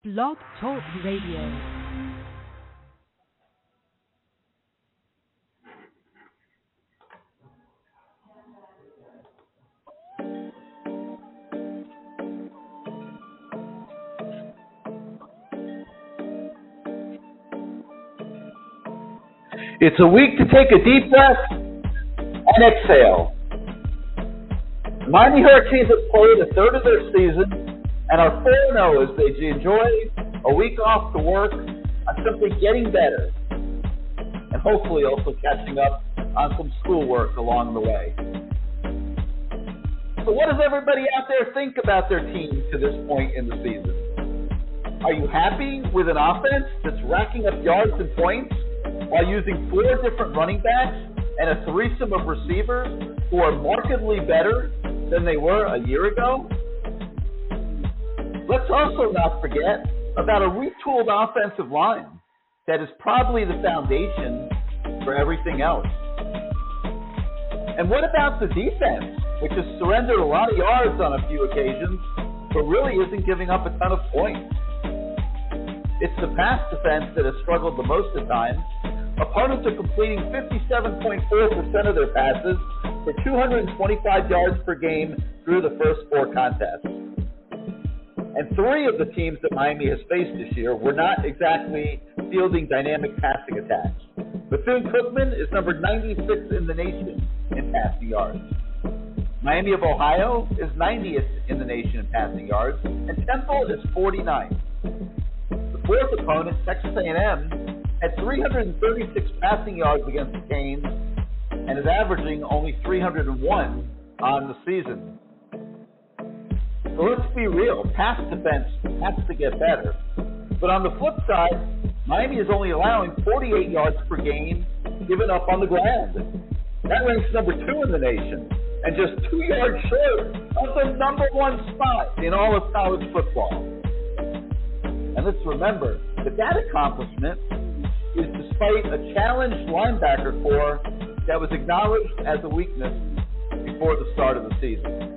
Blog Talk Radio. It's a week to take a deep breath and exhale. The Miami Hurricanes have played a third of their season and are 4-0 as they enjoy a week off to work on simply getting better and hopefully also catching up on some schoolwork along the way. So what does everybody out there think about their team to this point in the season? Are you happy with an offense that's racking up yards and points while using 4 different running backs and a threesome of receivers who are markedly better than they were a year ago? Let's also not forget about a retooled offensive line that is probably the foundation for everything else. And what about the defense, which has surrendered a lot of yards on a few occasions, but really isn't giving up a ton of points? It's the pass defense that has struggled the most at times. Opponents are completing 57.4% of their passes for 225 yards per game through the first 4 contests. And 3 of the teams that Miami has faced this year were not exactly fielding dynamic passing attacks. Bethune-Cookman is number 96 in the nation in passing yards. Miami of Ohio is 90th in the nation in passing yards, and Temple is 49th. The 4th opponent, Texas A&M, had 336 passing yards against the Canes and is averaging only 301 on the season. So let's be real, pass defense has to get better. But on the flip side, Miami is only allowing 48 yards per game given up on the ground. That ranks number 2 in the nation and just 2 yards short of the number 1 spot in all of college football. And let's remember that accomplishment is despite a challenged linebacker core that was acknowledged as a weakness before the start of the season.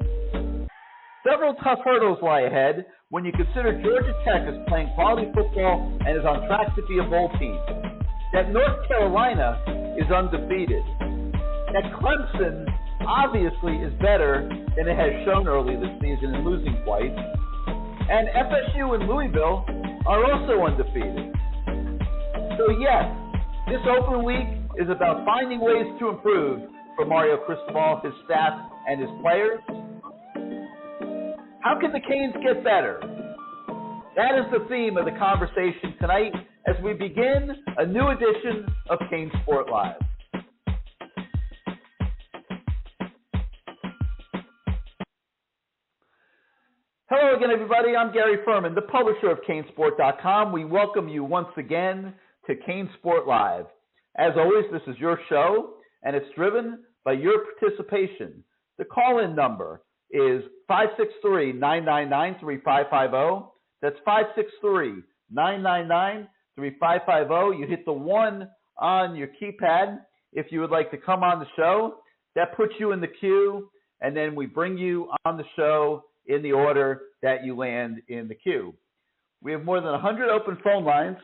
Several tough hurdles lie ahead when you consider Georgia Tech is playing quality football and is on track to be a bowl team, that North Carolina is undefeated, that Clemson obviously is better than it has shown early this season in losing twice, and FSU and Louisville are also undefeated. So yes, this open week is about finding ways to improve for Mario Cristobal, his staff, and his players. How can the Canes get better? That is the theme of the conversation tonight as we begin a new edition of CaneSport Live. Hello again, everybody. I'm Gary Ferman, the publisher of CaneSport.com. We welcome you once again to CaneSport Live. As always, this is your show, and it's driven by your participation. The call-in number is 563-999-3550. That's 563-999-3550. You hit the 1 on your keypad if you would like to come on the show. That puts you in the queue, and then we bring you on the show in the order that you land in the queue. We have more than 100 open phone lines,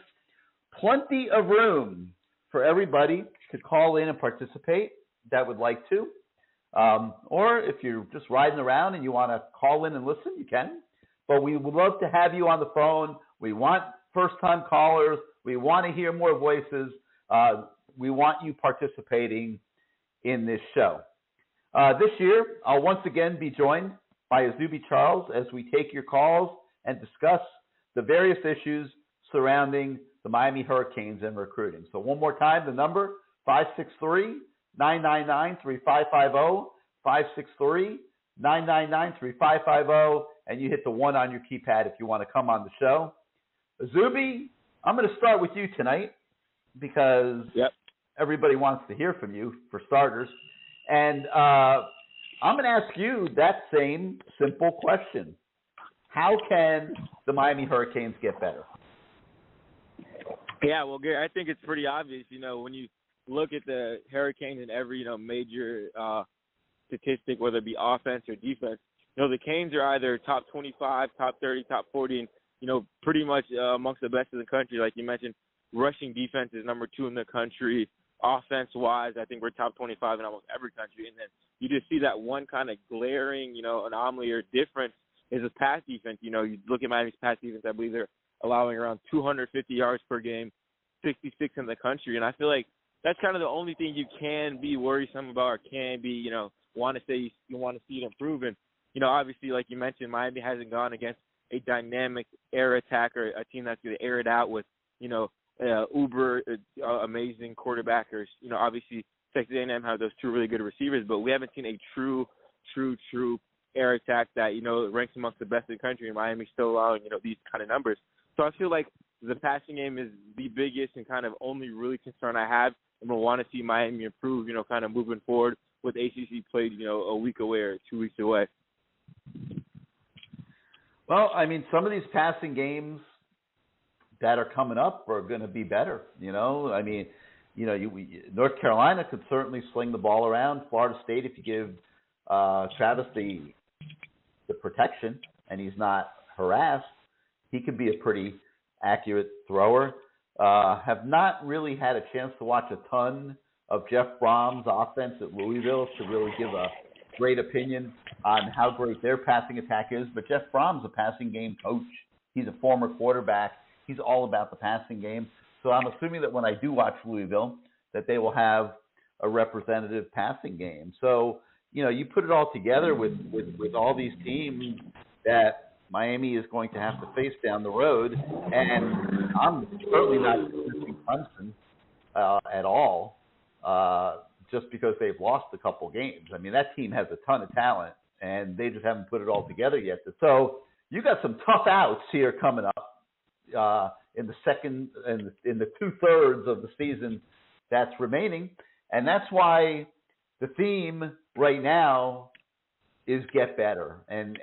plenty of room for everybody to call in and participate that would like to. Or if you're just riding around and you want to call in and listen, you can. But we would love to have you on the phone. We want first-time callers. We want to hear more voices. We want you participating in this show. This year, I'll once again be joined by Izubee Charles as we take your calls and discuss the various issues surrounding the Miami Hurricanes and recruiting. So one more time, the number, 563-999-3550, 563-999-3550, and you hit the 1 on your keypad if you want to come on the show. Izubee, I'm going to start with you tonight because everybody wants to hear from you, for starters. And I'm going to ask you that same simple question. How can the Miami Hurricanes get better? Yeah, well, Gary, I think it's pretty obvious, when you look at the Hurricanes in every, major statistic, whether it be offense or defense, the Canes are either top 25, top 30, top 40 in pretty much amongst the best in the country. Like you mentioned, rushing defense is number 2 in the country. Offense-wise, I think we're top 25 in almost every country. And then you just see that one kind of glaring, anomaly or difference is his pass defense. You look at Miami's pass defense, I believe they're allowing around 250 yards per game, 66 in the country. And I feel like that's kind of the only thing you can be worrisome about or can be, want to say you want to see it improve. And, obviously, like you mentioned, Miami hasn't gone against a dynamic air attack or a team that's going to air it out with, uber amazing quarterbackers. Obviously, Texas A&M have those 2 really good receivers, but we haven't seen a true air attack that, ranks amongst the best in the country, and Miami's still allowing, these kind of numbers. So I feel like the passing game is the biggest and kind of only really concern I have, and we'll want to see Miami improve, kind of moving forward with ACC played, a week away or 2 weeks away. Well, I mean, some of these passing games that are coming up are going to be better, I mean, North Carolina could certainly sling the ball around. Florida State, if you give Travis the protection and he's not harassed, he could be a pretty accurate thrower. Have not really had a chance to watch a ton of Jeff Brom's offense at Louisville to really give a great opinion on how great their passing attack is. But Jeff Brom's a passing game coach. He's a former quarterback. He's all about the passing game. So I'm assuming that when I do watch Louisville, that they will have a representative passing game. So, you put it all together with all these teams that Miami is going to have to face down the road, and I'm certainly not dismissing Clemson at all, just because they've lost a couple games. I mean, that team has a ton of talent, and they just haven't put it all together yet. So you got some tough outs here coming up in the second and in the 2/3 of the season that's remaining, and that's why the theme right now is get better and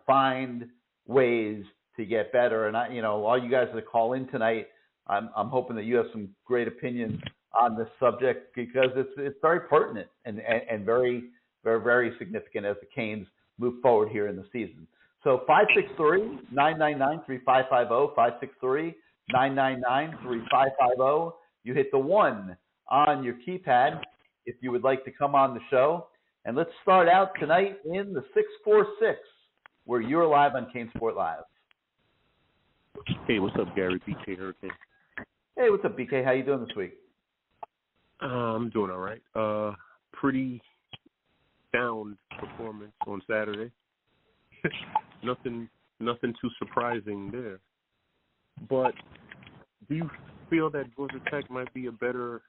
find ways to get better. And all you guys that call in tonight, I'm hoping that you have some great opinions on this subject because it's very pertinent and very, very, very significant as the Canes move forward here in the season. So 563-999-3550, 563-999-3550. You hit the 1 on your keypad if you would like to come on the show. And let's start out tonight in the 646, where you're live on CaneSport Live. Hey, what's up, Gary? BK Hurricane. Hey, what's up, BK? How you doing this week? I'm doing all right. Pretty sound performance on Saturday. Nothing too surprising there. But do you feel that Georgia Tech might be a better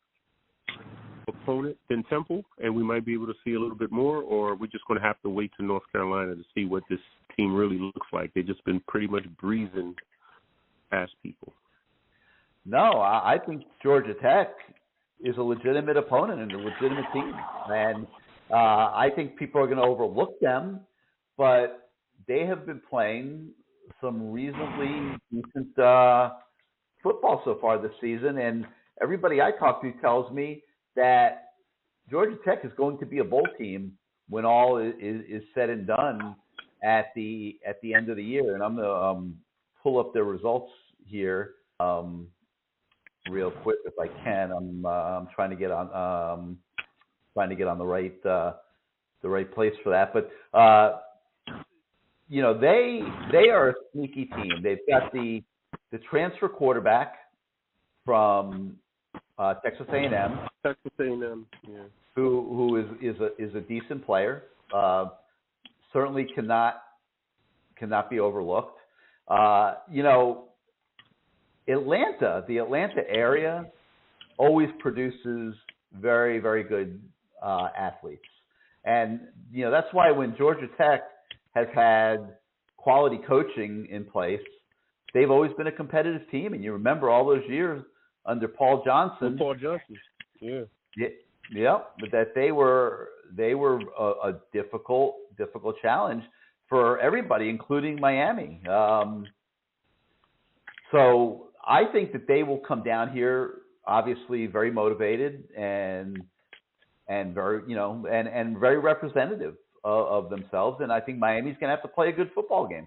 opponent than Temple, and we might be able to see a little bit more, or are we just going to have to wait to North Carolina to see what this team really looks like? They've just been pretty much breezing past people. No, I think Georgia Tech is a legitimate opponent and a legitimate team. And I think people are going to overlook them, but they have been playing some reasonably decent football so far this season. And everybody I talk to tells me that Georgia Tech is going to be a bowl team when all is said and done at the end of the year. And I'm going to pull up their results here real quick if I can. I'm trying to get on the right place for that. But they are a sneaky team. They've got the transfer quarterback from Texas A&M. Texas A&M, yeah. Who is a decent player. Certainly cannot be overlooked. The Atlanta area always produces very, very good athletes. And, that's why when Georgia Tech has had quality coaching in place, they've always been a competitive team. And you remember all those years under Paul Johnson. Yeah. Yeah, but that they were a difficult challenge for everybody, including Miami. So I think that they will come down here, obviously very motivated and very and very representative of themselves. And I think Miami's going to have to play a good football game.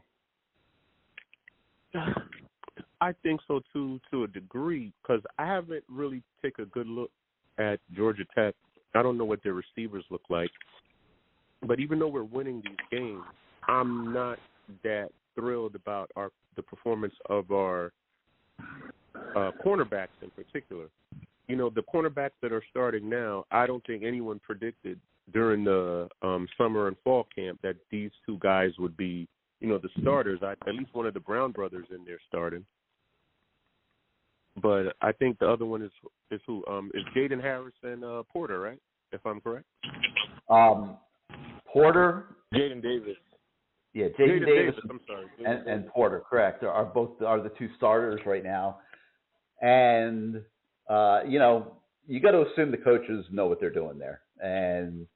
I think so too, to a degree, because I haven't really taken a good look at Georgia Tech. I don't know what their receivers look like, but even though we're winning these games, I'm not that thrilled about the performance of our cornerbacks in particular. You know, the cornerbacks that are starting now, I don't think anyone predicted during the summer and fall camp that these two guys would be, you know, the starters. At least one of the Brown brothers in there starting. But I think the other one is who? Is Jaden Harris and Porter, right? If I'm correct. Porter. Jaden Davis. Yeah, Jaden Davis. I'm sorry. And Porter, correct, are the two starters right now. And you know, you got to assume the coaches know what they're doing there. And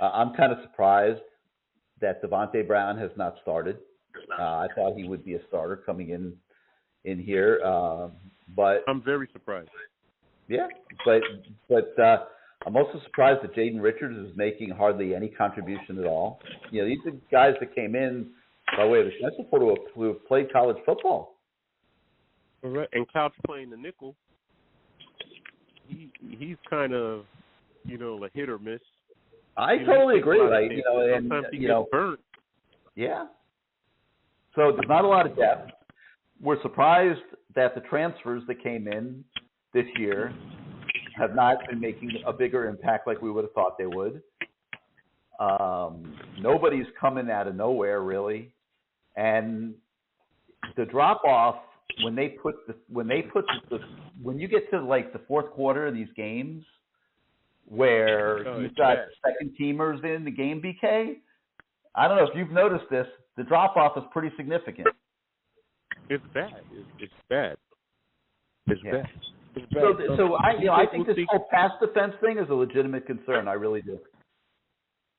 I'm kind of surprised that Devontae Brown has not started. I thought he would be a starter coming in here, but I'm very surprised. Yeah, but I'm also surprised that Jaden Richards is making hardly any contribution at all. You know, these are guys that came in by way of the transfer portal who have played college football. All right, and Couch playing the nickel. He's kind of, you know, a hit or miss. I totally agree. Like, you know, and sometimes he you gets know, burnt. Yeah. So there's not a lot of depth. We're surprised that the transfers that came in this year have not been making a bigger impact like we would have thought they would. Nobody's coming out of nowhere really, and the drop off when you get to like the fourth quarter of these games where you've got second teamers in the game, BK. I don't know if you've noticed this. The drop off is pretty significant. It's bad. It's bad. It's Yeah. bad. It's bad. So I think this whole pass defense thing is a legitimate concern. I really do.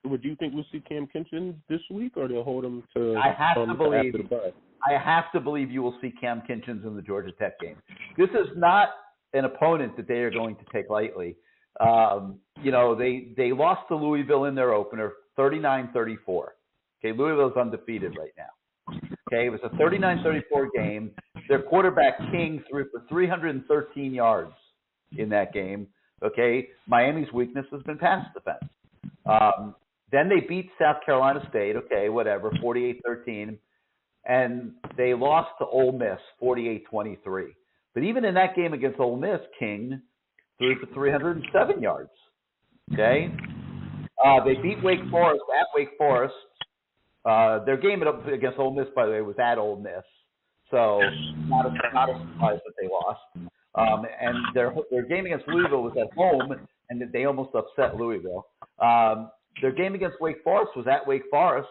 Would you think we'll see Cam Kinchen this week, or they'll hold him to? I have to believe. After the bye? I have to believe you will see Cam Kinchens in the Georgia Tech game. This is not an opponent that they are going to take lightly. You know, they lost to Louisville in their opener, 39-34. Okay, Louisville's undefeated right now. Okay, it was a 39-34 game. Their quarterback King threw for 313 yards in that game. Okay, Miami's weakness has been pass defense. Then they beat South Carolina State. Okay, whatever, 48-13. And they lost to Ole Miss, 48-23. But even in that game against Ole Miss, King threw for 307 yards. Okay? They beat Wake Forest at Wake Forest. Their game against Ole Miss, by the way, was at Ole Miss. So not a surprise that they lost. And their game against Louisville was at home, and they almost upset Louisville. Their game against Wake Forest was at Wake Forest.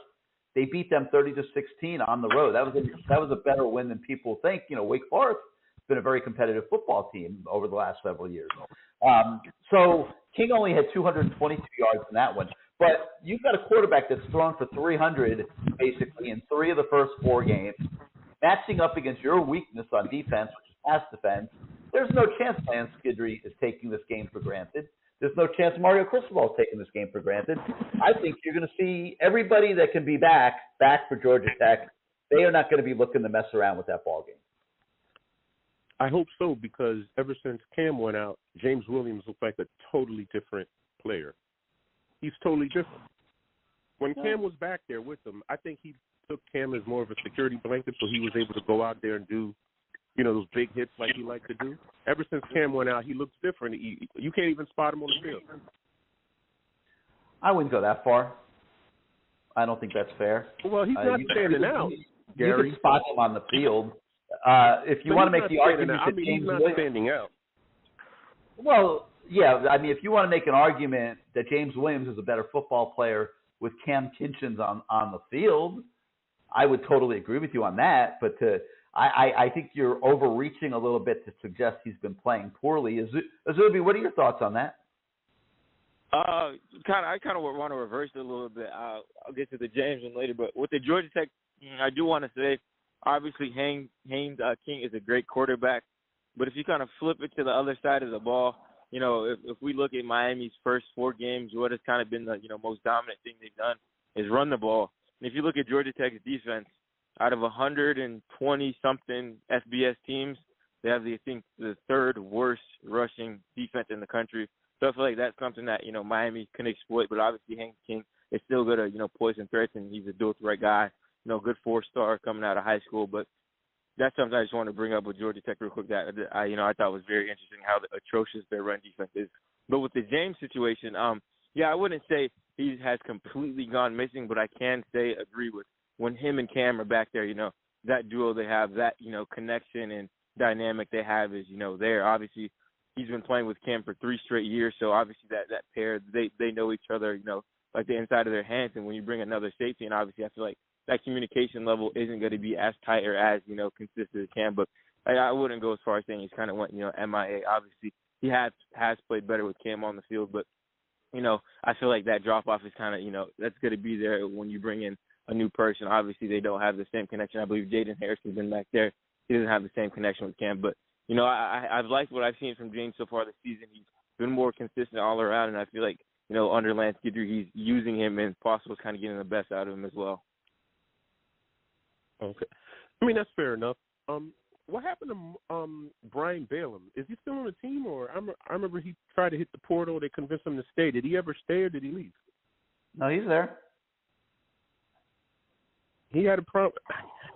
They beat them 30-16 on the road. That was a better win than people think. You know, Wake Forest has been a very competitive football team over the last several years. So King only had 222 yards in that one. But you've got a quarterback that's thrown for 300 basically in 3 of the first 4 games, matching up against your weakness on defense, which is pass defense. There's no chance Lance Skidry is taking this game for granted. There's no chance Mario Cristobal is taking this game for granted. I think you're going to see everybody that can be back for Georgia Tech. They are not going to be looking to mess around with that ball game. I hope so, because ever since Cam went out, James Williams looked like a totally different player. He's totally different. When Cam was back there with him, I think he took Cam as more of a security blanket, so he was able to go out there and do, you know, those big hits like he liked to do. Ever since Cam went out, he looks different. You can't even spot him on the field. I wouldn't go that far. I don't think that's fair. Well, he's not standing out, Gary. You can spot him on the field. If you want to make the argument that James he's not standing out. Well, yeah, I mean, if you want to make an argument that James Williams is a better football player with Cam Kinchens on the field, I would totally agree with you on that. But I think you're overreaching a little bit to suggest he's been playing poorly. Izubee, what are your thoughts on that? I kind of want to reverse it a little bit. I'll get to the James one later, but with the Georgia Tech, I do want to say, obviously, Haynes King is a great quarterback. But if you kind of flip it to the other side of the ball, you know, if we look at Miami's first 4 games, what has kind of been the most dominant thing they've done is run the ball. And if you look at Georgia Tech's defense, out of 120-something FBS teams, They have, I think, the third worst rushing defense in the country. So I feel like that's something that, Miami can exploit. But obviously Hank King is still good at, poison threats, and he's a dual-threat guy, good 4-star coming out of high school. But that's something I just want to bring up with Georgia Tech real quick that I thought was very interesting, how atrocious their run defense is. But with the James situation, I wouldn't say he has completely gone missing, but I can agree with when him and Cam are back there, that duo they have, that, connection and dynamic they have is, there. Obviously, he's been playing with Cam for 3 straight years, so obviously that pair, they know each other, like the inside of their hands. And when you bring another safety, and obviously I feel like that communication level isn't going to be as tight or as, consistent as Cam. But I wouldn't go as far as saying he's kind of went, MIA. Obviously, he has played better with Cam on the field, but, I feel like that drop-off is kind of, that's going to be there when you bring in a new person. Obviously, they don't have the same connection. I believe Jaden Harris has been back there. He doesn't have the same connection with Cam. But, I've liked what I've seen from James so far this season. He's been more consistent all around, and I feel like, under Lance Guidry, he's using him and possible is kind of getting the best out of him as well. Okay. I mean, that's fair enough. What happened to Brian Balaam? Is he still on the team, or I remember he tried to hit the portal. They convinced him to stay. Did he ever stay, or did he leave? No, he's there. He had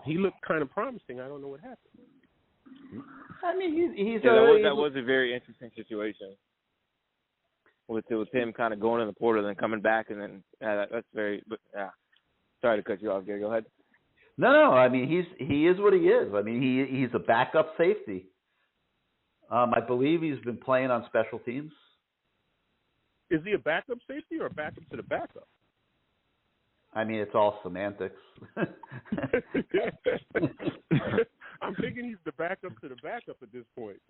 he looked kind of promising. I don't know what happened. I mean, he's that was a very interesting situation with him kind of going in the portal and then coming back, and then that's very. But sorry to cut you off, Gary. Go ahead. No. I mean, he is what he is. I mean, he's a backup safety. I believe he's been playing on special teams. Is he a backup safety or a backup to the backup? I mean, it's all semantics. I'm thinking he's the backup to the backup at this point.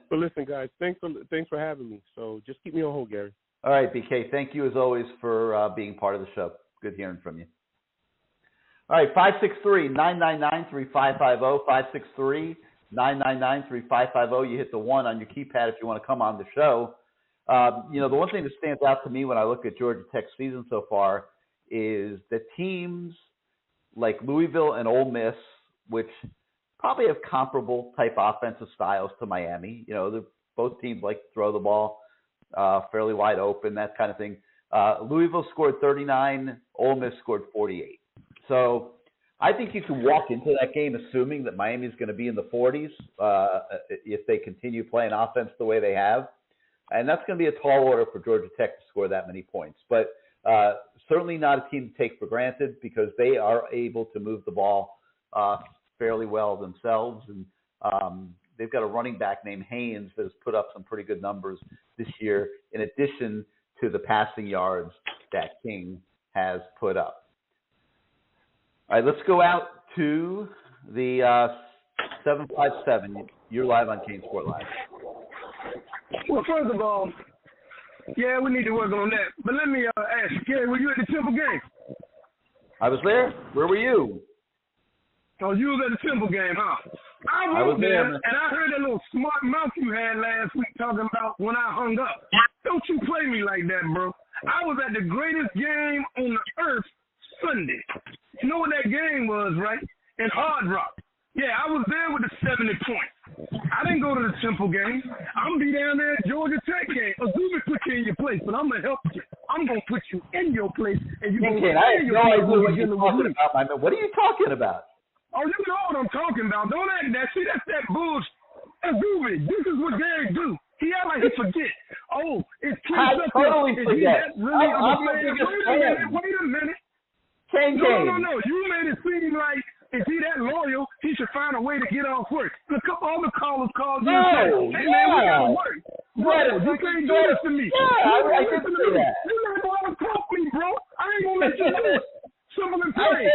But listen, guys, thanks for having me. So just keep me on hold, Gary. All right, BK. Thank you as always for being part of the show. Good hearing from you. All right, 563-999-3550, 563-999-3550. You hit the 1 on your keypad if you want to come on the show. The one thing that stands out to me when I look at Georgia Tech's season so far is that teams like Louisville and Ole Miss, which probably have comparable type offensive styles to Miami. Both teams like to throw the ball fairly wide open, that kind of thing. Louisville scored 39, Ole Miss scored 48. So I think you can walk into that game assuming that Miami's going to be in the 40s if they continue playing offense the way they have. And that's going to be a tall order for Georgia Tech to score that many points. But certainly not a team to take for granted because they are able to move the ball fairly well themselves. And they've got a running back named Haynes that has put up some pretty good numbers this year in addition to the passing yards that King has put up. All right, let's go out to the 757. You're live on CaneSport Live. Well, first of all, yeah, we need to work on that. But let me ask you, Gary, were you at the Temple game? I was there. Where were you? Oh, you was at the Temple game, huh? I was there, and I heard that little smart mouth you had last week talking about when I hung up. Don't you play me like that, bro. I was at the greatest game on the earth Sunday. You know what that game was, right? In Hard Rock. Yeah, I was there with the 70 points. I didn't go to the Temple game. I'm going to be down there at Georgia Tech game. Izubee put you in your place, but I'm going to help you. I'm going to put you in your place, and you're going to I have no idea what you're talking about, my man. What are you talking about? Oh, you know what I'm talking about. Don't act that. See, that's that bullshit. Izubee, this is what Gary do. He act like he forget. Oh, it's I totally forget. Really wait a minute. No. You made it seem like if he that loyal, he should find a way to get off work. And a couple other callers called you and said, hey, man, we got to work. Bro, you can't do this to me. Yeah, I can see that. You're not going to talk me, bro. I ain't going to let you do it. Simple and plain.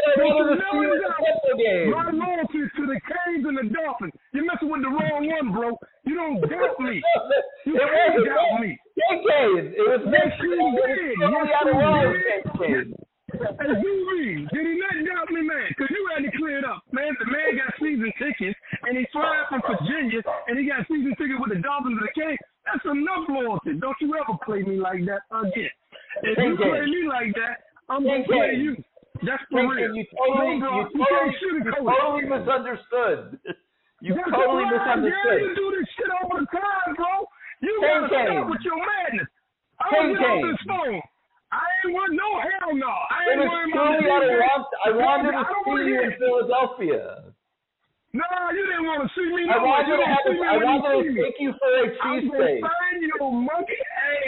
My loyalty to the Canes and the Dolphins. You're messing with the wrong one, bro. You don't doubt me. You can't doubt me. It was Yes, you did. Yes, Izubee, did he not doubt me, man? Because you had to clear it up. Man, the man got season tickets, and he flying from Virginia, and he got season tickets with the Dolphins and the Canes. That's enough loyalty. Don't you ever play me like that again. If you play me like that, I'm going to play you. That's for real. You totally misunderstood. You totally misunderstood. You do this shit all the time, bro. You gotta stop with your madness. I don't get off this phone. I ain't want no hell no. I ain't worried about I wanted to see you in Philadelphia. No, you didn't want to see me. I wanted to take you for a cheesesteak. I'm going to find your monkey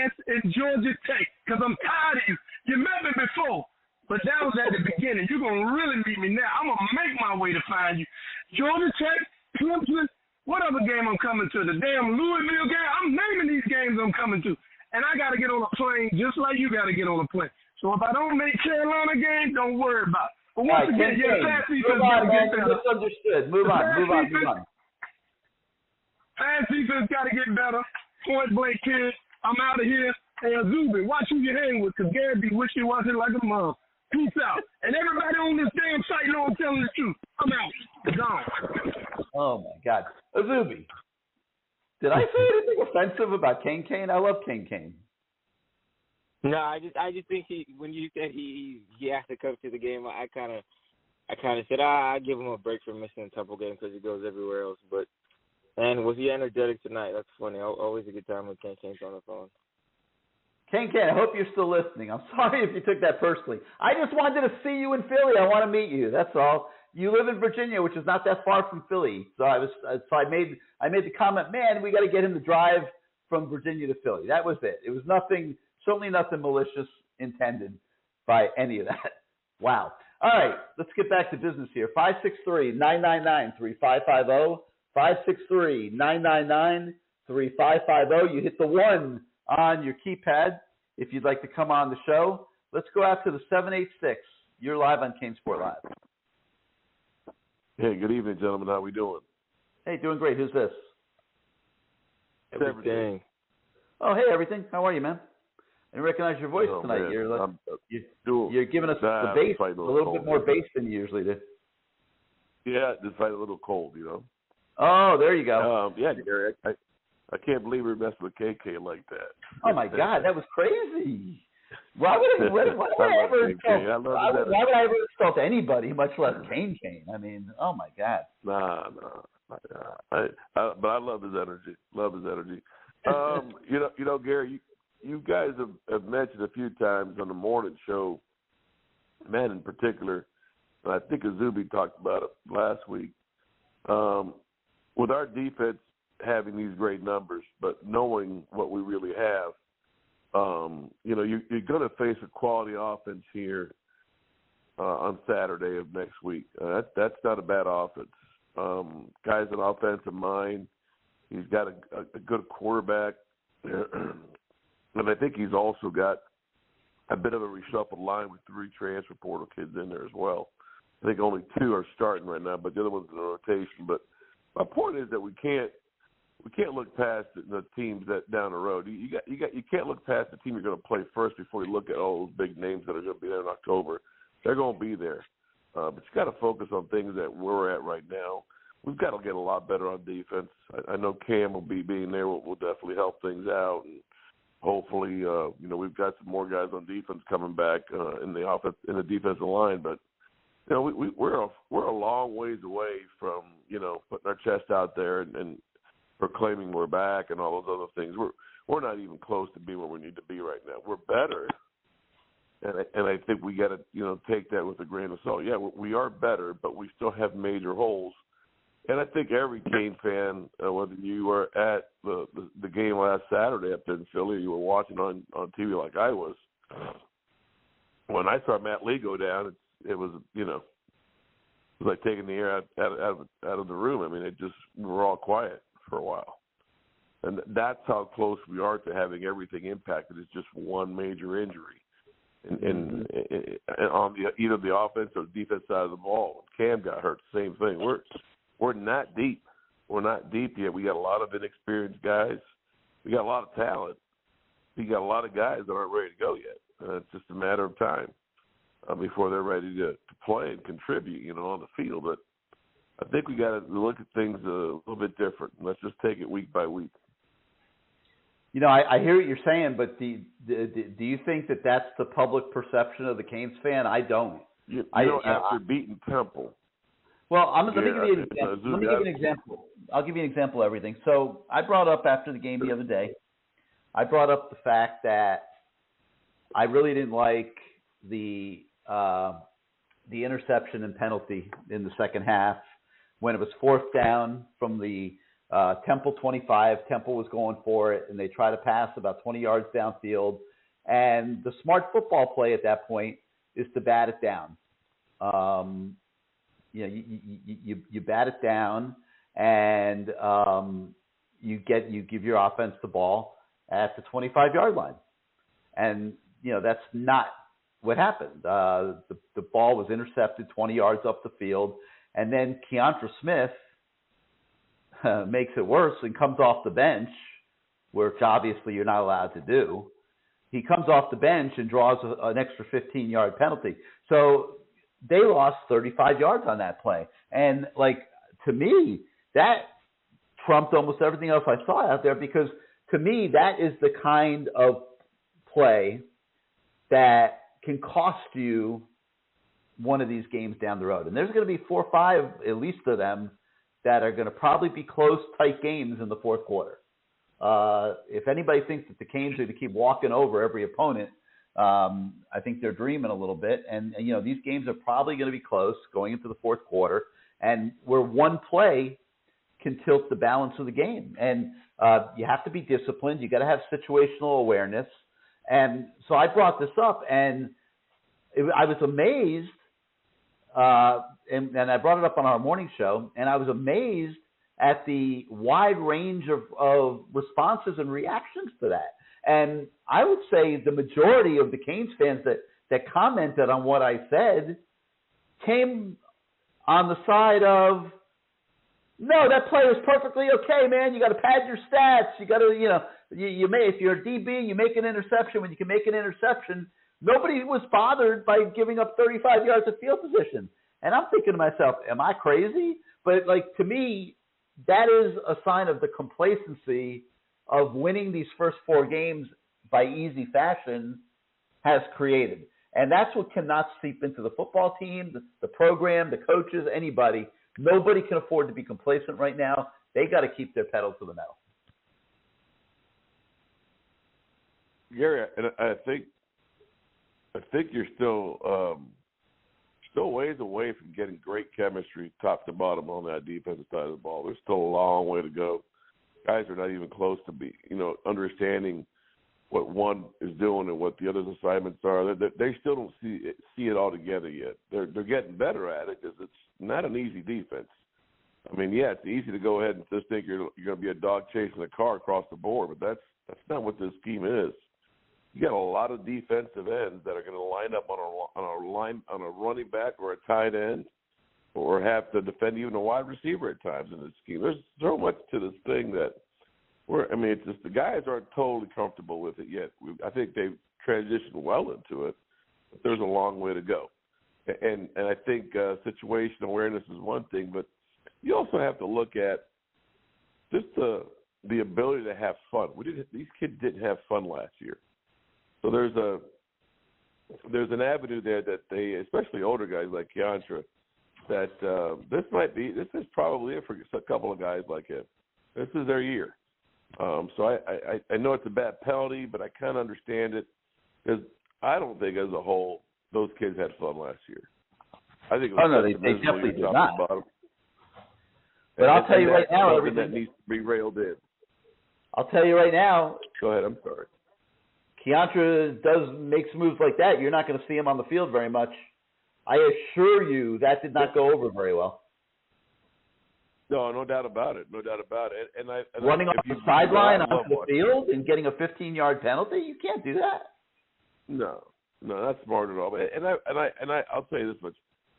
ass in Georgia Tech because I'm tired of you. You met me before, but that was at the beginning. You're going to really meet me now. I'm going to make my way to find you. Georgia Tech, Clemson, what other game I'm coming to? The damn Louisville game? I'm naming these games I'm coming to. And I got to get on a plane just like you got to get on a plane. So if I don't make Carolina game, don't worry about it. But once again, fast defense got to get better. Misunderstood. Move on. Fast defense got to get better. Point blank, kid. I'm out of here. Hey, Izubee, watch who you hang with, because Gary be wishy-washy like a mom. Peace out. And everybody on this damn site know I'm telling the truth. I'm out. Gone. Oh, my God. Izubee, did I say anything offensive about Kane? I love Kane. No, I just think when you said he has to come to the game, I kind of said I give him a break for missing a couple games because he goes everywhere else. But and was he energetic tonight? That's funny. Always a good time when Kane's on the phone. Kane, I hope you're still listening. I'm sorry if you took that personally. I just wanted to see you in Philly. I want to meet you. That's all. You live in Virginia, which is not that far from Philly. So I made the comment, man, we got to get him to drive from Virginia to Philly. That was it. It was nothing. Certainly nothing malicious intended by any of that. Wow. All right, let's get back to business here. 563-999-3550. 563-999-3550. You hit the 1 on your keypad if you'd like to come on the show. Let's go out to the 786. You're live on CaneSport Live. Hey, good evening, gentlemen. How we doing? Hey, doing great. Who's this? Everything. Oh, hey, everything. How are you, man? I didn't recognize your voice tonight. Man. You're giving us the bass, a little bit more bass than you usually do. Yeah, just fight a little cold, you know. Oh, there you go. Yeah, Gary, I can't believe we messed with KK like that. Oh, my God, that was crazy. Why would I ever insult anybody, much less Kane? I mean, oh, my God. Nah. But I love his energy. You know, Gary, you guys have mentioned a few times on the morning show, man in particular, and I think Izubee talked about it last week, with our defense having these great numbers, but knowing what we really have, you know, you're going to face a quality offense here on Saturday of next week. That's not a bad offense. Guy's an offensive mind. He's got a good quarterback. And I think he's also got a bit of a reshuffled line with 3 transfer portal kids in there as well. I think only 2 are starting right now, but the other one's in the rotation. But my point is that we can't look past the teams that down the road. You can't look past the team you're going to play first before you look at all those big names that are going to be there in October. They're going to be there, but you got to focus on things that we're at right now. We've got to get a lot better on defense. I know Cam will be being there will definitely help things out, and hopefully, you know, we've got some more guys on defense coming back in the defensive line. But you know, we're a long ways away from, you know, putting our chest out there and proclaiming we're back and all those other things. We're not even close to being where we need to be right now. We're better, and I think we got to, you know, take that with a grain of salt. Yeah, we are better, but we still have major holes. And I think every Cane fan, whether you were at the game last Saturday up there in Philly, or you were watching on TV like I was, when I saw Matt Lee go down, it was, you know, it was like taking the air out of the room. I mean, we were all quiet for a while. And that's how close we are to having everything impacted. It's just one major injury. And on either the offense or defense side of the ball, Cam got hurt, same thing. We're not deep. We're not deep yet. We got a lot of inexperienced guys. We got a lot of talent. We got a lot of guys that aren't ready to go yet. It's just a matter of time before they're ready to play and contribute, you know, on the field. But I think we got to look at things a little bit different. Let's just take it week by week. You know, I hear what you're saying, but do you think that that's the public perception of the Canes fan? I don't. After beating Temple. Well, let me give you an example. I'll give you an example of everything. So I brought up after the game the other day, I brought up the fact that I really didn't like the interception and penalty in the second half when it was fourth down from the Temple 25. Temple was going for it, and they tried to pass about 20 yards downfield. And the smart football play at that point is to bat it down. You bat it down, and you give your offense the ball at the 25-yard line. And that's not what happened. The ball was intercepted 20 yards up the field, and then Keontra Smith makes it worse and comes off the bench, which obviously you're not allowed to do. He comes off the bench and draws an extra 15-yard penalty. So they lost 35 yards on that play. And, to me, that trumped almost everything else I saw out there, because, to me, that is the kind of play that can cost you one of these games down the road. And there's going to be 4 or 5, at least of them, that are going to probably be close, tight games in the fourth quarter. If anybody thinks that the Canes are to keep walking over every opponent, I think they're dreaming a little bit. And these games are probably going to be close going into the fourth quarter, and where one play can tilt the balance of the game. And you have to be disciplined. You got to have situational awareness. And so I brought this up, and I was amazed, and I brought it up on our morning show, and I was amazed at the wide range of responses and reactions to that. And I would say the majority of the Canes fans that commented on what I said came on the side of, no, that play was perfectly okay, man. You got to pad your stats. You got to, you may, if you're a DB, you make an interception. When you can make an interception, nobody was bothered by giving up 35 yards of field position. And I'm thinking to myself, am I crazy? But to me, that is a sign of the complacency of winning these first 4 games by easy fashion has created. And that's what cannot seep into the football team, the program, the coaches, anybody. Nobody can afford to be complacent right now. They got to keep their pedal to the metal. Gary, and I think you're still ways away from getting great chemistry top to bottom on that defensive side of the ball. There's still a long way to go. Guys are not even close to understanding what one is doing and what the other's assignments are. They still don't see it all together yet. They're getting better at it because it's not an easy defense. I mean, yeah, it's easy to go ahead and just think you're going to be a dog chasing a car across the board, but that's not what this scheme is. You got a lot of defensive ends that are going to line up on a running back or a tight end, or have to defend even a wide receiver at times in this scheme. There's so much to this thing that it's just the guys aren't totally comfortable with it yet. I think they've transitioned well into it, but there's a long way to go. And I think situational awareness is one thing, but you also have to look at just the ability to have fun. These kids didn't have fun last year. So there's an avenue there that they, especially older guys like Keontra, that this is probably it for a couple of guys like him. This is their year. So I know it's a bad penalty, but I kind of understand it, because I don't think as a whole those kids had fun last year. I think they definitely did not. But I'll tell you right now, everything that needs to be railed in. I'll tell you right now. Go ahead. I'm sorry. Keontra makes moves like that. You're not going to see him on the field very much. I assure you that did not go over very well. No doubt about it. No doubt about it. And running off the sideline onto the field and getting a 15-yard penalty, you can't do that. No, not smart at all. And I'll tell you this much: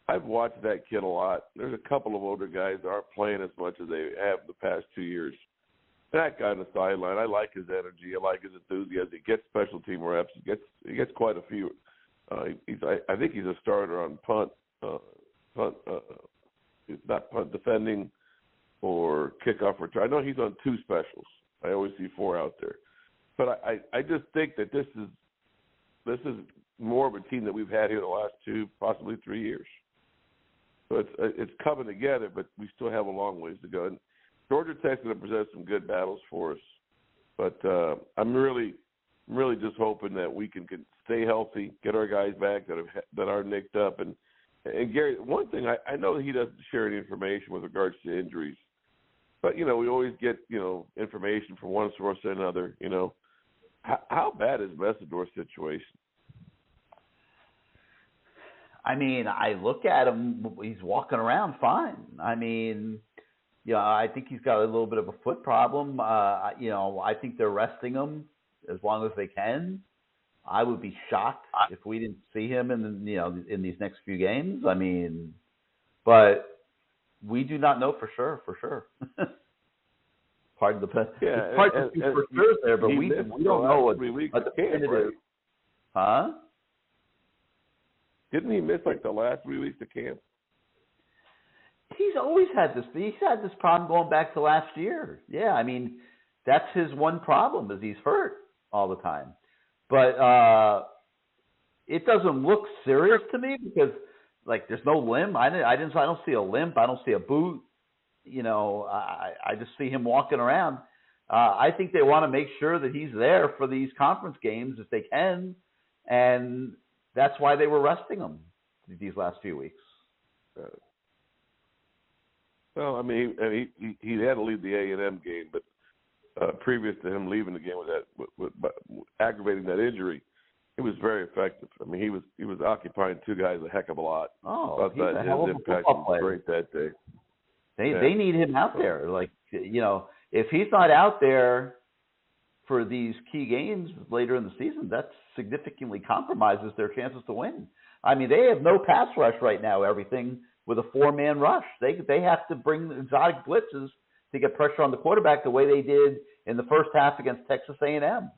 I've watched that kid a lot. There's a couple of older guys that aren't playing as much as they have the past 2 years. That guy on the sideline, I like his energy. I like his enthusiasm. He gets special team reps. He gets quite a few. I think he's a starter on punt. Not punt defending or kickoff return. I know he's on 2 specials. I always see 4 out there. But I just think that this is more of a team that we've had here the last 2, possibly 3 years. So it's coming together, but we still have a long ways to go. And Georgia Tech's going to present some good battles for us, but I'm really just hoping that we can stay healthy, get our guys back that are nicked up, and Gary, one thing I know that he doesn't share any information with regards to injuries, but we always get information from one source to another. How bad is Messidor's situation? I mean, I look at him; he's walking around fine. I mean, I think he's got a little bit of a foot problem. I think they're resting him as long as they can. I would be shocked if we didn't see him in these next few games. I mean, but we do not know for sure. Pardon the pun. Yeah, it's hard to be for sure there, but we don't know a definitive. Right? Huh? Didn't he miss like the last 3 weeks of camp? He's always had this. He's had this problem going back to last year. Yeah, I mean, that's his one problem is he's hurt all the time. But it doesn't look serious to me because there's no limp. I don't see a limp. I don't see a boot. I just see him walking around. I think they want to make sure that he's there for these conference games if they can, and that's why they were resting him these last few weeks. Well, I mean, he had to leave the A&M game, but previous to him leaving the game with aggravating that injury, he was very effective. I mean, he was occupying two guys a heck of a lot. Oh, he's a hell of a football player. Great that day. They need him out there. If he's not out there for these key games later in the season, that significantly compromises their chances to win. I mean, they have no pass rush right now. Everything with a 4-man rush. They have to bring exotic blitzes to get pressure on the quarterback the way they did in the first half against Texas A&M.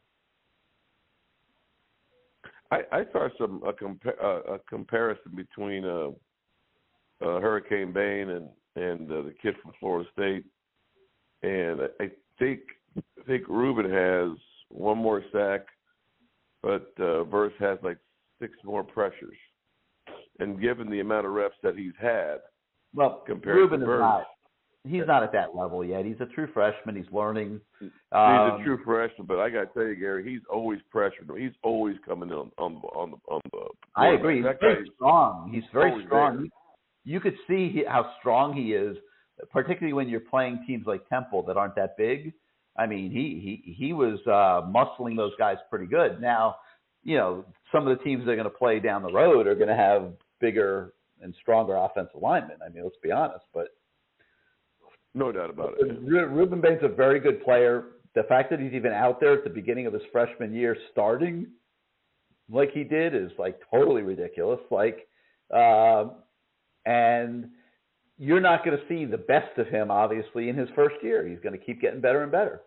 I saw a comparison between Hurricane Bane and the kid from Florida State, and I think Ruben has one more sack, but Verse has 6 more pressures. And given the amount of reps that he's had, compared Ruben to is Verse, not. He's not at that level yet. He's a true freshman. He's learning. He's a true freshman, but I got to tell you, Gary, he's always pressured. He's always coming in on the. I agree. He's very strong. He's very strong. You could see how strong he is, particularly when you're playing teams like Temple that aren't that big. I mean, he was muscling those guys pretty good. Now, some of the teams they're going to play down the road are going to have bigger and stronger offensive linemen. I mean, let's be honest, but. No doubt about it. Ruben Bain's a very good player. The fact that he's even out there at the beginning of his freshman year starting like he did is totally ridiculous. And you're not going to see the best of him, obviously, in his first year. He's going to keep getting better and better.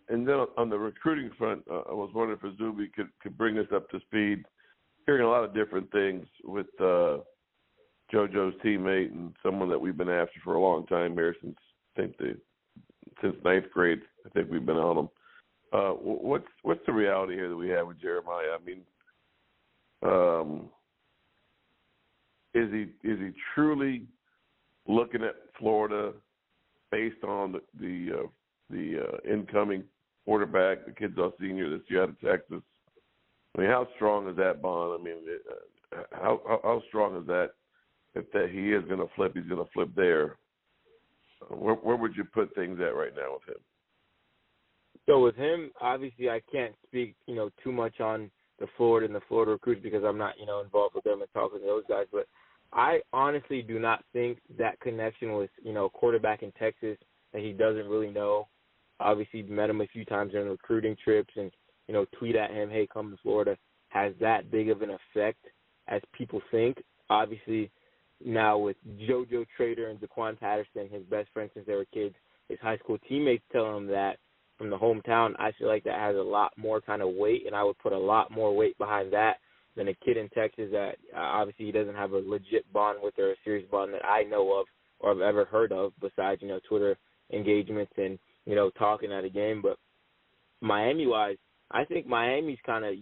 And then on the recruiting front, I was wondering if Izubee could bring us up to speed. Hearing a lot of different things with JoJo's teammate and someone that we've been after for a long time here since ninth grade. I think we've been on him. What's the reality here that we have with Jeremiah? I mean, is he truly looking at Florida based on the incoming quarterback, the kid's a senior that's out of Texas? I mean, how strong is that bond? I mean, how strong is that? If that he is going to flip, he's going to flip there. Where would you put things at right now with him? So with him, obviously, I can't speak, too much on the Florida recruits because I'm not, involved with them and talking to those guys. But I honestly do not think that connection with, quarterback in Texas that he doesn't really know. Obviously, met him a few times during recruiting trips and, tweet at him, hey, come to Florida, has that big of an effect as people think. Obviously, now with JoJo Trader and Zaquan Patterson, his best friend since they were kids, his high school teammates telling him that from the hometown, I feel like that has a lot more kind of weight, and I would put a lot more weight behind that than a kid in Texas that obviously he doesn't have a legit bond with or a serious bond that I know of or have ever heard of besides, Twitter engagements and, talking at a game. But Miami-wise, I think Miami's kind of,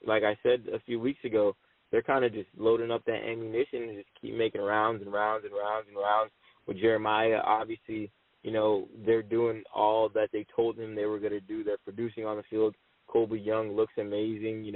like I said a few weeks ago, they're kind of just loading up that ammunition and just keep making rounds and rounds and rounds and rounds with Jeremiah. Obviously, they're doing all that they told him they were going to do. They're producing on the field. Colby Young looks amazing.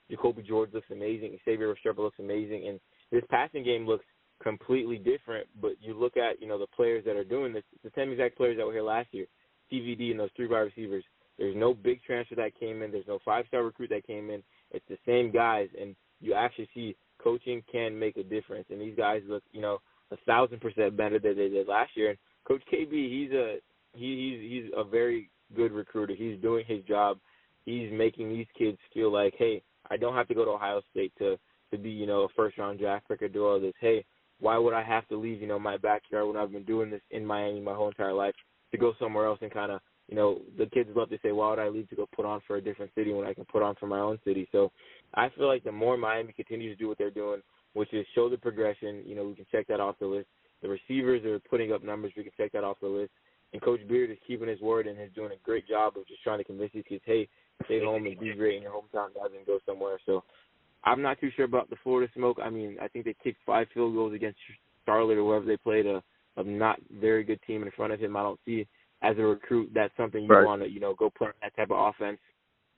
Jacoby George looks amazing. Xavier Restrepo looks amazing. And this passing game looks completely different. But you look at, the players that are doing this, the same exact players that were here last year, CVD and those 3 wide receivers. There's no big transfer that came in. There's no 5-star recruit that came in. It's the same guys. And you actually see coaching can make a difference. And these guys look, 1,000% better than they did last year. And Coach KB, he's a very good recruiter. He's doing his job. He's making these kids feel like, hey, I don't have to go to Ohio State to be, a first-round draft pick or do all this. Hey, why would I have to leave, my backyard when I've been doing this in Miami my whole entire life to go somewhere else and kind of, the kids love to say, why would I leave to go put on for a different city when I can put on for my own city? So I feel like the more Miami continues to do what they're doing, which is show the progression, we can check that off the list. The receivers are putting up numbers. We can check that off the list. And Coach Beard is keeping his word and is doing a great job of just trying to convince these kids, hey, stay home and be great in your hometown rather than go somewhere. So I'm not too sure about the Florida smoke. I mean, I think they kicked 5 field goals against Charlotte or wherever they played, a not very good team in front of him. I don't see as a recruit that's something you want to, go play that type of offense.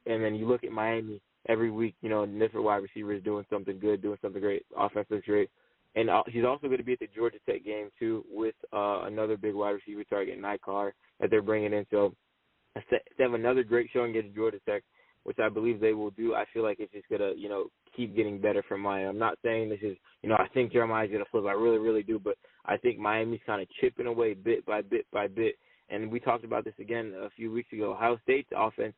And then you look at Miami every week, different wide receivers doing something good, doing something great. Offense looks great. And he's also going to be at the Georgia Tech game, too, with another big wide receiver target, Nikar, that they're bringing in. So they have another great showing against Georgia Tech, which I believe they will do. I feel like it's just going to, keep getting better from Miami. I'm not saying this is, I think Jeremiah's going to flip. I really, really do. But I think Miami's kind of chipping away bit by bit by bit. And we talked about this again a few weeks ago. Ohio State's offense,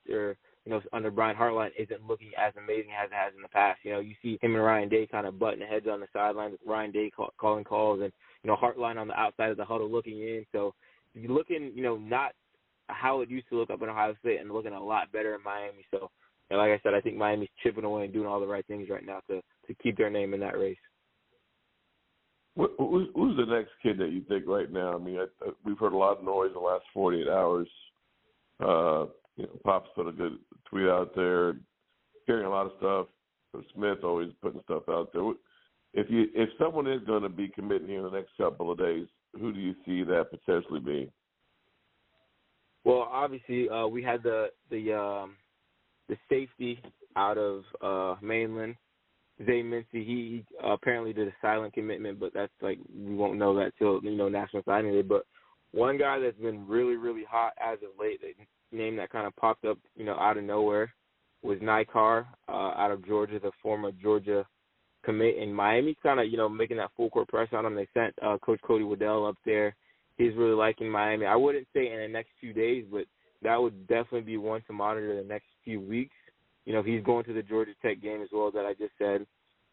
under Brian Hartline, isn't looking as amazing as it has in the past. You see him and Ryan Day kind of butting heads on the sideline with Ryan Day calling calls and, Hartline on the outside of the huddle looking in. So you're looking, not how it used to look up in Ohio State and looking a lot better in Miami. So, like I said, I think Miami's chipping away and doing all the right things right now to keep their name in that race. Who's the next kid that you think right now? I mean, we've heard a lot of noise in the last 48 hours. Pop's put a good tweet out there, hearing a lot of stuff. Smith always putting stuff out there. If someone is going to be committing here in the next couple of days, who do you see that potentially being? Well, obviously, we had the safety out of Mainland, Zay Mincy. He apparently did a silent commitment, but that's we won't know that till National Signing Day. But one guy that's been really, really hot as of late, the name that kind of popped up, out of nowhere, was Nikar out of Georgia, the former Georgia commit. And Miami's kind of, making that full court press on him. They sent Coach Cody Waddell up there. He's really liking Miami. I wouldn't say in the next few days, but that would definitely be one to monitor the next few weeks. He's going to the Georgia Tech game as well that I just said.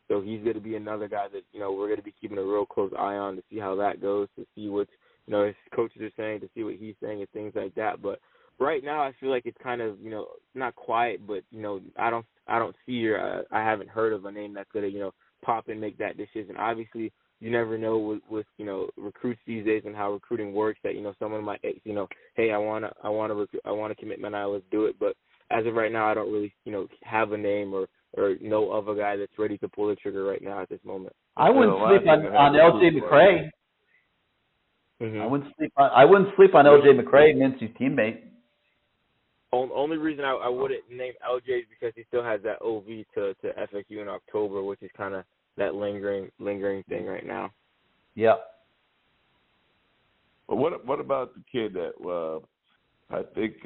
So he's going to be another guy that, we're going to be keeping a real close eye on to see how that goes, to see what, his coaches are saying, to see what he's saying and things like that. But right now I feel like it's kind of, not quiet, but, I don't see or I haven't heard of a name that's going to, pop and make that decision. Obviously, you never know with recruits these days and how recruiting works that, someone might, hey, I want a commitment, let's do it. But as of right now, I don't really, have a name or know of a guy that's ready to pull the trigger right now at this moment. I wouldn't sleep on LJ McCray. Mm-hmm. I wouldn't sleep on LJ McCray, Mincy's teammate. Only reason I wouldn't name LJ is because he still has that OV to FSU in October, which is kind of that lingering thing right now. Yeah. But what about the kid that I think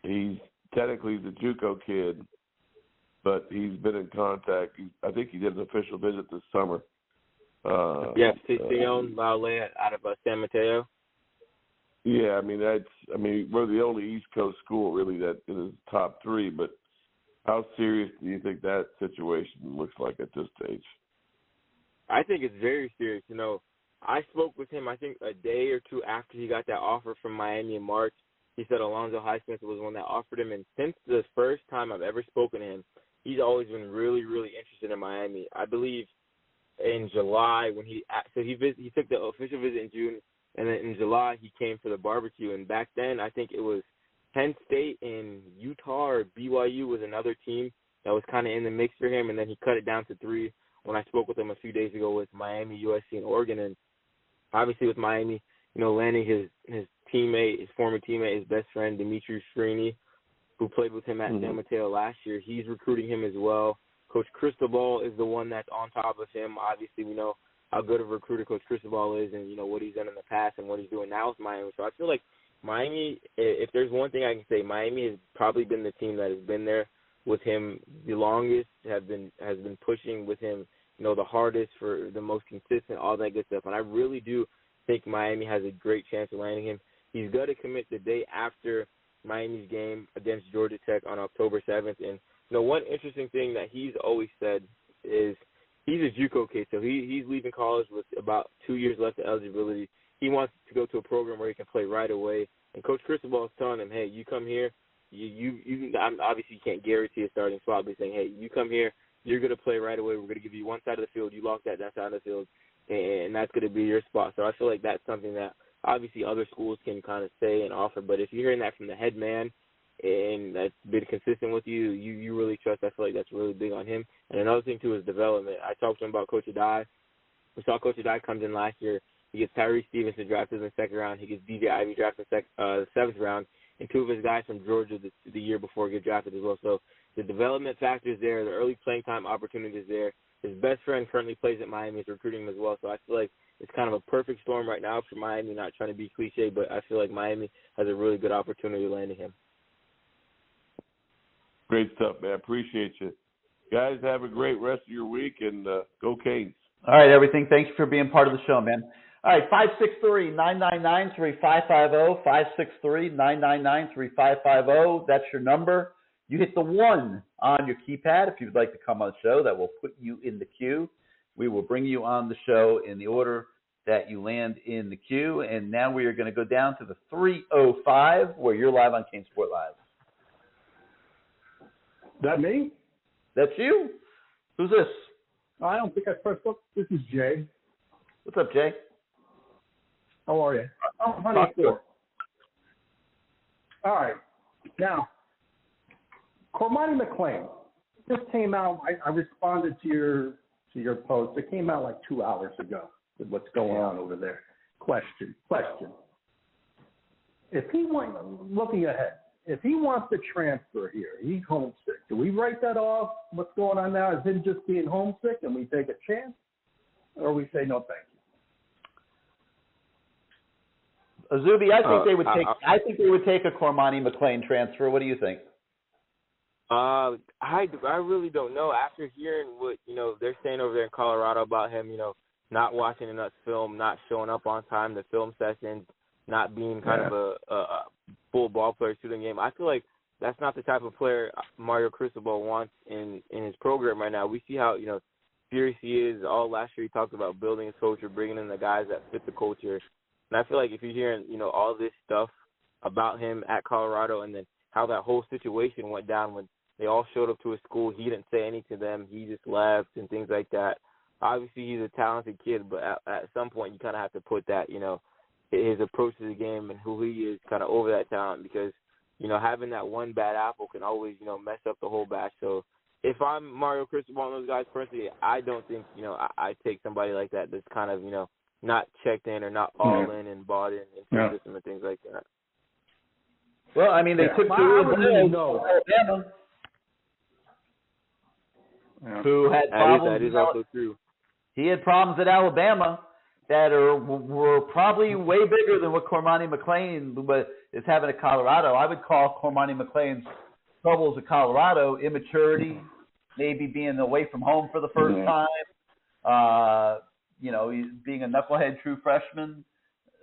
he's technically the JUCO kid, but he's been in contact. I think he did an official visit this summer. Sion Laule out of San Mateo. Yeah, we're the only East Coast school really that is top 3, but how serious do you think that situation looks like at this stage? I think it's very serious. I spoke with him, I think, a day or two after he got that offer from Miami in March. He said Alonzo Highsmith was one that offered him, and since the first time I've ever spoken to him, he's always been really, really interested in Miami. I believe in July when he took the official visit in June, and then in July he came for the barbecue. And back then I think it was Penn State and Utah or BYU was another team that was kind of in the mix for him, and then he cut it down to 3 when I spoke with him a few days ago with Miami, USC, and Oregon. And obviously with Miami, landing his teammate, his former teammate, his best friend, Dimitri Srini, who played with him at San Mateo last year. He's recruiting him as well. Coach Cristobal is the one that's on top of him. Obviously, we know how good of a recruiter Coach Cristobal is and, what he's done in the past and what he's doing now with Miami. So I feel like Miami, if there's one thing I can say, Miami has probably been the team that has been there with him the longest, has been pushing with him, the hardest, for the most consistent, all that good stuff. And I really do think Miami has a great chance of landing him. He's got to commit the day after Miami's game against Georgia Tech on October 7th. And, one interesting thing that he's always said is he's a JUCO kid, so he's leaving college with about 2 years left of eligibility. He wants to go to a program where he can play right away. And Coach Cristobal is telling him, hey, you come here, you obviously you can't guarantee a starting spot, but he's saying, hey, you come here, you're going to play right away. We're going to give you one side of the field. You lock that side of the field, and that's going to be your spot. So I feel like that's something that obviously other schools can kind of say and offer. But if you're hearing that from the head man and that's been consistent with you, you really trust. I feel like that's really big on him. And another thing, too, is development. I talked to him about Coach Adai. We saw Coach Adai comes in last year. He gets Tyree Stevenson drafted in the second round. He gets DJ Ivey drafted in the seventh round. And two of his guys from Georgia the year before get drafted as well. So the development factor is there. The early playing time opportunity is there. His best friend currently plays at Miami. Is recruiting him as well. So I feel like it's kind of a perfect storm right now for Miami, not trying to be cliche, but I feel like Miami has a really good opportunity landing him. Great stuff, man. Appreciate you. Guys, have a great rest of your week, and go Canes. All right, everything. Thanks for being part of the show, man. All right, 563-999-3550, 563-999-3550. That's your number. You hit the 1 on your keypad if you'd like to come on the show. That will put you in the queue. We will bring you on the show in the order that you land in the queue. And now we are going to go down to the 305, where you're live on CaneSport Live. That me? That's you. Who's this? I don't think I pressed up. This is Jay. What's up, Jay? How are you? I'm 104. All right. Now, Cormani McClain just came out. I responded to your post. It came out like 2 hours ago with what's going on over there. Question. If he looking ahead, if he wants to transfer here, he's homesick. Do we write that off? What's going on now? Is him just being homesick and we take a chance? Or we say no thank you? Izubee, I think they would take a Cormani McClain transfer. What do you think? I really don't know. After hearing what they're saying over there in Colorado about him, not watching enough film, not showing up on time, the film sessions, not being kind of a full ball player shooting game, I feel like that's not the type of player Mario Cristobal wants in his program right now. We see how serious he is. All last year he talked about building his culture, bringing in the guys that fit the culture. And I feel like if you're hearing all this stuff about him at Colorado, and then how that whole situation went down when they all showed up to his school, he didn't say anything to them, he just left and things like that. Obviously he's a talented kid, but at some point you kind of have to put that his approach to the game and who he is kind of over that talent, because having that one bad apple can always mess up the whole batch. So if I'm Mario Cristobal and those guys personally, I don't think I take somebody like that that's kind of not checked in or not all in and bought in into the system and things like that. Well, I mean, they took Alabama, who had problems. That is also true. He had problems at Alabama that were probably way bigger than what Cormani McClain is having at Colorado. I would call Cormani McClain's troubles at Colorado immaturity, maybe being away from home for the first time, being a knucklehead true freshman.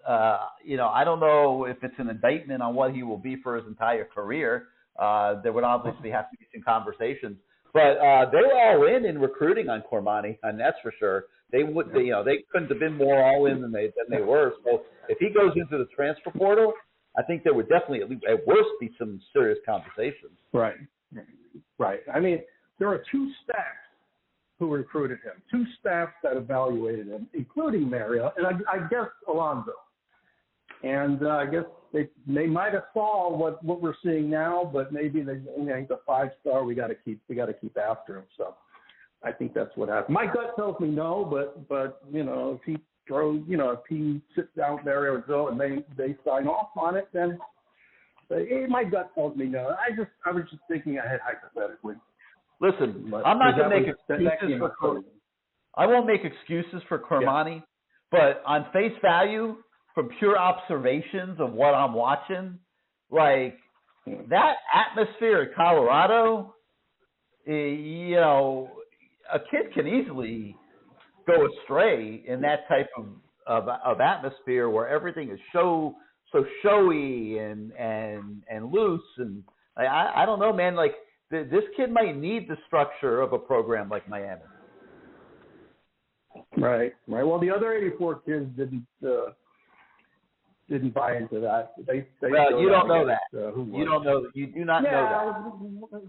I don't know if it's an indictment on what he will be for his entire career. There would obviously have to be some conversations. But they're all in recruiting on Cormani, and that's for sure. They would, they couldn't have been more all in than they were. So if he goes into the transfer portal, I think there would definitely, at least at worst, be some serious conversations. Right. I mean, there are two staffs who recruited him, two staffs that evaluated him, including Mario and I guess Alonzo. And I guess they might have saw what we're seeing now, but maybe they think the 5-star we got to keep after him. So I think that's what happened. My gut tells me no, but if he if he sits down with Mariota and they sign off on it, then my gut tells me no. I was just thinking ahead hypothetically. Listen, I'm not going to make excuses for I won't make excuses for Cormani, but on face value, from pure observations of what I'm watching, like that atmosphere at Colorado, a kid can easily go astray in that type of atmosphere where everything is so showy and loose, and I don't know, man. Like this kid might need the structure of a program like Miami. Right. Well, the other 84 kids didn't buy into that. You don't know that. You don't know. You do not know that.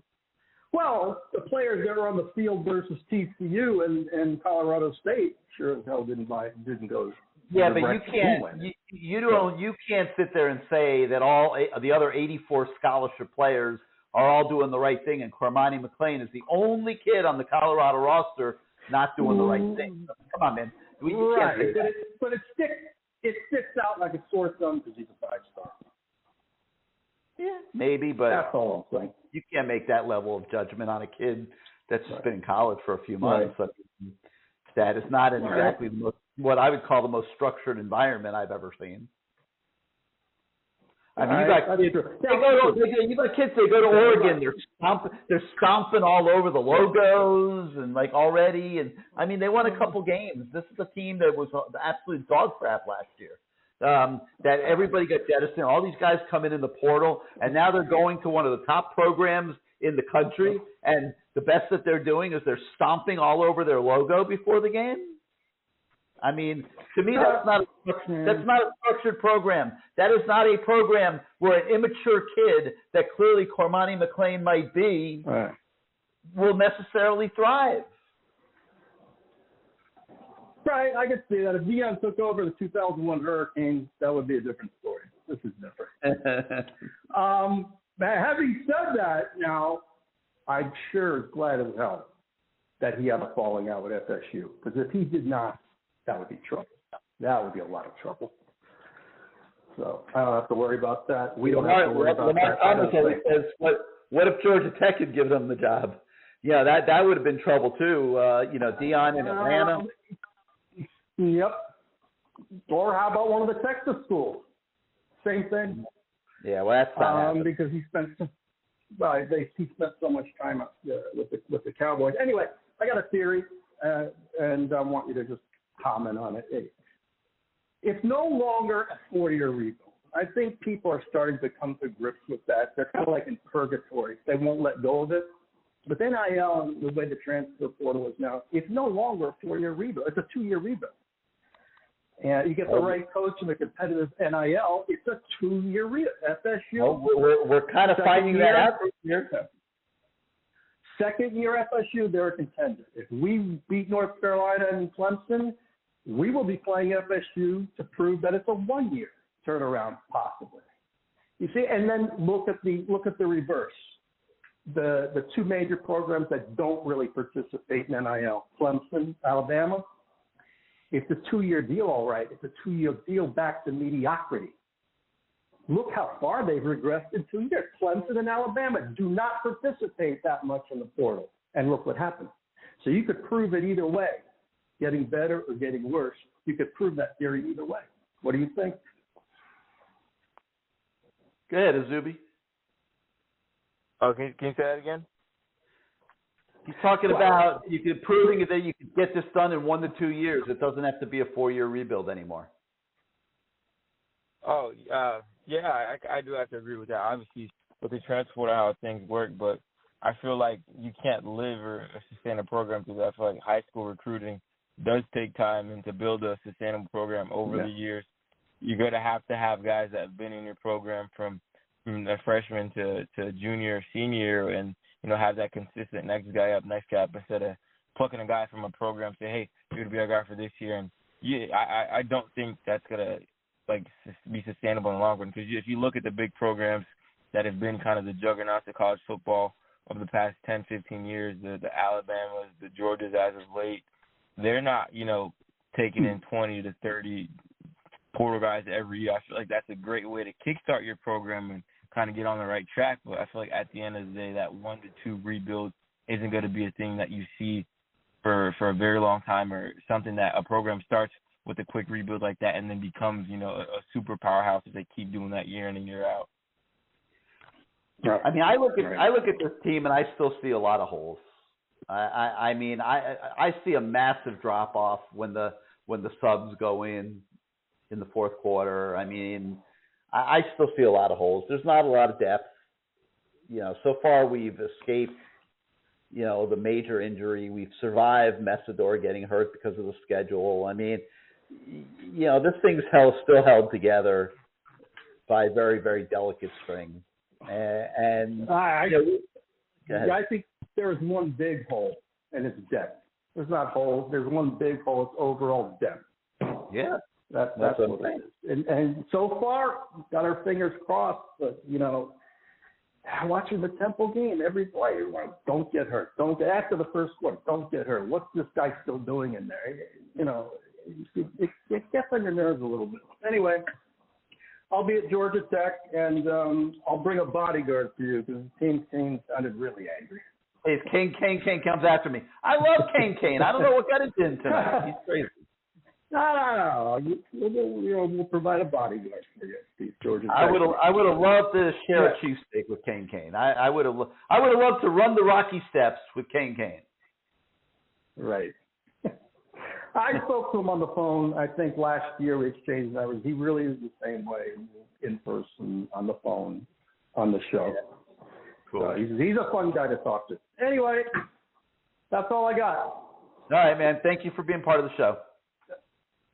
Well, the players that were on the field versus TCU and Colorado State sure as hell didn't go. Yeah, but you can't. You can't sit there and say that all the other 84 scholarship players are all doing the right thing, and Cormani McClain is the only kid on the Colorado roster not doing the right thing. Come on, man. You can't say that. But it sticks out like a sore thumb because he's a 5-star. Yeah, maybe, but that's all I'm saying. You can't make that level of judgment on a kid that's just been in college for a few months. Right. That is not exactly what I would call the most structured environment I've ever seen. I mean, you got kids. They go to Oregon. They're stomping all over the logos and like already. And I mean, they won a couple games. This is a team that was absolute dog crap last year. That everybody got jettisoned. All these guys come in the portal, and now they're going to one of the top programs in the country. And the best that they're doing is they're stomping all over their logo before the game. I mean, to me, that's not a structured program. That is not a program where an immature kid that clearly Cormani McClain might be will necessarily thrive. Right, I could see that. If Deion took over the 2001 Hurricanes, that would be a different story. This is different. Having said that, now, I'm sure glad as hell that he had a falling out with FSU. Because if he did not, that would be trouble. That would be a lot of trouble. So I don't have to worry about that. We don't have to worry about that. Lamar Thomas says, what if Georgia Tech had given him the job? Yeah, that would have been trouble too. Deion in Atlanta. Yep. Or how about one of the Texas schools? Same thing. Yeah, well, that's not because he spent so much time with the Cowboys. Anyway, I got a theory, and I want you to just comment on it. It's no longer a 4-year rebuild. I think people are starting to come to grips with that. They're kind of like in purgatory. They won't let go of it. But then the way the transfer portal is now, it's no longer a 4-year rebuild. It's a 2-year rebuild. And you get the right coach and the competitive NIL, it's a 2-year rebuild. FSU. We're kind of finding that out this year. Second year FSU, they're a contender. If we beat North Carolina and Clemson, we will be playing FSU to prove that it's a 1-year turnaround, possibly. You see, and then look at the reverse. The two major programs that don't really participate in NIL, Clemson, Alabama. It's a 2-year deal, all right. It's a 2-year deal back to mediocrity. Look how far they've regressed in 2 years. Clemson and Alabama do not participate that much in the portal. And look what happened. So you could prove it either way, getting better or getting worse. You could prove that theory either way. What do you think? Go ahead, Izubee. Oh, can you say that again? He's talking about proving that you could get this done in 1 to 2 years. It doesn't have to be a 4-year rebuild anymore. Oh, yeah, I do have to agree with that. Obviously, with the transfer, how things work, but I feel like you can't live or sustain a program because I feel like high school recruiting does take time, and to build a sustainable program over the years, you're going to have guys that have been in your program from a freshman to junior, senior, and have that consistent next guy up instead of plucking a guy from a program, say, hey, you're going to be our guy for this year. And I don't think that's going to be sustainable in the long run, because if you look at the big programs that have been kind of the juggernauts of college football over the past 10, 15 years, the Alabamas, the Georgias as of late, they're not, taking in 20 to 30 portal guys every year. I feel like that's a great way to kickstart your program and kind of get on the right track. But I feel like at the end of the day, that 1 to 2 rebuild isn't going to be a thing that you see for a very long time, or something that a program starts with a quick rebuild like that and then becomes, a super powerhouse if they keep doing that year in and year out. I mean, I look at this team and I still see a lot of holes. I mean, I see a massive drop off when the subs go in the fourth quarter. I mean, I still see a lot of holes. There's not a lot of depth. So far we've escaped, the major injury. We've survived Messidor getting hurt because of the schedule. I mean, this thing's still held together by very, very delicate strings. And I think there is one big hole, and it's depth. There's not holes. There's one big hole. It's overall depth. Yeah. That's what it is. And so far, got our fingers crossed. But, watching the Temple game, every play, don't get hurt. After the first quarter, don't get hurt. What's this guy still doing in there? It gets on your nerves a little bit. Anyway, I'll be at Georgia Tech, and I'll bring a bodyguard for you because Kane sounded really angry. Hey, Kane comes after me. I love Kane. I don't know what got into him tonight. He's crazy. No. We'll provide a bodyguard for you, Steve. Georgia Tech. I would have loved to share a cheesesteak with Kane. I would have loved to run the Rocky Steps with Kane. Right. I spoke to him on the phone, I think, last year. We exchanged numbers. He really is the same way in person, on the phone, on the show. Yeah. Cool. So he's a fun guy to talk to. Anyway, that's all I got. All right, man. Thank you for being part of the show.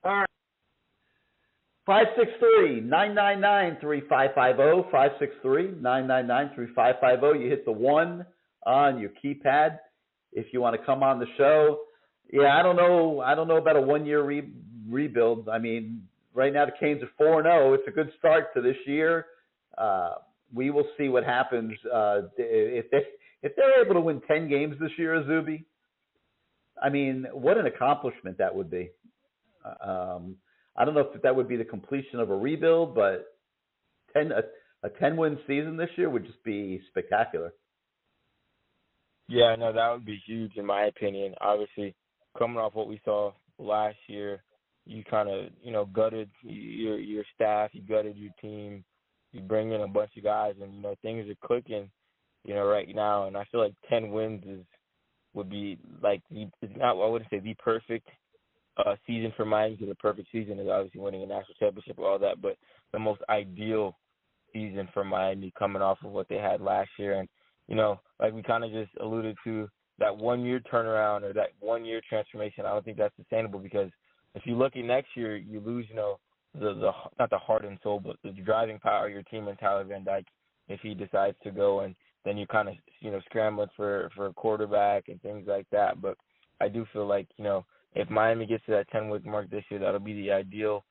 All right. 563-999-3550, 563-999-3550. You hit the 1 on your keypad if you want to come on the show. Yeah, I don't know about a 1-year rebuild. I mean, right now the Canes are 4-0. It's a good start to this year. We will see what happens if they're able to win 10 games this year, Izubee. I mean, what an accomplishment that would be. I don't know if that would be the completion of a rebuild, but a 10-win season this year would just be spectacular. Yeah, no, that would be huge in my opinion. Obviously, coming off what we saw last year, you kind of, gutted your staff, you gutted your team, you bring in a bunch of guys, and, things are clicking, right now. And I feel like 10 wins would be like, I wouldn't say the perfect season for Miami, because the perfect season is obviously winning a national championship and all that, but the most ideal season for Miami coming off of what they had last year. And, like we kind of just alluded to, that 1-year turnaround or that 1-year transformation, I don't think that's sustainable, because if you look at next year, you lose, the not the heart and soul, but the driving power of your team and Tyler Van Dyke if he decides to go, and then you kind of, scrambling for a quarterback and things like that. But I do feel like, if Miami gets to that 10-win mark this year, that'll be the ideal,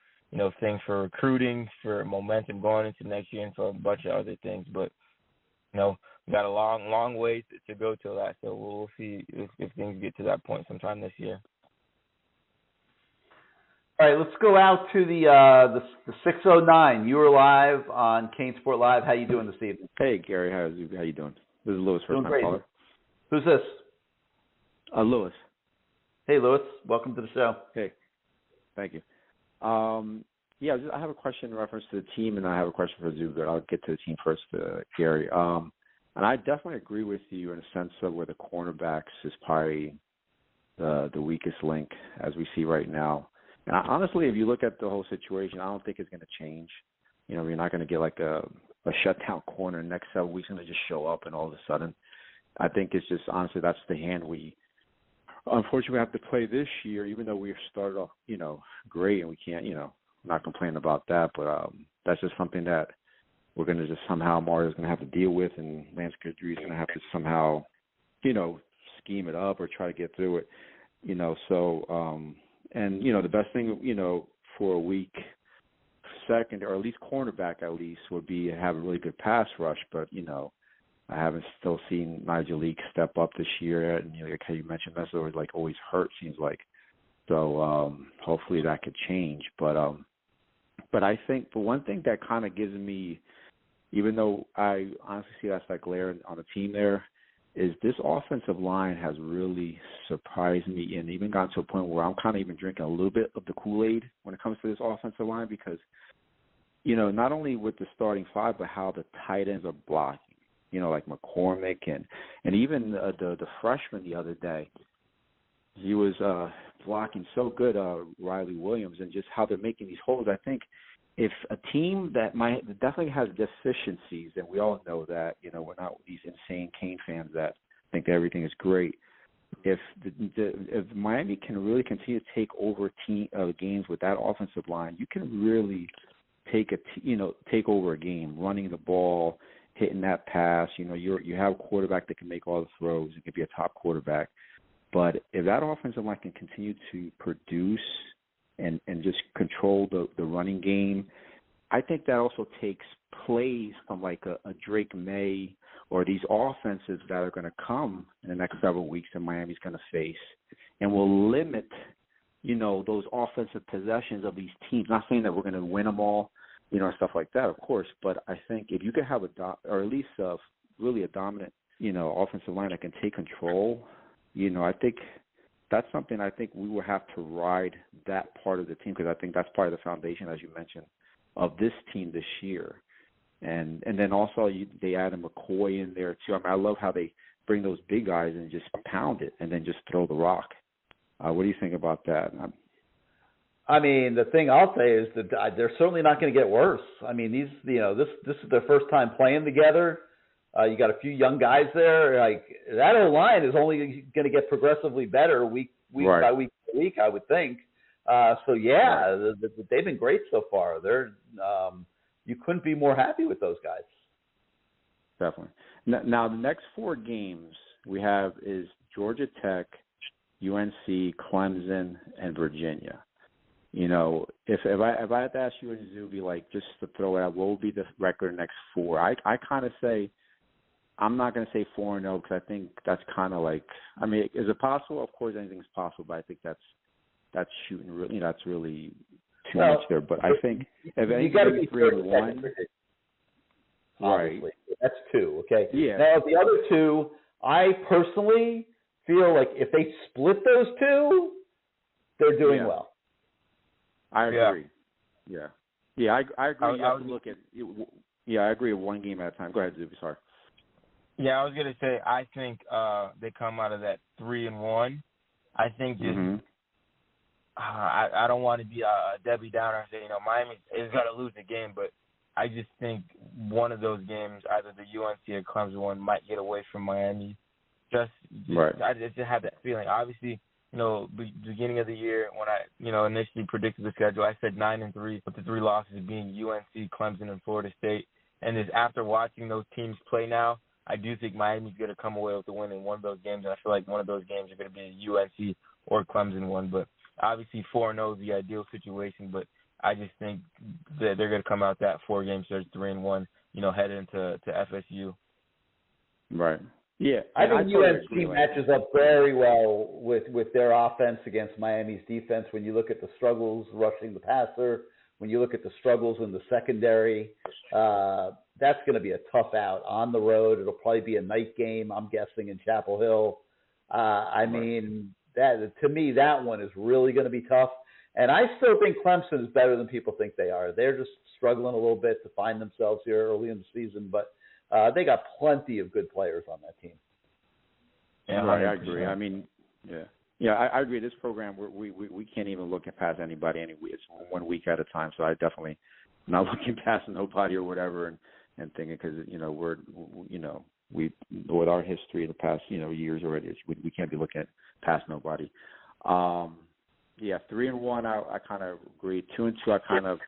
thing for recruiting, for momentum going into next year, and for a bunch of other things. But, we got a long way to go till that, so we'll see if things get to that point sometime this year. All right, let's go out to the 609. You were live on CaneSport Live. How you doing this evening? Hey, Gary. How you doing? This is Lewis, first time caller. Who's this? Lewis. Hey, Lewis. Welcome to the show. Hey. Thank you. I have a question in reference to the team, and I have a question for Izubee. I'll get to the team first, Gary. And I definitely agree with you in a sense of where the cornerbacks is probably the weakest link as we see right now. And honestly, if you look at the whole situation, I don't think it's going to change. You're not going to get like a shutdown corner in the next 7 weeks and they just show up and all of a sudden. I think it's just, honestly, that's the hand we unfortunately have to play this year, even though we started off, great, and we can't, not complain about that. But that's just something that we're going to just somehow, Mario's going to have to deal with, and Lance Guidry is going to have to somehow, scheme it up or try to get through it, and, the best thing, for a weak second, or at least cornerback at least, would be to have a really good pass rush. But, I haven't still seen Nigel Leak step up this year. And, like how you mentioned, that's always hurt, seems like. So hopefully that could change. But I think the one thing that kind of gives me, even though I honestly see that's like glare on the team there, is this offensive line has really surprised me and even gotten to a point where I'm kind of even drinking a little bit of the Kool-Aid when it comes to this offensive line because, not only with the starting five, but how the tight ends are blocking, like McCormick and even the freshman the other day. He was blocking so good, Riley Williams, and just how they're making these holes. I think if a team that definitely has deficiencies, and we all know that, we're not these insane Cane fans that think that everything is great. If Miami can really continue to take over games with that offensive line, you can really take over a game, running the ball, hitting that pass. You have a quarterback that can make all the throws. It could be a top quarterback. But if that offensive line can continue to produce and just control the running game, I think that also takes plays from like a Drake May or these offenses that are going to come in the next several weeks that Miami's going to face and will limit, those offensive possessions of these teams. Not saying that we're going to win them all, stuff like that, of course. But I think if you could have or at least really a dominant, offensive line that can take control, I think that's something I think we will have to ride that part of the team because I think that's part of the foundation, as you mentioned, of this team this year. And then also they added McCoy in there too. I mean, I love how they bring those big guys and just pound it and then just throw the rock. What do you think about that? I mean, the thing I'll say is that they're certainly not going to get worse. I mean, this is their first time playing together. You got a few young guys there. Like that O-line is only going to get progressively better week by week by week, I would think. They've been great so far. They're you couldn't be more happy with those guys. Definitely. Now the next 4 games we have is Georgia Tech, UNC, Clemson, and Virginia. If I had to ask you and Izubee, like just to throw it out, what will be the record next 4? I kind of say. I'm not going to say 4-0 because I think that's kind of like. I mean, is it possible? Of course, anything's possible, but I think that's shooting really. That's really too much there. But I think if anything, 3-1. Right. That's 2. Okay. Yeah. Now the other 2, I personally feel like if they split those 2, they're doing well. I agree. Yeah. Yeah. I agree. You have to look at. Yeah, I agree. 1 game at a time. Go ahead, Izubee. Sorry. Yeah, I was gonna say I think they come out of that 3-1. I think just I don't want to be a Debbie Downer and say Miami is gonna lose the game, but I just think one of those games, either the UNC or Clemson one, might get away from Miami. Right. I just have that feeling. Obviously, beginning of the year when I initially predicted the schedule, I said 9-3, with the 3 losses being UNC, Clemson, and Florida State. And just after watching those teams play now, I do think Miami's going to come away with the win in one of those games, and I feel like one of those games are going to be a UNC or Clemson one. But obviously 4-0 is the ideal situation, but I just think that they're going to come out that 4-game series 3-1, head into FSU. Right. Yeah. I think UNC matches up very well with their offense against Miami's defense when you look at the struggles rushing the passer, when you look at the struggles in the secondary. That's going to be a tough out on the road. It'll probably be a night game, I'm guessing, in Chapel Hill. mean, to me, that one is really going to be tough. And I still think Clemson is better than people think they are. They're just struggling a little bit to find themselves here early in the season, but they got plenty of good players on that team. Yeah, I agree. I mean, I agree. This program, we can't even look past anybody anyway. It's 1 week at a time, so I definitely not looking past nobody or whatever and thinking because we with our history of the past years already, we can't be looking past nobody. 3-1, I kind of agree. 2-2,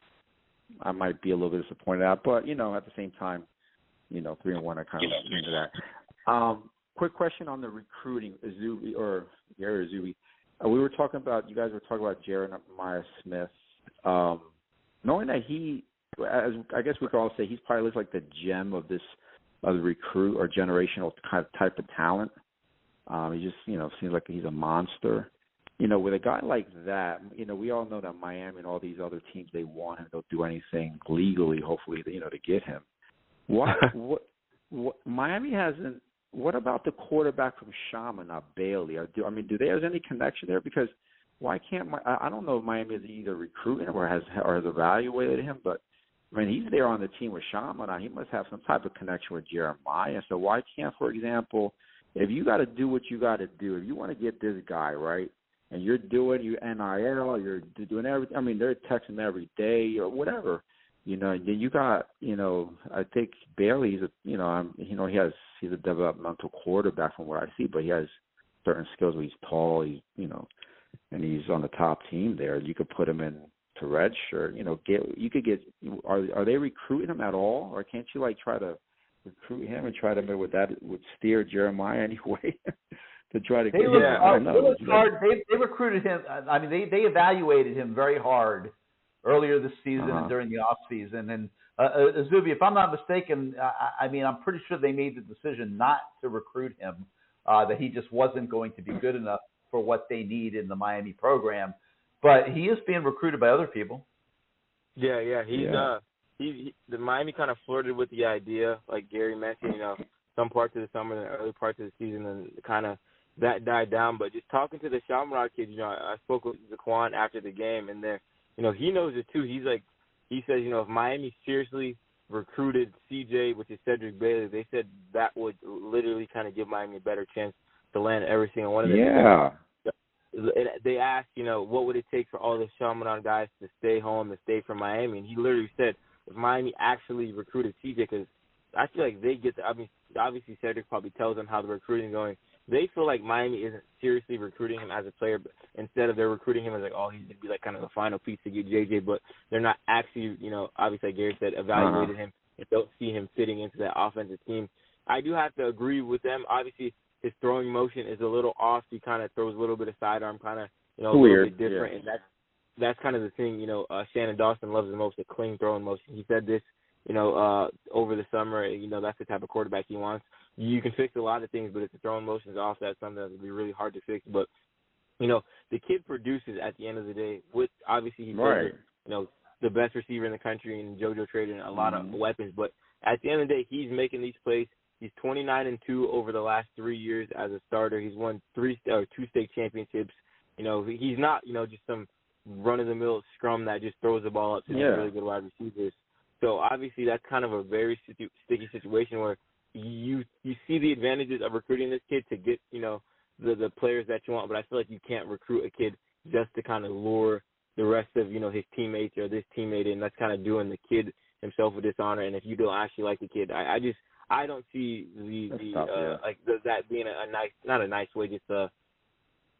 I might be a little bit disappointed at, but at the same time, 3-1, I kind of into that. Quick question on the recruiting, Izubee or Gary Izubee. You guys were talking about Jeremiah Smith. Knowing that as I guess we could all say, he's probably looks like the gem of the recruit or generational type of talent. He just, seems like he's a monster. with a guy like that, we all know that Miami and all these other teams, they want him. They'll do anything legally, hopefully, to get him. What Miami hasn't. What about the quarterback from Chaminade, Bailey? Do they have any connection there? Because why can't I don't know if Miami has either recruited him or has evaluated him, but he's there on the team with Chaminade. He must have some type of connection with Jeremiah. So why can't, for example, if you got to do what you got to do, if you want to get this guy right, and you're doing your NIL, you're doing everything. They're texting every day or whatever. Then you got, I think Bailey's, he's a developmental quarterback from what I see, but he has certain skills where he's tall, and he's on the top team there. You could put him in to redshirt, are they recruiting him at all? Or can't you try to recruit him and try to would steer Jeremiah anyway? To try to they recruited him. They evaluated him very hard earlier this season and during the off season. And Izubee, if I'm not mistaken, I'm pretty sure they made the decision not to recruit him. That he just wasn't going to be good enough for what they need in the Miami program. But he is being recruited by other people. Yeah. The Miami kind of flirted with the idea, like Gary mentioned. Some parts of the summer and the early parts of the season, and kind of that died down. But just talking to the Chaminade kids, I spoke with Zaquan after the game, and there, he knows it too. He says, if Miami seriously recruited CJ, which is Cedric Bailey, they said that would literally kind of give Miami a better chance to land every single one of them. Yeah. They asked, what would it take for all the Chaminade guys to stay home, to stay from Miami? And he literally said, if Miami actually recruited CJ, because I feel like they get obviously Cedric probably tells them how the recruiting is going. They feel like Miami isn't seriously recruiting him as a player, but instead of they're recruiting him as he's going to be kind of the final piece to get JJ, but they're not actually, obviously like Gary said, evaluated him and don't see him fitting into that offensive team. I do have to agree with them. Obviously, his throwing motion is a little off. He kind of throws a little bit of sidearm, kind of, a little bit different, and that's kind of the thing, Shannon Dawson loves the most, the clean throwing motion. He said this, over the summer, that's the type of quarterback he wants. You can fix a lot of things, but if the throwing motion is off, that's something that would be really hard to fix. But, the kid produces at the end of the day with, obviously, he's the best receiver in the country, and JoJo traded a lot of weapons. But at the end of the day, he's making these plays. He's 29-2 over the last 3 years as a starter. He's won 2 state championships. He's not, just some run-of-the-mill scrum that just throws the ball up to really good wide receivers. So obviously that's kind of a very sticky situation where you see the advantages of recruiting this kid to get, the players that you want, but I feel like you can't recruit a kid just to kind of lure the rest of, his teammates or this teammate in. That's kind of doing the kid himself a dishonor. And if you don't actually like the kid, I don't see that being a nice, not a nice way, just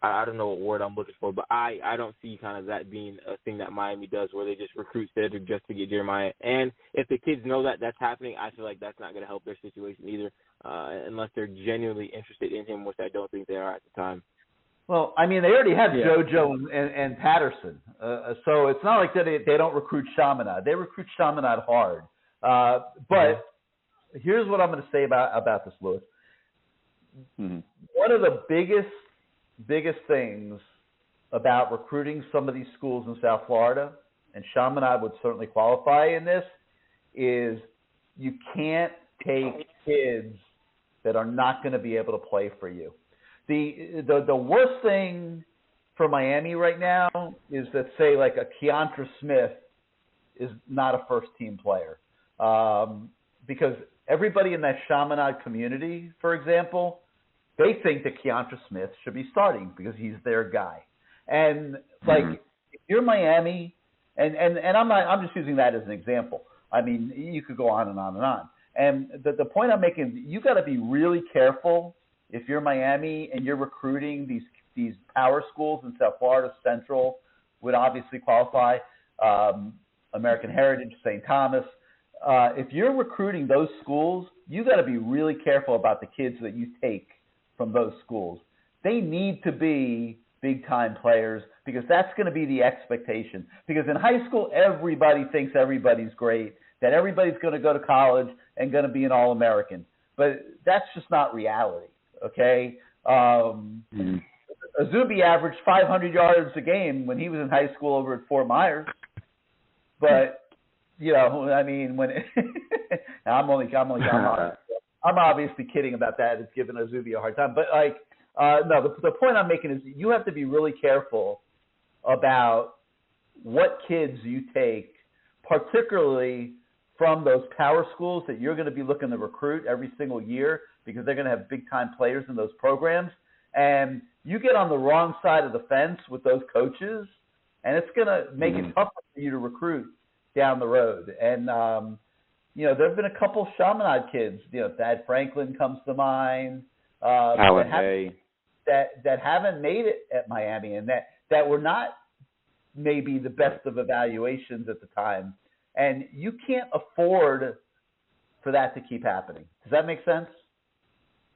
I don't know what word I'm looking for, but I don't see kind of that being a thing that Miami does where they just recruit Cedric just to get Jeremiah. And if the kids know that that's happening, I feel like that's not going to help their situation either, unless they're genuinely interested in him, which I don't think they are at the time. Well, they already have JoJo and Patterson, so it's not like that they don't recruit Chaminade. They recruit Chaminade hard. But here's what I'm going to say about this, Louis. One of the biggest things about recruiting some of these schools in South Florida, and Chaminade would certainly qualify in this, is you can't take kids that are not going to be able to play for you. The worst thing for Miami right now is that, say, like a Keontra Smith is not a first-team player. Because everybody in that Chaminade community, for example, they think that Keontra Smith should be starting because he's their guy. And if you're Miami, and I'm just using that as an example. You could go on and on and on. And the point I'm making, you got to be really careful if you're Miami and you're recruiting these power schools in South Florida. Central would obviously qualify. American Heritage, St. Thomas. If you're recruiting those schools, you got to be really careful about the kids that you take from those schools. They need to be big-time players because that's going to be the expectation. Because in high school, everybody thinks everybody's great, that everybody's going to go to college and going to be an All-American. But that's just not reality, okay? Izubee averaged 500 yards a game when he was in high school over at Fort Myers. But, you know, I mean, when I'm obviously kidding about that. It's giving Izubee a hard time. But, like, no, the point I'm making is you have to be really careful about what kids you take, particularly from those power schools that you're going to be looking to recruit every single year because they're going to have big-time players in those programs. And you get on the wrong side of the fence with those coaches, and it's going to make it tougher for you to recruit down the road. And, you know, there have been a couple Chaminade kids. You know, Thad Franklin comes to mind. That haven't made it at Miami and that were not maybe the best of evaluations at the time. And you can't afford for that to keep happening. Does that make sense?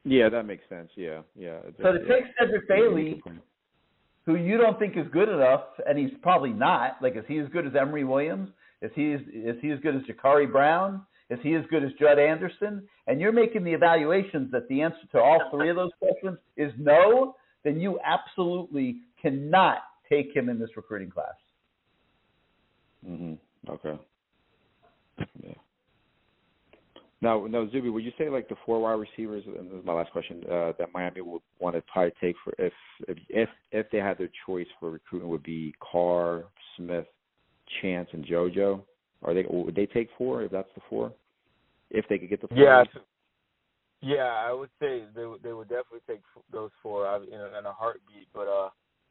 Yeah, that makes sense. Yeah. So to take Cedric Bailey, who you don't think is good enough, and he's probably not. Like, is he as good as Emory Williams? Is he as good as Jakari Brown? Is he as good as Judd Anderson? And you're making the evaluations that the answer to all three of those questions is no, then you absolutely cannot take him in this recruiting class. Okay. Yeah. Now, Izubee, would you say like the 4 wide receivers? And this is my last question. That Miami would want to probably take for if they had their choice for recruiting would be Carr, Smith, Chance, and JoJo. Would they take 4 if that's the 4? If they could get the 4? Yeah, I would say they would definitely take those 4 in a heartbeat. But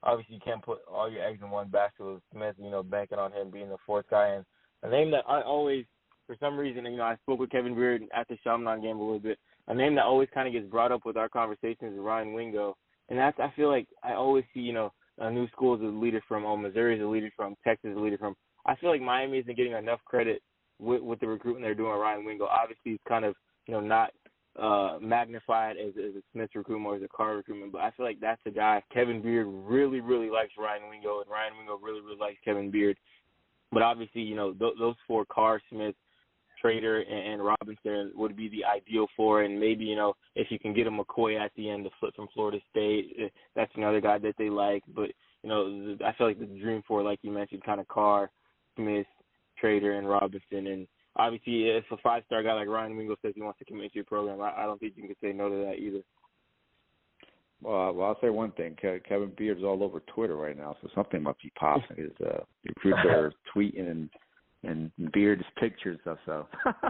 obviously you can't put all your eggs in one basket with Smith. You know, banking on him being the 4th guy. And a name that I always, for some reason, you know, I spoke with Kevin Beard at the Chaminade game a little bit. A name that always kind of gets brought up with our conversations is Ryan Wingo. And that's, I feel like I always see, you know, a new school is a leader from, Missouri is a leader from, Texas is a leader from. I feel like Miami isn't getting enough credit with the recruiting they're doing. Ryan Wingo, obviously, he's kind of, you know, not magnified as a Smith recruitment or as a Carr recruitment, but I feel like that's a guy. Kevin Beard really, really likes Ryan Wingo, and Ryan Wingo really, really likes Kevin Beard. But obviously, you know, those 4, Carr, Smith, Trader, and Robinson, would be the ideal 4. And maybe, you know, if you can get a McCoy at the end to flip from Florida State, that's another guy that they like. But, you know, I feel like the dream 4, like you mentioned, kind of Carr, Smith, Trader, and Robinson. And obviously, if a 5-star guy like Ryan Wingo says he wants to commit to your program, I don't think you can say no to that either. Well, I'll say one thing. Kevin Beard's all over Twitter right now, so something must be popping. His recruits are tweeting and Beard's pictures and stuff. So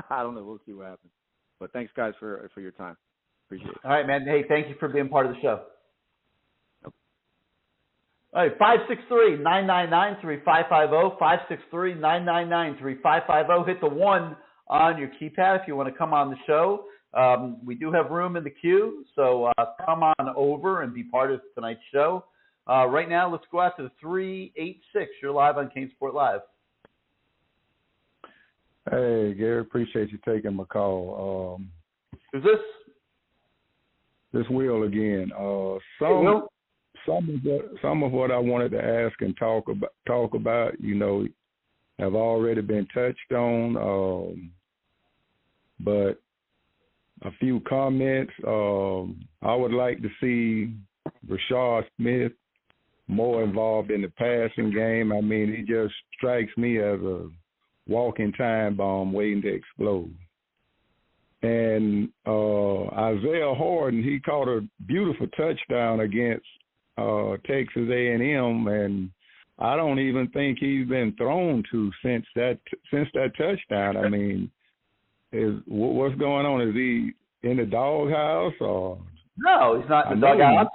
I don't know. We'll see what happens. But thanks, guys, for your time. Appreciate it. All right, man. Hey, thank you for being part of the show. Yep. All right, 563-999-3550, 563-999-3550. Hit the 1 on your keypad if you want to come on the show. We do have room in the queue, so come on over and be part of tonight's show. Right now, let's go out to the 386. You're live on CaneSport Live. Hey, Gary, appreciate you taking my call. Who's this? This Will again. Some of what I wanted to ask and talk about, you know, have already been touched on, but a few comments. I would like to see Rashard Smith more involved in the passing game. I mean, he just strikes me as a walking time bomb waiting to explode. And Isaiah Horton, he caught a beautiful touchdown against Texas A&M, and I don't even think he's been thrown to since that touchdown. I mean, what's going on? Is he in the doghouse or? No, he's not in the doghouse.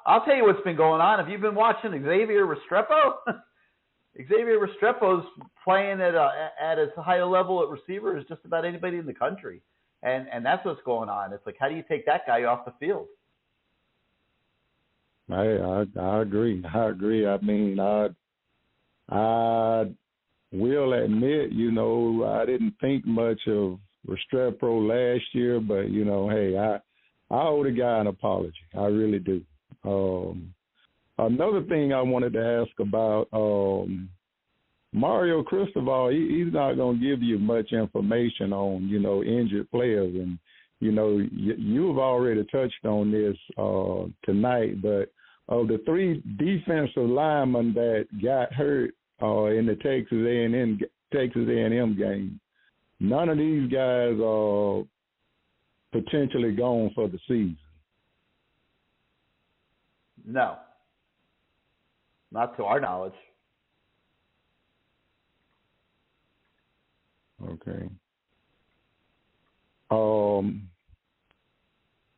I'll tell you what's been going on. Have you been watching Xavier Restrepo? Xavier Restrepo's playing at as high a level at receiver as just about anybody in the country, and that's what's going on. It's like, how do you take that guy off the field? I agree. I mean, I will admit, you know, I didn't think much of Restrepo last year, but, you know, hey, I owe the guy an apology. I really do. Another thing I wanted to ask about, Mario Cristobal, he's not going to give you much information on, you know, injured players. And, you know, you've already touched on this tonight, but of the three defensive linemen that got hurt in the Texas A&M game, none of these guys are potentially gone for the season. No. Not to our knowledge. Okay.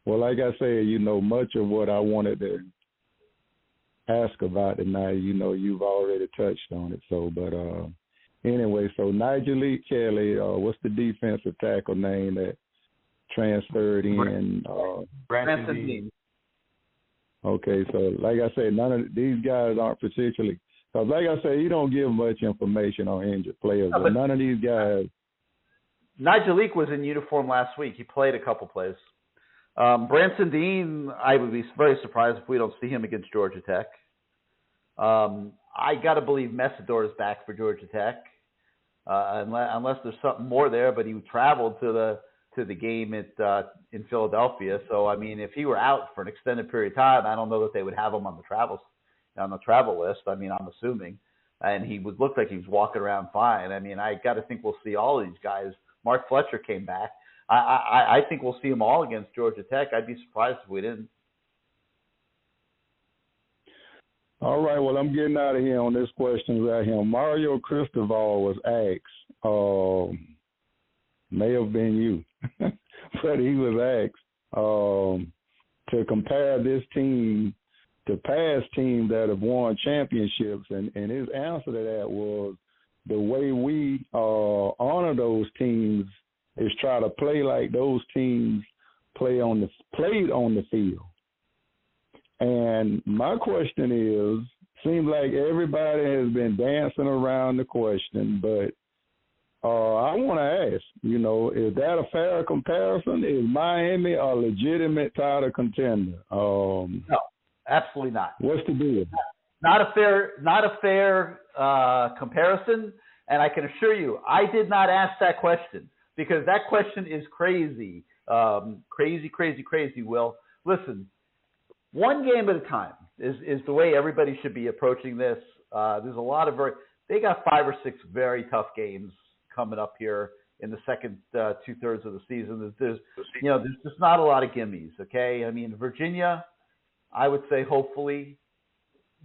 Well, like I said, much of what I wanted to ask about tonight, you've already touched on it. So, but anyway, so Nigel Lee Kelly, what's the defensive tackle name that transferred in? Branson Dean. Okay, so like I said, none of these guys aren't particularly. Because like I said, you don't give much information on injured players, but none of these guys. Nigel Leak was in uniform last week. He played a couple plays. Branson Dean, I would be very surprised if we don't see him against Georgia Tech. I got to believe Messidor is back for Georgia Tech, unless there's something more there. But he traveled to the game in Philadelphia. So I mean, if he were out for an extended period of time, I don't know that they would have him on the travel list. I mean, I'm assuming, and he would look like he was walking around fine. I mean, I got to think we'll see all of these guys. Mark Fletcher came back. I think we'll see them all against Georgia Tech. I'd be surprised if we didn't. All right, well, I'm getting out of here on this question right here. Mario Cristobal was asked, may have been you, but he was asked to compare this team to past teams that have won championships, and his answer to that was the way we honor those teams is try to play like those teams played on the field. And my question is, seems like everybody has been dancing around the question, but I want to ask, is that a fair comparison? Is Miami a legitimate title contender? No, absolutely not. What's the deal? Not a fair comparison, and I can assure you, I did not ask that question because that question is crazy, crazy. Will, listen, one game at a time is the way everybody should be approaching this. There's a lot of they got 5 or 6 very tough games coming up here in the second 2/3 of the season. There's just not a lot of gimmies. Okay, I mean Virginia, I would say hopefully,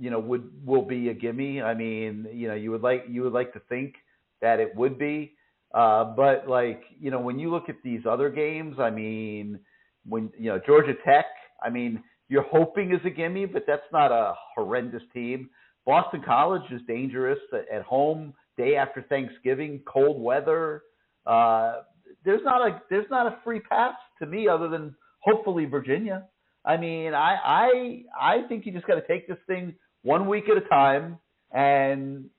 will be a gimme. I mean, you would like to think that it would be, but when you look at these other games, I mean, when Georgia Tech, I mean, you're hoping is a gimme, but that's not a horrendous team. Boston College is dangerous at home, day after Thanksgiving, cold weather. There's not a free pass to me other than hopefully Virginia. I mean, I think you just got to take this thing 1 week at a time and,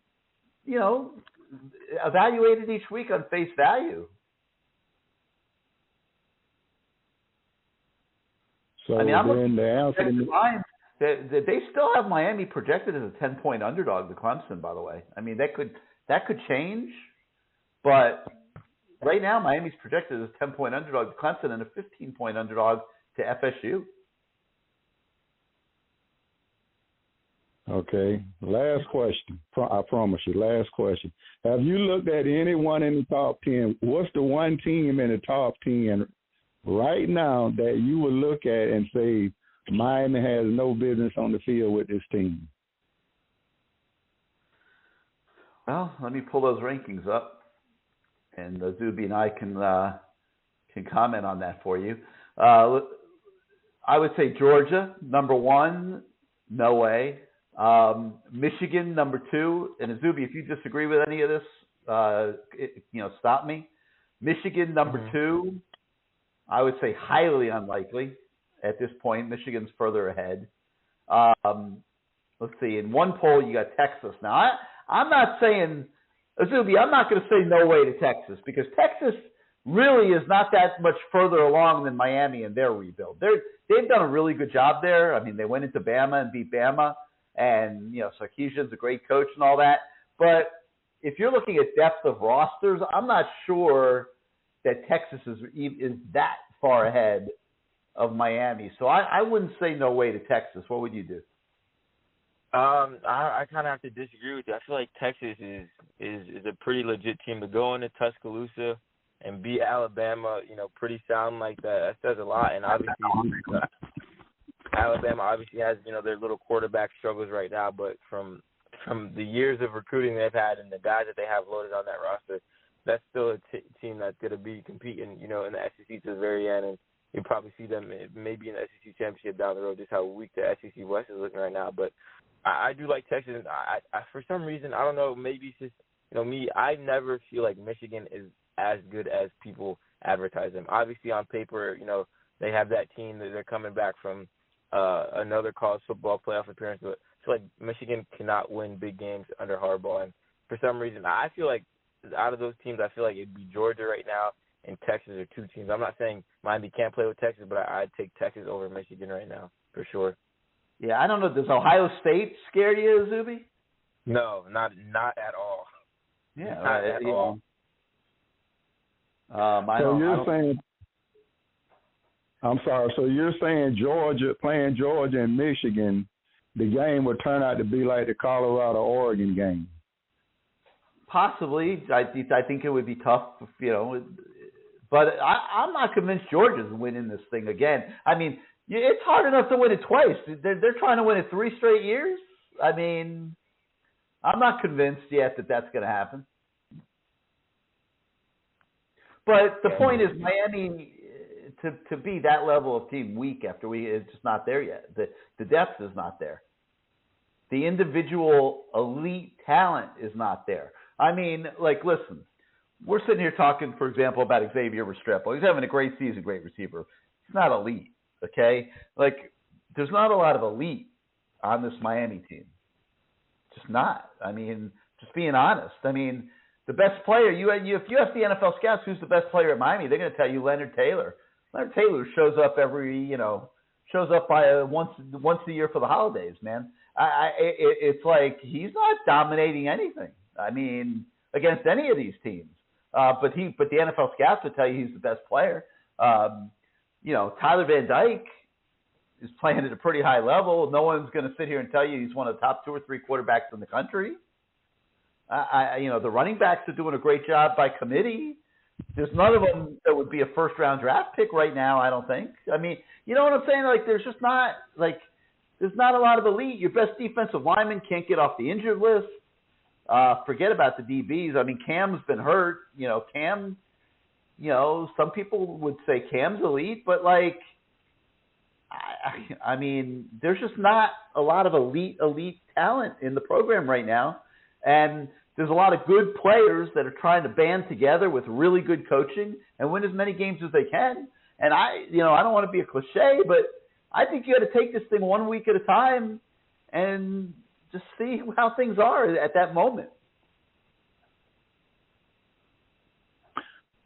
evaluate it each week on face value. So I mean, I'm then the answer they still have Miami projected as a 10-point underdog to Clemson, by the way. I mean, that could change, but right now Miami's projected as a 10-point underdog to Clemson and a 15-point underdog to FSU. Okay, last question. I promise you, last question. Have you looked at anyone in the top 10? What's the one team in the top 10 right now that you would look at and say Miami has no business on the field with this team? Well, let me pull those rankings up, and Izubee and I can comment on that for you. I would say Georgia, number 1, no way. Michigan, number 2, and Izubee, if you disagree with any of this, stop me. Michigan, number 2, I would say highly unlikely at this point. Michigan's further ahead. Let's see. In one poll, you got Texas. Now, I'm not saying, Izubee, I'm not going to say no way to Texas because Texas really is not that much further along than Miami in their rebuild. They've done a really good job there. I mean, they went into Bama and beat Bama. And, Sarkisian's a great coach and all that. But if you're looking at depth of rosters, I'm not sure that Texas is that far ahead of Miami. So I wouldn't say no way to Texas. What would you do? I kind of have to disagree with you. I feel like Texas is a pretty legit team to go into Tuscaloosa and beat Alabama. Pretty sound like that. That says a lot. And obviously, Alabama obviously has their little quarterback struggles right now. But from the years of recruiting they've had and the guys that they have loaded on that roster, that's still a team that's going to be competing, in the SEC to the very end. And you'll probably see them maybe in the SEC championship down the road, just how weak the SEC West is looking right now. But I do like Texas. I for some reason, I don't know, maybe it's just, me, I never feel like Michigan is as good as people advertise them. Obviously, on paper, they have that team that they're coming back from another college football playoff appearance. But I feel like Michigan cannot win big games under Harbaugh. And for some reason, I feel like out of those teams, I feel like it'd be Georgia right now and Texas are two teams. I'm not saying Miami can't play with Texas, but I'd take Texas over Michigan right now for sure. Yeah, I don't know. Does Ohio State scare you, Izubee? No, not at all. Yeah, not at all. So you're saying, I'm sorry. So you're saying playing Georgia and Michigan, the game would turn out to be like the Colorado-Oregon game? Possibly. I think it would be tough, but I'm not convinced Georgia's winning this thing again. I mean, it's hard enough to win it twice. They're trying to win it 3 straight years. I mean, I'm not convinced yet that that's going to happen. But the point is, Miami, to be that level of team week after week, it's just not there yet. The depth is not there. The individual elite talent is not there. I mean, listen, we're sitting here talking, for example, about Xavier Restrepo. He's having a great season, great receiver. He's not elite, okay? There's not a lot of elite on this Miami team. Just not. I mean, just being honest. I mean, the best player, if you ask the NFL scouts who's the best player at Miami, they're going to tell you Leonard Taylor. Leonard Taylor shows up by once a year for the holidays, man. It's like he's not dominating anything. I mean, against any of these teams. But the NFL scouts would tell you he's the best player. Tyler Van Dyke is playing at a pretty high level. No one's going to sit here and tell you he's one of the top 2 or 3 quarterbacks in the country. The running backs are doing a great job by committee. There's none of them that would be a first-round draft pick right now, I don't think. I mean, you know what I'm saying? There's just not, there's not a lot of elite. Your best defensive lineman can't get off the injured list. Forget about the DBs. I mean, Cam's been hurt. Cam, some people would say Cam's elite, but I mean, there's just not a lot of elite talent in the program right now. And there's a lot of good players that are trying to band together with really good coaching and win as many games as they can. And I don't want to be a cliche, but I think you got to take this thing 1 week at a time and just see how things are at that moment.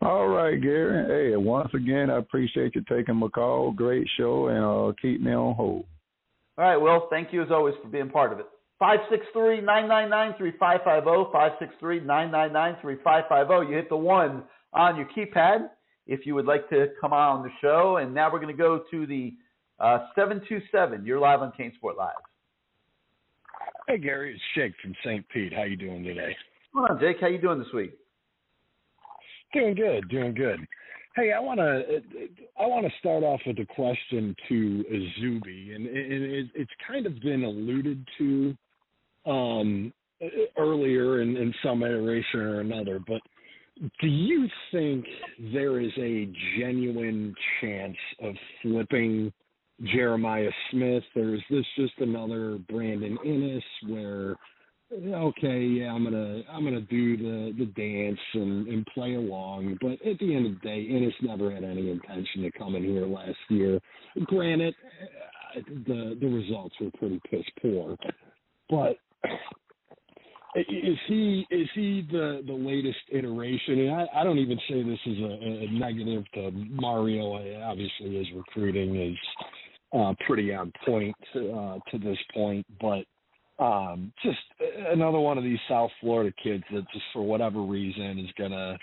All right, Gary. Hey, once again, I appreciate you taking my call. Great show, and keep me on hold. All right, Will. Thank you as always for being part of it. 563-999-3550, 563-999-3550. You hit the 1 on your keypad if you would like to come on the show. And now we're going to go to the 727. You're live on CaneSport Live. Hey, Gary, it's Jake from St. Pete. How you doing today? What's on, Jake? How you doing this week? Doing good. Hey, I want to start off with a question to Izubee, and it's kind of been alluded to earlier in some iteration or another, but do you think there is a genuine chance of flipping Jeremiah Smith, or is this just another Brandon Inniss where, okay, yeah, I'm gonna do the dance and play along, but at the end of the day, Inniss never had any intention to come in here last year. Granted, the results were pretty piss poor, but is he the latest iteration? And I don't even say this as a negative to Mario. Obviously, his recruiting is pretty on point to this point, but just another one of these South Florida kids that just for whatever reason is going to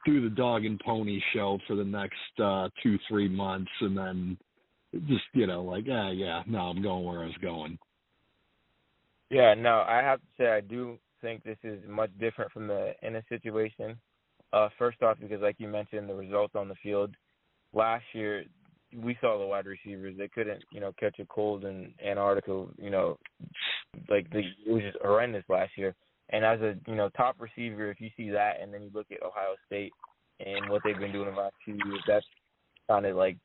do the dog and pony show for the next 2-3 months and then just, I'm going where I was going. Yeah, no, I have to say I do think this is much different from the Ennis situation. First off, because like you mentioned, the results on the field last year, we saw the wide receivers. They couldn't, catch a cold in Antarctica. It was just horrendous last year. And as a, top receiver, if you see that, and then you look at Ohio State and what they've been doing in the last 2 years, that's kind of like,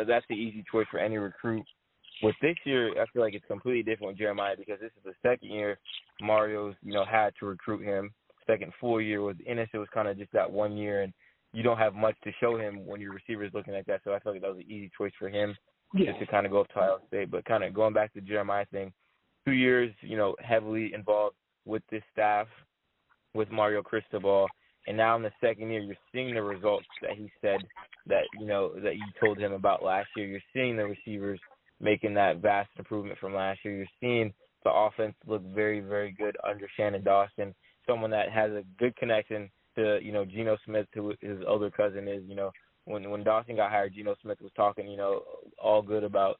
that's the easy choice for any recruit. With this year, I feel like it's completely different with Jeremiah because this is the second year Mario's, had to recruit him. Second full year with Ennis, it was kind of just that 1 year, and you don't have much to show him when your receiver is looking like that. So I feel like that was an easy choice for him just to kind of go up to Ohio State. But kind of going back to Jeremiah thing, 2 years, heavily involved with this staff, with Mario Cristobal, and now in the second year, you're seeing the results that he said that, that you told him about last year. You're seeing the receivers making that vast improvement from last year. You're seeing the offense look very, very good under Shannon Dawson, someone that has a good connection to, Geno Smith, who his older cousin is. When Dawson got hired, Geno Smith was talking, all good about,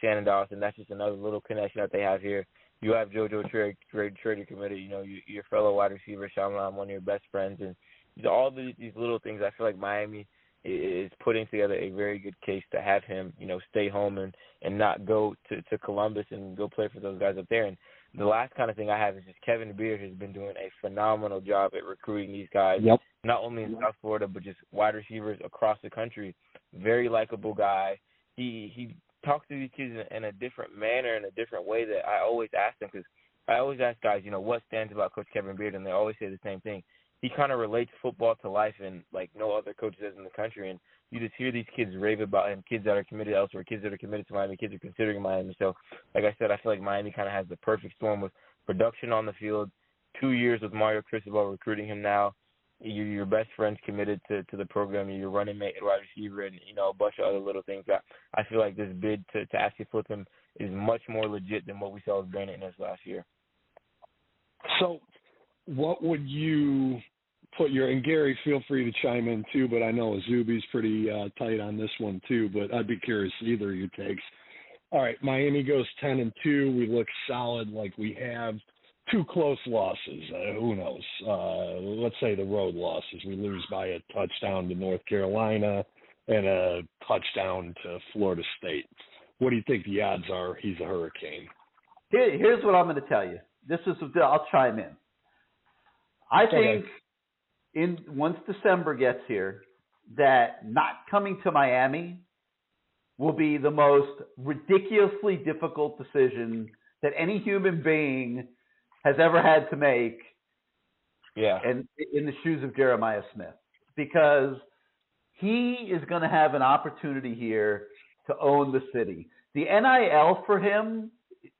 Shannon Dawson. That's just another little connection that they have here. You have JoJo Trader committed, your fellow wide receiver, Shyamalan, one of your best friends. And all these little things, I feel like Miami is putting together a very good case to have him, stay home and not go to Columbus and go play for those guys up there. And the last kind of thing I have is just Kevin Beard has been doing a phenomenal job at recruiting these guys, not only in South Florida, but just wide receivers across the country. Very likable guy. He talks to these kids in a different manner, in a different way that I always ask them, because I always ask guys, what stands about Coach Kevin Beard, and they always say the same thing. He kind of relates football to life and like no other coach does in the country. And you just hear these kids rave about him, kids that are committed elsewhere, kids that are committed to Miami, kids are considering Miami. So, like I said, I feel like Miami kind of has the perfect storm with production on the field, 2 years with Mario Cristobal recruiting him now. Your best friend's committed to the program, your running mate, wide receiver, and, a bunch of other little things. I feel like this bid to actually flip him is much more legit than what we saw with Brandon Ennis last year. So what would you put and Gary, feel free to chime in too, but I know Izubee's pretty tight on this one too, but I'd be curious either of your takes. All right, Miami goes 10-2. We look solid like we have. 2 close losses. Who knows? Let's say the road losses. We lose by a touchdown to North Carolina and a touchdown to Florida State. What do you think the odds are he's a Hurricane? Here's what I'm going to tell you. I'll chime in. I think once December gets here, that not coming to Miami will be the most ridiculously difficult decision that any human being has ever had to make and in the shoes of Jeremiah Smith, because he is going to have an opportunity here to own the city. The NIL for him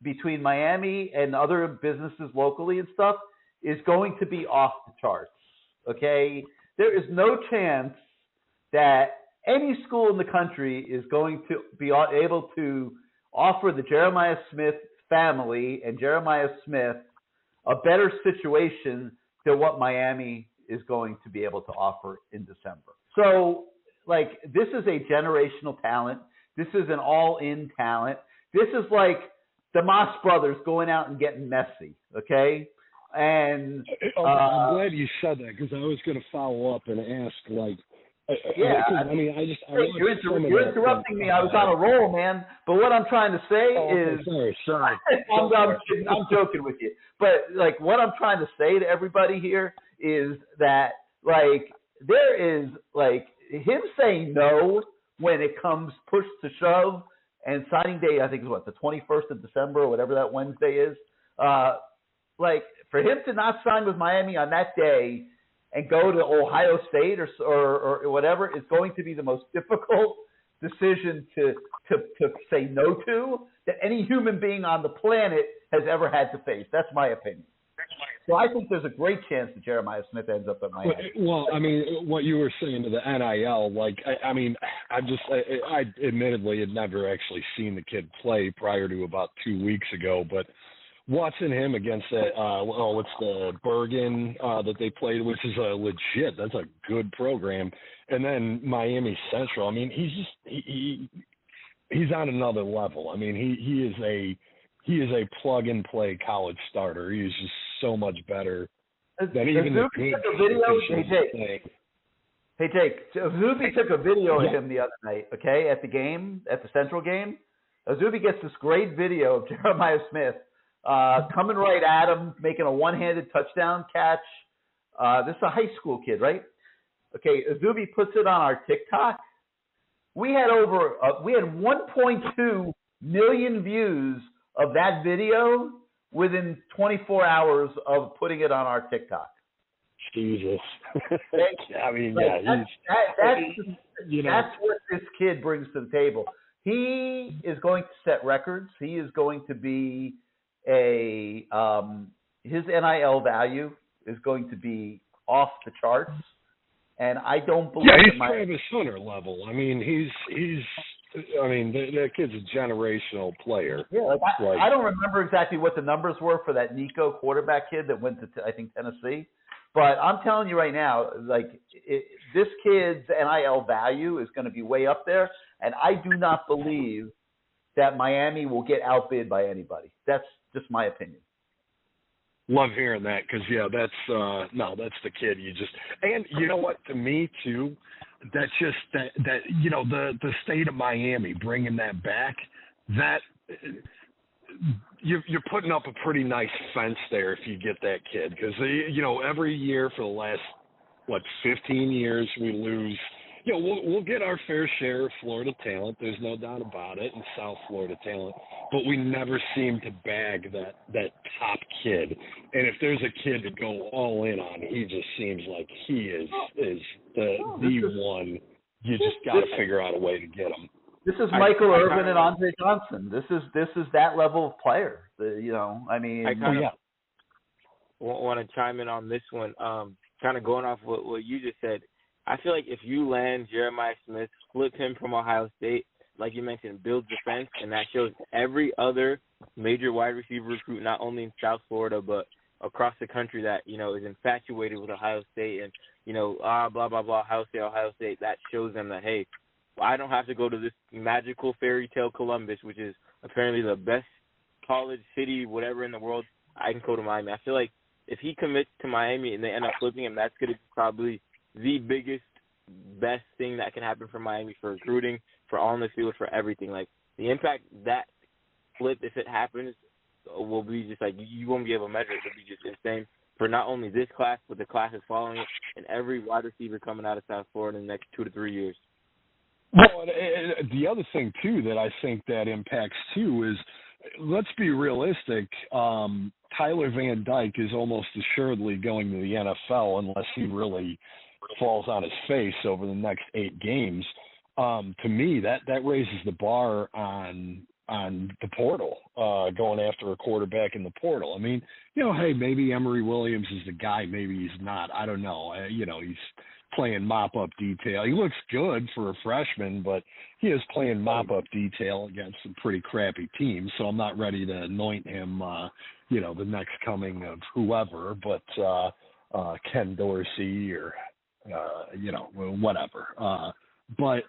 between Miami and other businesses locally and stuff is going to be off the charts, okay? There is no chance that any school in the country is going to be able to offer the Jeremiah Smith family and Jeremiah Smith a better situation than what Miami is going to be able to offer in December. So, this is a generational talent. This is an all-in talent. This is like the Moss brothers going out and getting messy, okay? And I'm glad you said that, because I was going to follow up and ask, you're interrupting me. I was on a roll, man. But what I'm trying to say is, sorry. I'm joking with you. But what I'm trying to say to everybody here is that there is him saying no when it comes push to shove, and signing day I think is the 21st of December or whatever that Wednesday is. For him to not sign with Miami on that day and go to Ohio State or whatever is going to be the most difficult decision to say no to that any human being on the planet has ever had to face. That's my opinion. So I think there's a great chance that Jeremiah Smith ends up at Miami. Well, what you were saying to the NIL, I admittedly had never actually seen the kid play prior to about 2 weeks ago, but watching him against what's the Bergen that they played, which is that's a good program, and then Miami Central. He's on another level. He he is a plug-and-play college starter. He is just so much better than even the good Hey, Jake, Izubee took a video of him the other night, okay, at the Central game. Izubee gets this great video of Jeremiah Smith coming right at him, making a one-handed touchdown catch. This is a high school kid, right? Okay, Izubee puts it on our TikTok. We had 1.2 million views of that video within 24 hours of putting it on our TikTok. Jesus. I mean, that's what this kid brings to the table. He is going to set records. He is going to be his NIL value is going to be off the charts. And I don't believe he's Travis Hunter level. I mean, that kid's a generational player. Yeah, I don't remember exactly what the numbers were for that Nico quarterback kid that went to, I think, Tennessee. But I'm telling you right now, this kid's NIL value is going to be way up there, and I do not believe that Miami will get outbid by anybody. That's just my opinion. Love hearing that because, that's the kid and you know what, to me, too, that's just that the state of Miami, bringing that back, that you're putting up a pretty nice fence there if you get that kid because, every year for the last, 15 years we lose. We'll get our fair share of Florida talent. There's no doubt about it, and South Florida talent. But we never seem to bag that top kid. And if there's a kid to go all in on, he just seems like he is the one. You just got to figure out a way to get him. This is Michael Irvin and Andre Johnson. This is that level of player. I want to chime in on this one. Kind of going off what you just said. I feel like if you land Jeremiah Smith, flip him from Ohio State, like you mentioned, build defense, and that shows every other major wide receiver recruit, not only in South Florida, but across the country that, is infatuated with Ohio State and, blah, blah, blah, Ohio State. That shows them that, hey, I don't have to go to this magical fairy tale Columbus, which is apparently the best college city, whatever in the world. I can go to Miami. I feel like if he commits to Miami and they end up flipping him, that's going to be probably the biggest, best thing that can happen for Miami for recruiting, for on the field, for everything. Like, the impact that flip, if it happens, will be just like, you won't be able to measure it. It'll be just insane for not only this class, but the classes following it and every wide receiver coming out of South Florida in the next 2 to 3 years. Well, the other thing, too, that I think that impacts, too, is let's be realistic. Tyler Van Dyke is almost assuredly going to the NFL unless he really falls on his face over the next 8 games. To me, that raises the bar on the portal, going after a quarterback in the portal. I mean, hey, maybe Emory Williams is the guy. Maybe he's not. I don't know. He's playing mop-up detail. He looks good for a freshman, but he is playing mop-up detail against some pretty crappy teams, so I'm not ready to anoint him, the next coming of whoever, but Ken Dorsey or, whatever. But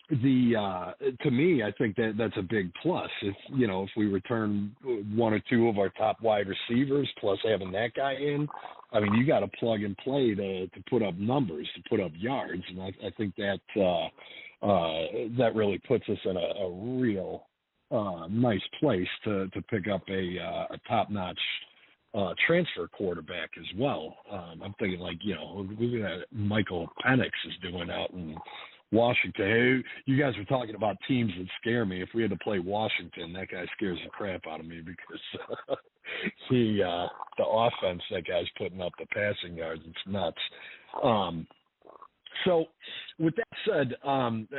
to me, I think that's a big plus. If we return 1 or 2 of our top wide receivers, plus having that guy in, I mean, you got to plug and play to put up numbers, to put up yards, and I think that really puts us in a real nice place to pick up a top-notch transfer quarterback as well. I'm thinking Michael Penix is doing out in Washington. Hey, you guys were talking about teams that scare me. If we had to play Washington, that guy scares the crap out of me because the offense that guy's putting up, the passing yards, it's nuts. So with that said, I'm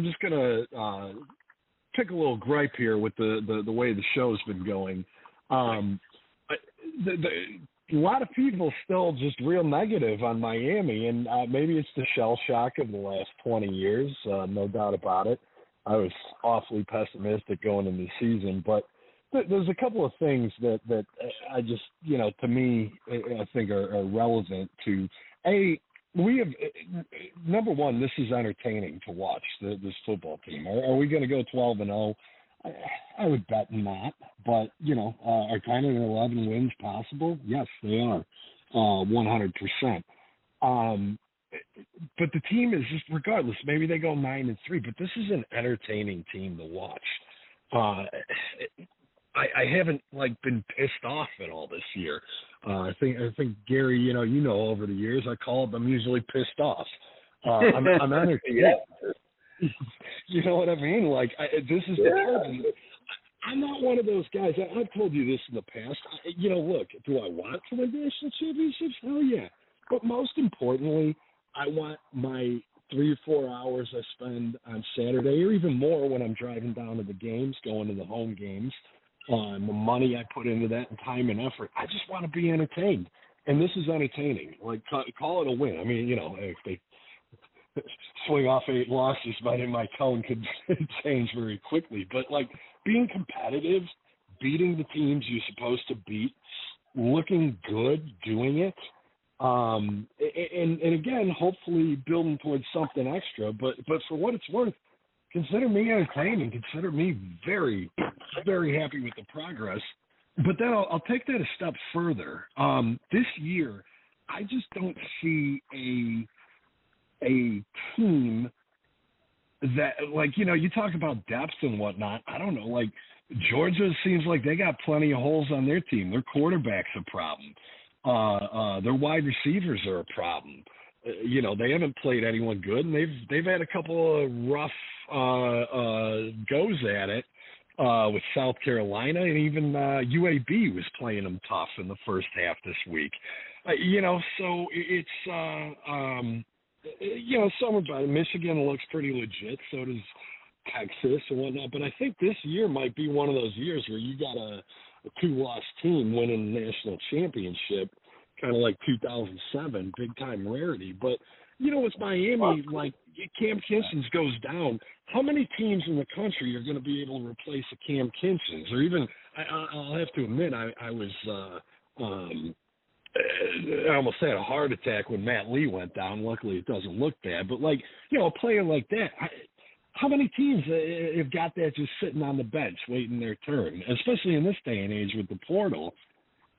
just gonna pick a little gripe here with the way the show's been going. A lot of people still just real negative on Miami, and maybe it's the shell shock of the last 20 years, no doubt about it. I was awfully pessimistic going into the season, but there's a couple of things that I just, to me, I think are relevant to, we have, number one, this is entertaining to watch, this football team. Are we going to go 12-0? I would bet not. But, are 10 and 11 wins possible? Yes, they are, 100%. But the team is just, regardless, maybe they go 9-3, but this is an entertaining team to watch. I haven't been pissed off at all this year. I think Gary, you know, over the years I call them usually pissed off. I'm entertained. Yeah. You know what I mean? This is the problem. I'm not one of those guys. I've told you this in the past. Look, do I want to win national championships? Hell yeah. But most importantly, I want my 3 or 4 hours I spend on Saturday, or even more when I'm driving down to the games, going to the home games, the money I put into that and time and effort. I just want to be entertained. And this is entertaining. Call it a win. I mean, if they swing off 8 losses, my tone could change very quickly. But, being competitive, beating the teams you're supposed to beat, looking good doing it, and again, hopefully building towards something extra. But for what it's worth, consider me entertaining. Consider me very, very happy with the progress. But then I'll take that a step further. This year, I just don't see a team that, you talk about depth and whatnot. I don't know, Georgia seems like they got plenty of holes on their team. Their quarterback's a problem. Their wide receivers are a problem. They haven't played anyone good, and they've had a couple of rough goes at it with South Carolina, and even UAB was playing them tough in the first half this week. So it's some about it. Michigan looks pretty legit. So does Texas and whatnot. But I think this year might be one of those years where you got a 2-loss team winning the national championship, kind of like 2007, big-time rarity. But, with Miami, Cam Kinchens goes down, how many teams in the country are going to be able to replace a Cam Kinchens? Or even, I'll have to admit, I was I almost had a heart attack when Matt Lee went down. Luckily, it doesn't look bad. But, a player like that, how many teams have got that just sitting on the bench waiting their turn, especially in this day and age with the portal?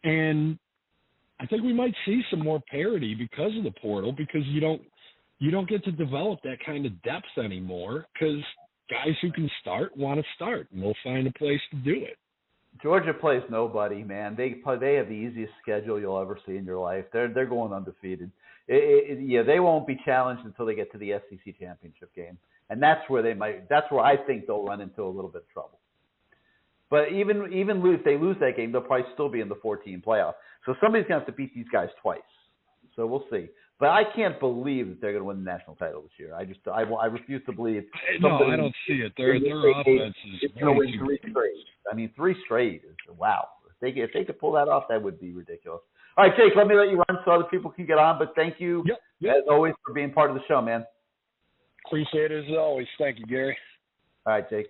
And I think we might see some more parity because of the portal, because you don't get to develop that kind of depth anymore, because guys who can start want to start, and they'll find a place to do it. Georgia plays nobody, man. They have the easiest schedule you'll ever see in your life. They're going undefeated. They won't be challenged until they get to the SEC championship game, and that's where I think they'll run into a little bit of trouble. But even if they lose that game, they'll probably still be in the 14 playoff. So somebody's going to have to beat these guys twice. So we'll see. But I can't believe that they're going to win the national title this year. I refuse to believe. No, I don't see it. Their offense is going to win 3 straight. I mean, 3 straight is wow. If they could pull that off, that would be ridiculous. All right, Jake, let me let you run so other people can get on. But thank you, as always, for being part of the show, man. Appreciate it as always. Thank you, Gary. All right, Jake.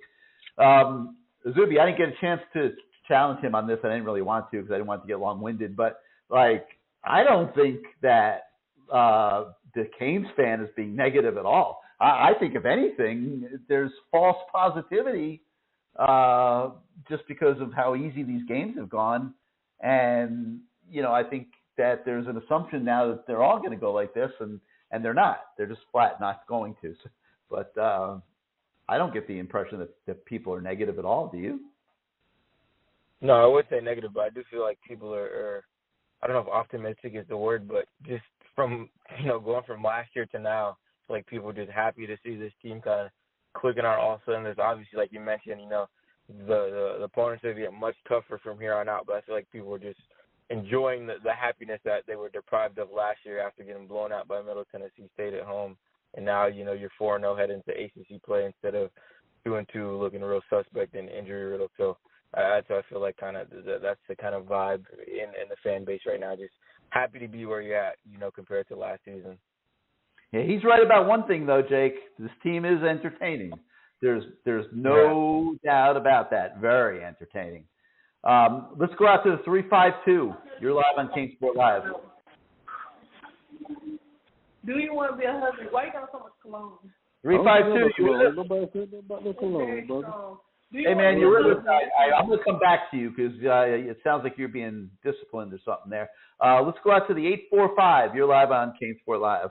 Izubee, I didn't get a chance to challenge him on this. I didn't really want to because I didn't want to get long-winded. But, I don't think that the Canes fan is being negative at all. I think, if anything, there's false positivity just because of how easy these games have gone. And, I think that there's an assumption now that they're all going to go like this, and they're not. They're just flat not going to. But I don't get the impression that people are negative at all. Do you? No, I would say negative, but I do feel like people are I don't know if optimistic is the word, but just from, going from last year to now, it's like people are just happy to see this team kind of clicking on all cylinders. Obviously, like you mentioned, the opponents are going to get much tougher from here on out, but I feel like people are just enjoying the happiness that they were deprived of last year after getting blown out by Middle Tennessee State at home. And now, you're 4-0 heading into ACC play instead of 2-2 looking real suspect and injury-riddled. So I feel like that's the kind of vibe in the fan base right now. Just happy to be where you're at, compared to last season. Yeah, he's right about one thing, though, Jake. This team is entertaining. There's no doubt about that. Very entertaining. Let's go out to the 352. You're live on CaneSport Live. Do you want to be a husband? Why you got so much cologne? 352. Okay, Hey, man, you're really, I'm going to come back to you because it sounds like you're being disciplined or something there. Let's go out to the 845. You're live on CaneSport Live.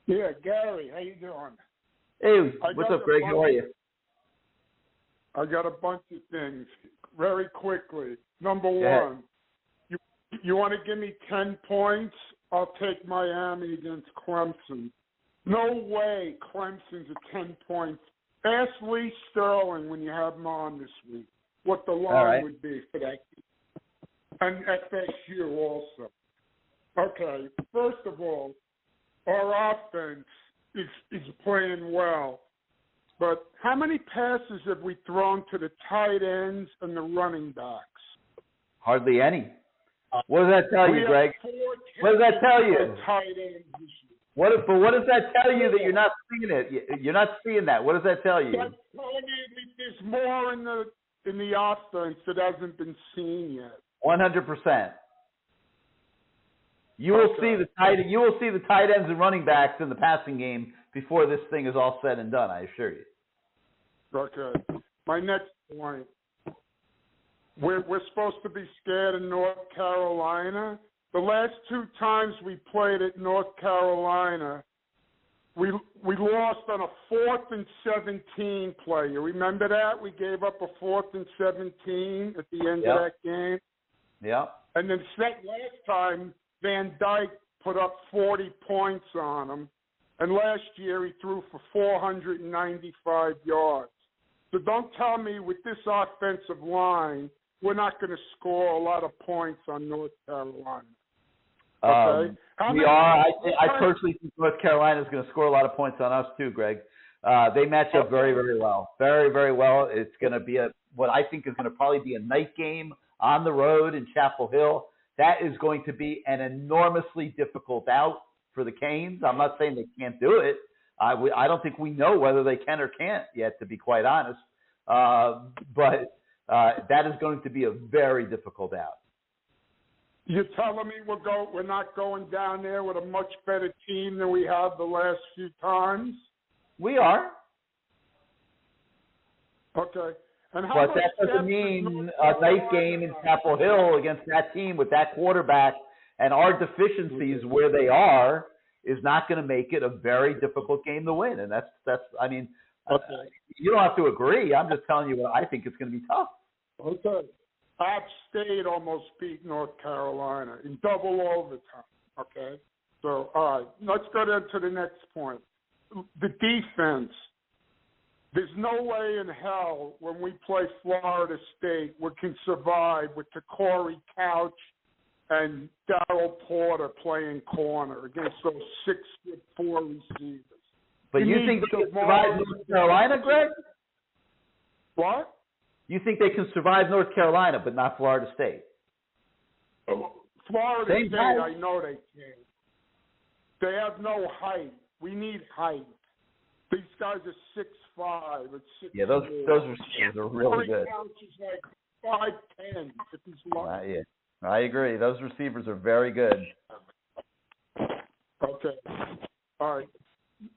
Yeah, Gary, how you doing? Hey, what's up, Greg? How are you? I got a bunch of things very quickly. Number one, you want to give me 10 points? I'll take Miami against Clemson. No way Clemson's a 10-point. Ask Lee Sterling when you have him on this week what the line would be for that. And FSU also. Okay, first of all, our offense is playing well. But how many passes have we thrown to the tight ends and the running backs? Hardly any. What does that tell you, Greg? What does that tell you? Tight ends this year. What does that tell you that you're not seeing it? You're not seeing that. What does that tell you? That's telling me there's more in the offense that hasn't been seen yet. 100%. You will see the tight ends and running backs in the passing game before this thing is all said and done. I assure you. Okay. My next point. We're supposed to be scared of North Carolina. The last two times we played at North Carolina, we lost on a 4th and 17 play. You remember that? We gave up a 4th and 17 at the end of that game. Yeah. And then last time, Van Dyke put up 40 points on him. And last year he threw for 495 yards. So don't tell me with this offensive line, we're not going to score a lot of points on North Carolina. Okay. We are. I personally think North Carolina is going to score a lot of points on us too, Greg. They match up very, very well. Very, very well. It's going to be what I think is going to probably be a night game on the road in Chapel Hill. That is going to be an enormously difficult out for the Canes. I'm not saying they can't do it. I don't think we know whether they can or can't yet, to be quite honest. But that is going to be a very difficult out. You're telling me we're not going down there with a much better team than we have the last few times? We are. Okay. And but that doesn't mean a night game in Chapel Hill against that team with that quarterback and our deficiencies where they are is not going to make it a very difficult game to win. And that's I mean, you don't have to agree. I'm just telling you what I think it's going to be tough. Okay. App State almost beat North Carolina in double overtime. Okay. So, all right, let's go down to the next point. The defense. There's no way in hell when we play Florida State we can survive with Corey Couch and Darryl Porter playing corner against those 6'4" receivers. But you think they can survive North Carolina, Greg? What? You think they can survive North Carolina, but not Florida State? Florida State, I know they can. They have no height. We need height. These guys are 6'5" and 6'4". Yeah, those receivers are really good. Couch is like 5'10" if he's lucky. Yeah, I agree. Those receivers are very good. Okay. All right.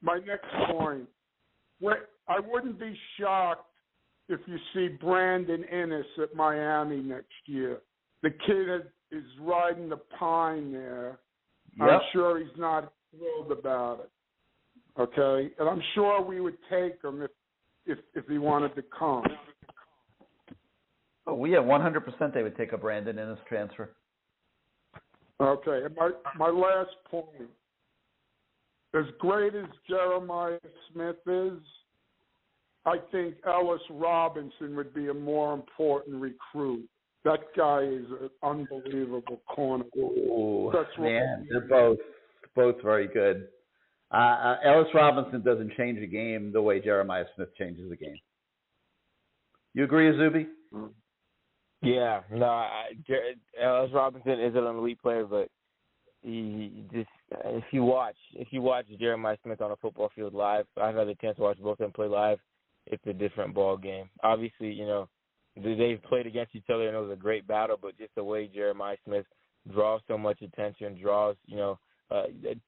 My next point. I wouldn't be shocked if you see Brandon Ennis at Miami next year. The kid is riding the pine there. Yep. I'm sure he's not thrilled about it. Okay? And I'm sure we would take him if he wanted to come. Oh, yeah, 100% they would take a Brandon Ennis transfer. Okay. And my last point. As great as Jeremiah Smith is, I think Ellis Robinson would be a more important recruit. That guy is an unbelievable corner. Oh, man, they're both very good. Ellis Robinson doesn't change a game the way Jeremiah Smith changes the game. You agree, Izubee? Yeah, no. Ellis Robinson is an elite player, but he just if you watch Jeremiah Smith on a football field live, I've had the chance to watch both of them play live. It's a different ball game. Obviously, you know, they've played against each other and it was a great battle, but just the way Jeremiah Smith draws so much attention, draws, you know,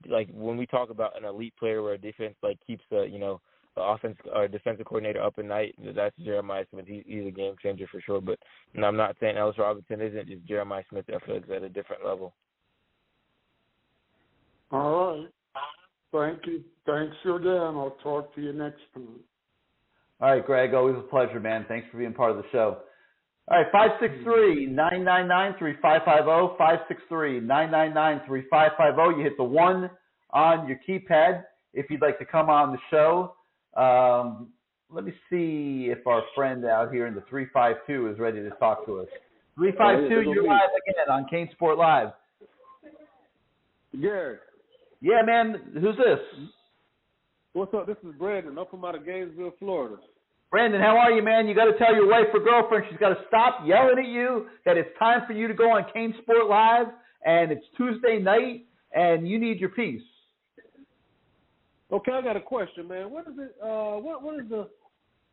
like when we talk about an elite player where a defense like keeps a defensive coordinator up at night, that's Jeremiah Smith. He's a game changer for sure. But I'm not saying Ellis Robinson isn't. Just Jeremiah Smith, I feel like, is at a different level. All right. Thank you. Thanks again. I'll talk to you next time. All right, Greg, always a pleasure, man. Thanks for being part of the show. All right, 563-999-3550, 563-999-3550. You hit the 1 on your keypad if you'd like to come on the show. Let me see if our friend out here in the 352 is ready to talk to us. 352, you're live again on CaneSport Live. Gary. Yeah, man. Who's this? What's up? This is Brandon. I'm from out of Gainesville, Florida. Brandon, how are you, man? You got to tell your wife or girlfriend she's got to stop yelling at you that it's time for you to go on CaneSport Live, and it's Tuesday night, and you need your peace. Okay, I got a question, man. What is it?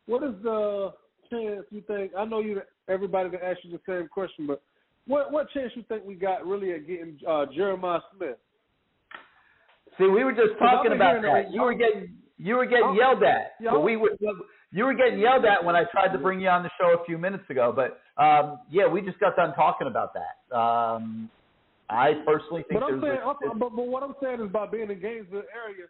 What is the chance you think? I know everybody that asked you the same question, but what chance you think we got really at getting Jeremiah Smith? See, we were just talking about that. You were getting yelled at. But you were getting yelled at when I tried to bring you on the show a few minutes ago. But yeah, we just got done talking about that. I personally think but what I'm saying is, by being in Gainesville area,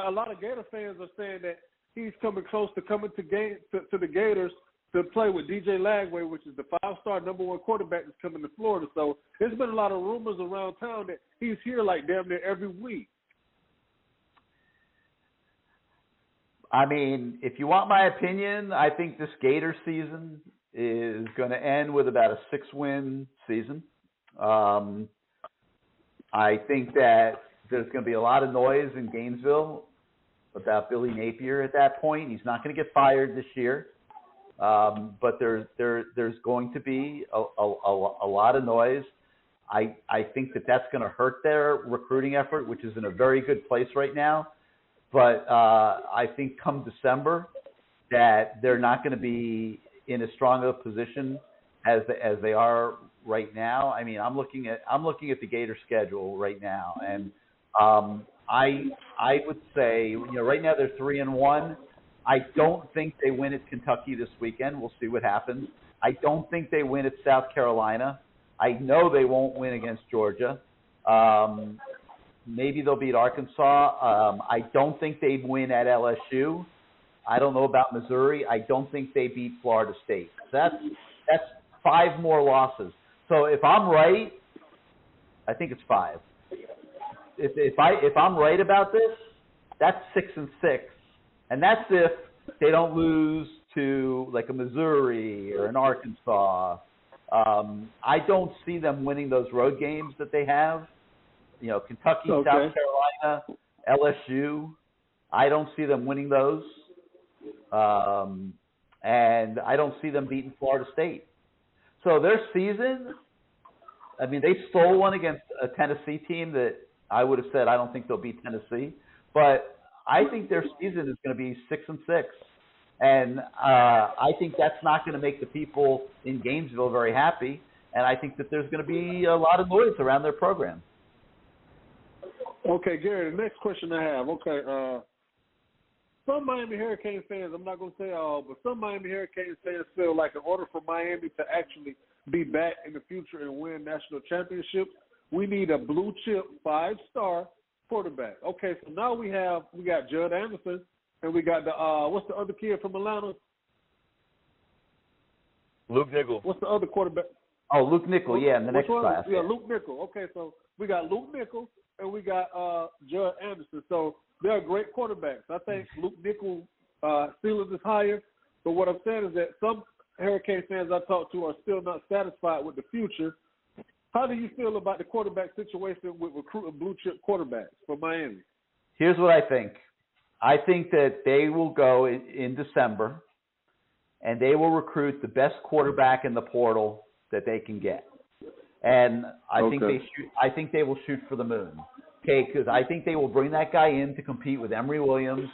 a lot of Gator fans are saying that he's coming close to coming to the Gators to play with DJ Lagway, which is the 5-star #1 quarterback that's coming to Florida. So there's been a lot of rumors around town that he's here like damn near every week. I mean, if you want my opinion, I think this Gator season is going to end with about a 6-win season. I think that there's going to be a lot of noise in Gainesville about Billy Napier at that point. He's not going to get fired this year, but there's going to be a lot of noise. I think that's going to hurt their recruiting effort, which is in a very good place right now. But I think come December that they're not going to be in as strong of a position as they are right now. I mean, I'm looking at the Gator schedule right now, and I would say, right now they're 3-1. I don't think they win at Kentucky this weekend. We'll see what happens. I don't think they win at South Carolina. I know they won't win against Georgia. Maybe they'll beat Arkansas. I don't think they win at LSU. I don't know about Missouri. I don't think they beat Florida State. That's 5 more losses. So if I'm right, I think it's 5. If I'm right about this, that's 6-6, and that's if they don't lose to like a Missouri or an Arkansas. I don't see them winning those road games that they have. Kentucky, okay. South Carolina, LSU. I don't see them winning those, and I don't see them beating Florida State. So their season, I mean, they stole one against a Tennessee team that I would have said I don't think they'll beat Tennessee, but I think their season is going to be 6-6, and I think that's not going to make the people in Gainesville very happy, and I think that there's going to be a lot of noise around their program. Okay, Gary, the next question I have, some Miami Hurricane fans, I'm not going to say all, but some Miami Hurricane fans feel like in order for Miami to actually be back in the future and win national championships, we need a blue-chip 5-star quarterback. Okay, so now we got Judd Anderson, and we got what's the other kid from Atlanta? Luke Nickel. What's the other quarterback? Oh, Luke Nickel, in the next class. Yeah, Luke Nickel. Okay, so we got Luke Nickel, and we got Judd Anderson. So they're great quarterbacks. I think Luke Nickel ceiling is higher. But what I'm saying is that some Hurricane fans I talk to are still not satisfied with the future. How do you feel about the quarterback situation with recruiting blue-chip quarterbacks for Miami? Here's what I think. I think that they will go in December, and they will recruit the best quarterback in the portal that they can get. And I think they will shoot for the moon. Okay, because I think they will bring that guy in to compete with Emory Williams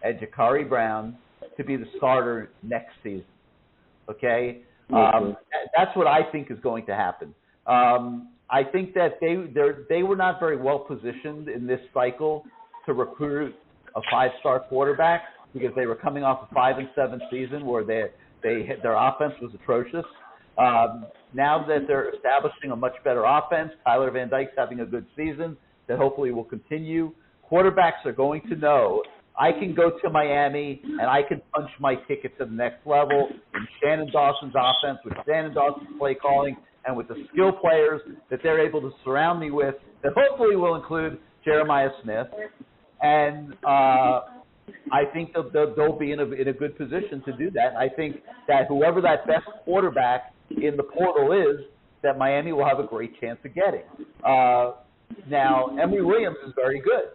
and Jakari Brown to be the starter next season. Okay? That's what I think is going to happen. I think that they were not very well positioned in this cycle to recruit a 5-star quarterback. because they were coming off a 5-7 season where their offense was atrocious. Now that they're establishing a much better offense, Tyler Van Dyke's having a good season that hopefully will continue. Quarterbacks are going to know I can go to Miami and I can punch my ticket to the next level in Shannon Dawson's offense, with Shannon Dawson's play calling, and with the skill players that they're able to surround me with, that hopefully will include Jeremiah Smith. And I think they'll be in a good position to do that. I think that whoever that best quarterback in the portal is, that Miami will have a great chance of getting. Now, Emory Williams is very good,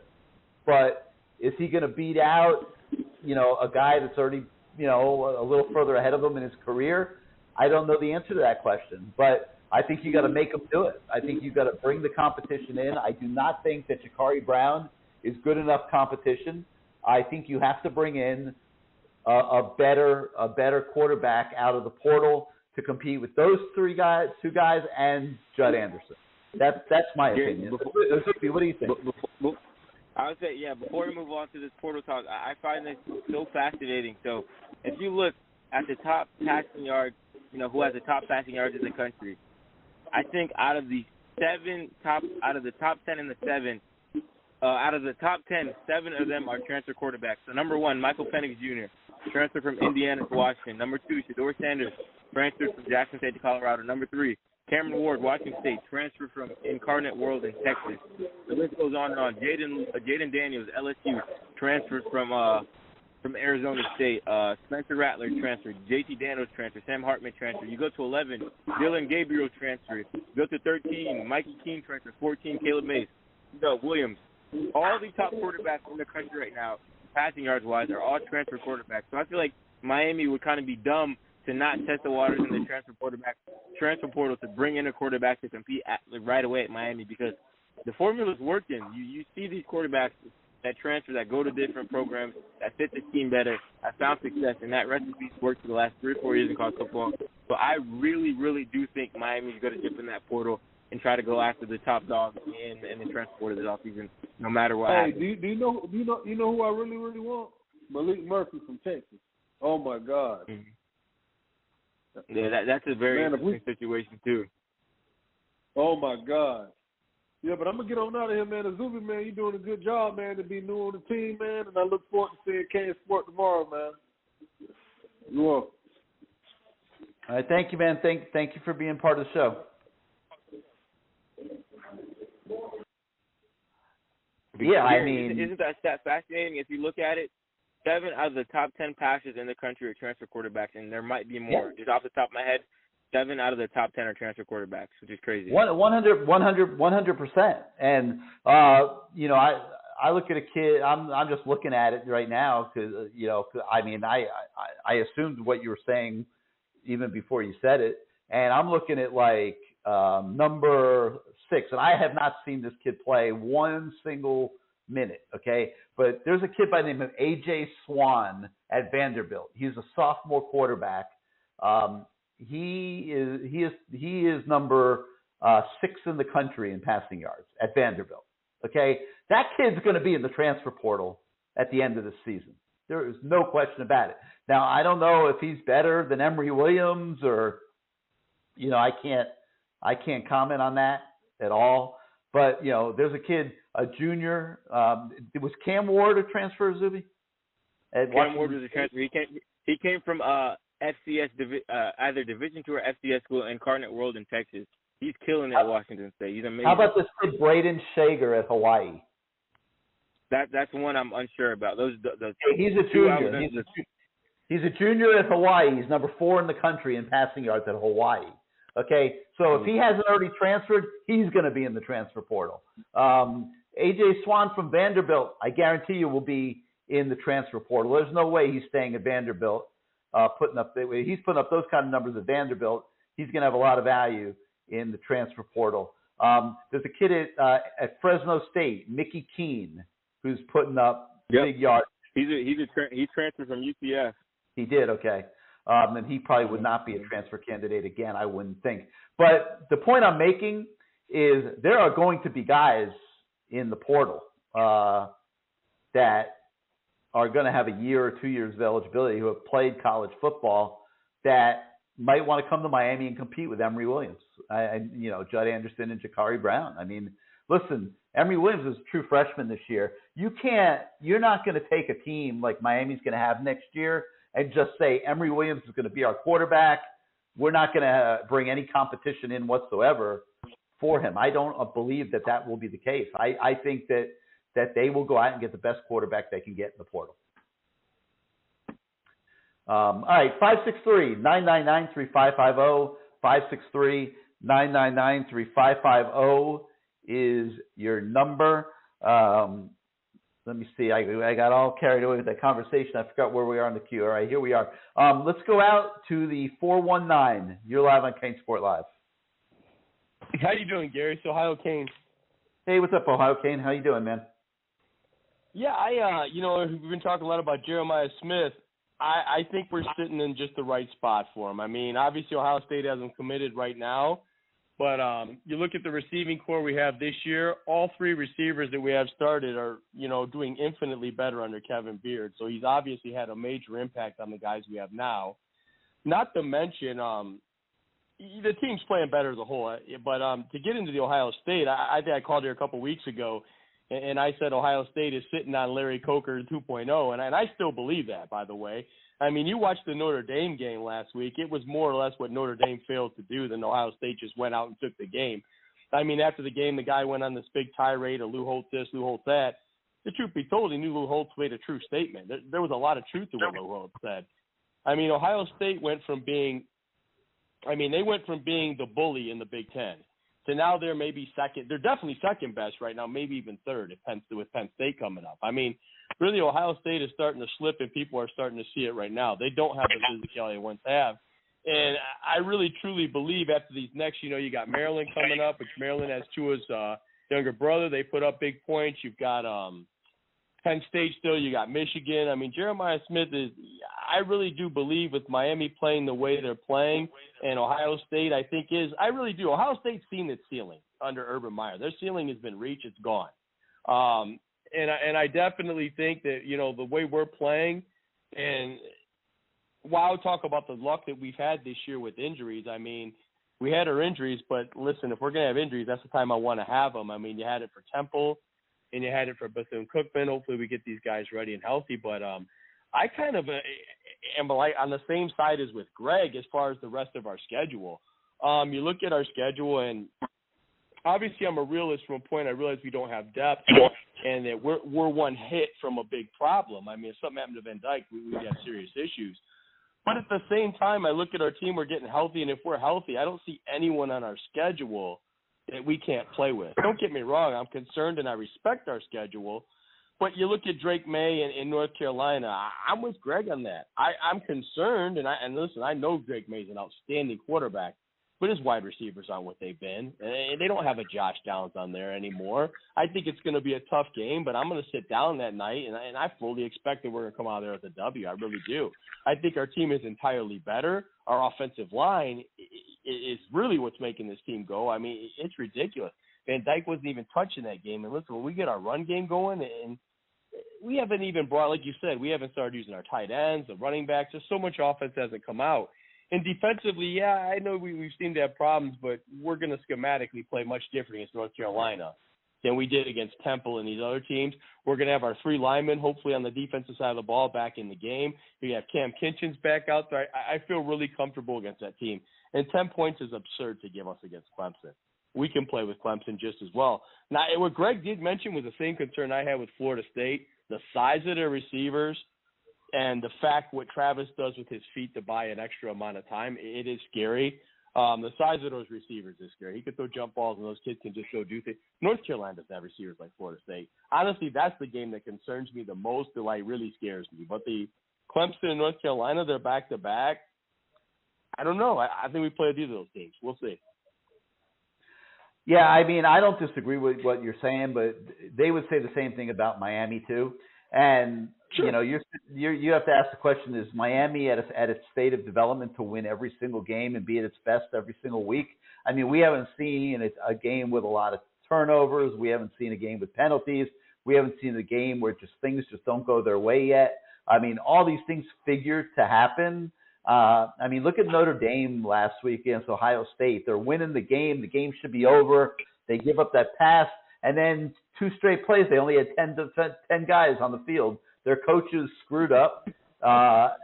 but is he going to beat out, a guy that's already, a little further ahead of him in his career? I don't know the answer to that question, but I think you got to make him do it. I think you got to bring the competition in. I do not think that Ja'Carri Brown is good enough competition. I think you have to bring in a better quarterback out of the portal to compete with those two guys, and Judd Anderson. That's my opinion. Izubee, what do you think? I would say, before we move on to this portal talk, I find this so fascinating. So if you look at the top passing yards, who has the top passing yards in the country, I think out of the top 10 and the 7, out of the top 10, 7 of them are transfer quarterbacks. So number 1, Michael Penix Jr., transfer from Indiana to Washington. Number 2, Shedeur Sanders, transfer from Jackson State to Colorado. Number 3, Cameron Ward, Washington State, transfer from Incarnate World in Texas. The list goes on and on. Jaden Daniels, LSU, transfer from Arizona State. Spencer Rattler, transfer. JT Daniels, transfer. Sam Hartman, transfer. You go to 11, Dylan Gabriel, transfer. You go to 13, Mikey Keene, transfer. 14, Caleb Mace. Williams. All the top quarterbacks in the country right now, passing yards wise, are all transfer quarterbacks. So I feel like Miami would kind of be dumb to not test the waters in the transfer portal to bring in a quarterback to compete right away at Miami, because the formula's working. You see these quarterbacks that transfer, that go to different programs, that fit the scheme better, have found success, and that recipe's worked for the last 3 or 4 years in college football. So I really, really do think Miami's going to dip in that portal and try to go after the top dogs in the transfer portal this offseason, no matter what happens. Do you know who I really, really want? Malik Murphy from Texas. Oh my God. Mm-hmm. Yeah, that's a very interesting situation too. Oh my God. Yeah, but I'm gonna get on out of here, man. Izubee, man, you're doing a good job, man, to be new on the team, man, and I look forward to seeing CaneSport tomorrow, man. You're welcome. All right, thank you, man. Thank you for being part of the show. Isn't that stat fascinating? If you look at it, 7 out of the top 10 passers in the country are transfer quarterbacks, and there might be more. Yeah. Just off the top of my head, 7 out of the top 10 are transfer quarterbacks, which is crazy. 100%. And I look at a kid. I'm just looking at it right now because I assumed what you were saying even before you said it, and I'm looking at number 6, and I have not seen this kid play one single minute, okay? But there's a kid by the name of A.J. Swan at Vanderbilt. He's a sophomore quarterback. He is number 6 in the country in passing yards at Vanderbilt, okay? That kid's going to be in the transfer portal at the end of the season. There is no question about it. Now, I don't know if he's better than Emory Williams or, I can't comment on that at all. But, there's a kid, a junior. Was Cam Ward a transfer, Izubee? Cam Ward was a transfer. He came from FCS, either Division II or FCS school, Incarnate World in Texas. He's killing it at Washington State. He's amazing. How about this kid, Braden Shager at Hawaii? That's one I'm unsure about. He's a junior. He's a junior at Hawaii. He's number 4 in the country in passing yards at Hawaii. Okay, so if he hasn't already transferred, he's going to be in the transfer portal. A.J. Swan from Vanderbilt, I guarantee you, will be in the transfer portal. There's no way he's staying at Vanderbilt. He's putting up those kind of numbers at Vanderbilt. He's going to have a lot of value in the transfer portal. There's a kid at Fresno State, Mickey Keene, who's putting up big yards. He transferred from UCF. He did, okay. And he probably would not be a transfer candidate again, I wouldn't think. But the point I'm making is there are going to be guys in the portal that are going to have a year or 2 years of eligibility who have played college football that might want to come to Miami and compete with Emory Williams, Judd Anderson and Jakari Brown. I mean, listen, Emory Williams is a true freshman this year. You're not going to take a team like Miami's going to have next year and just say Emory Williams is going to be our quarterback. We're not going to bring any competition in whatsoever for him. I don't believe that will be the case. I think that they will go out and get the best quarterback they can get in the portal. All right, 563-999-3550, 563-999-3550 is your number. Let me see. I got all carried away with that conversation. I forgot where we are in the queue. All right, here we are. Let's go out to the 419. You're live on CaneSport Live. How you doing, Gary? It's Ohio Cane. Hey, what's up, Ohio Cane? How you doing, man? Yeah, we've been talking a lot about Jeremiah Smith. I think we're sitting in just the right spot for him. I mean, obviously Ohio State hasn't committed right now, but you look at the receiving core we have this year, all three receivers that we have started are, doing infinitely better under Kevin Beard. So he's obviously had a major impact on the guys we have now. Not to mention the team's playing better as a whole. But to get into the Ohio State, I think I called here a couple weeks ago, and I said Ohio State is sitting on Larry Coker 2.0, and I still believe that, by the way. I mean, you watched the Notre Dame game last week. It was more or less what Notre Dame failed to do than Ohio State just went out and took the game. I mean, after the game, the guy went on this big tirade of Lou Holtz this, Lou Holtz that. The truth be told, he knew Lou Holtz made a true statement. There was a lot of truth to what Lou Holtz said. I mean, Ohio State went from being the bully in the Big Ten to now they're maybe second. They're definitely second best right now, maybe even third with Penn State coming up. I mean, really, Ohio State is starting to slip, and people are starting to see it right now. They don't have the physicality they once have. And I really, truly believe after these next, you got Maryland coming up, which Maryland has Tua's younger brother. They put up big points. You've got Penn State still. You got Michigan. I mean, Jeremiah Smith I really do believe with Miami playing the way they're playing, and Ohio State, I really do. Ohio State's seen its ceiling under Urban Meyer. Their ceiling has been reached. It's gone. And I definitely think that, the way we're playing, and while I talk about the luck that we've had this year with injuries, I mean, we had our injuries, but listen, if we're going to have injuries, that's the time I want to have them. I mean, you had it for Temple, and you had it for Bethune-Cookman. Hopefully we get these guys ready and healthy, but I kind of am like on the same side as with Greg as far as the rest of our schedule. You look at our schedule, and obviously I'm a realist from a point. I realize we don't have depth, and that we're one hit from a big problem. I mean, if something happened to Van Dyke, we have serious issues. But at the same time, I look at our team, we're getting healthy, and if we're healthy, I don't see anyone on our schedule that we can't play with. Don't get me wrong, I'm concerned and I respect our schedule, but you look at Drake May in North Carolina, I'm with Greg on that. I'm concerned, and listen, I know Drake May's an outstanding quarterback, but his wide receivers aren't what they've been. They don't have a Josh Downs on there anymore. I think it's going to be a tough game, but I'm going to sit down that night, and I fully expect that we're going to come out there with a W. I really do. I think our team is entirely better. Our offensive line is really what's making this team go. I mean, it's ridiculous. Van Dyke wasn't even touching that game. And listen, when we get our run game going, and we haven't even brought, like you said, we haven't started using our tight ends, the running backs. There's so much offense hasn't come out. And defensively, yeah, I know we've seemed to have problems, but we're going to schematically play much different against North Carolina than we did against Temple and these other teams. We're going to have our three linemen, hopefully on the defensive side of the ball, back in the game. We have Cam Kinchins back out there. I feel really comfortable against that team. And 10 points is absurd to give us against Clemson. We can play with Clemson just as well. Now, what Greg did mention was the same concern I had with Florida State, the size of their receivers, and the fact what Travis does with his feet to buy an extra amount of time, it is scary. The size of those receivers is scary. He could throw jump balls, and those kids can just go do things. North Carolina doesn't have receivers like Florida State. Honestly, that's the game that concerns me the most, that really scares me. But the Clemson and North Carolina, they're back-to-back. I don't know. I think we play with either of those teams. We'll see. Yeah, I mean, I don't disagree with what you're saying, but they would say the same thing about Miami too. And sure, you have to ask the question: is Miami at its state of development to win every single game and be at its best every single week? I mean, we haven't seen a game with a lot of turnovers. We haven't seen a game with penalties. We haven't seen a game where things just don't go their way yet. I mean, all these things figure to happen. I mean, look at Notre Dame last week against Ohio State. They're winning the game. The game should be over. They give up that pass, and then 2 straight plays, they only had 10 guys on the field. Their coaches screwed up, and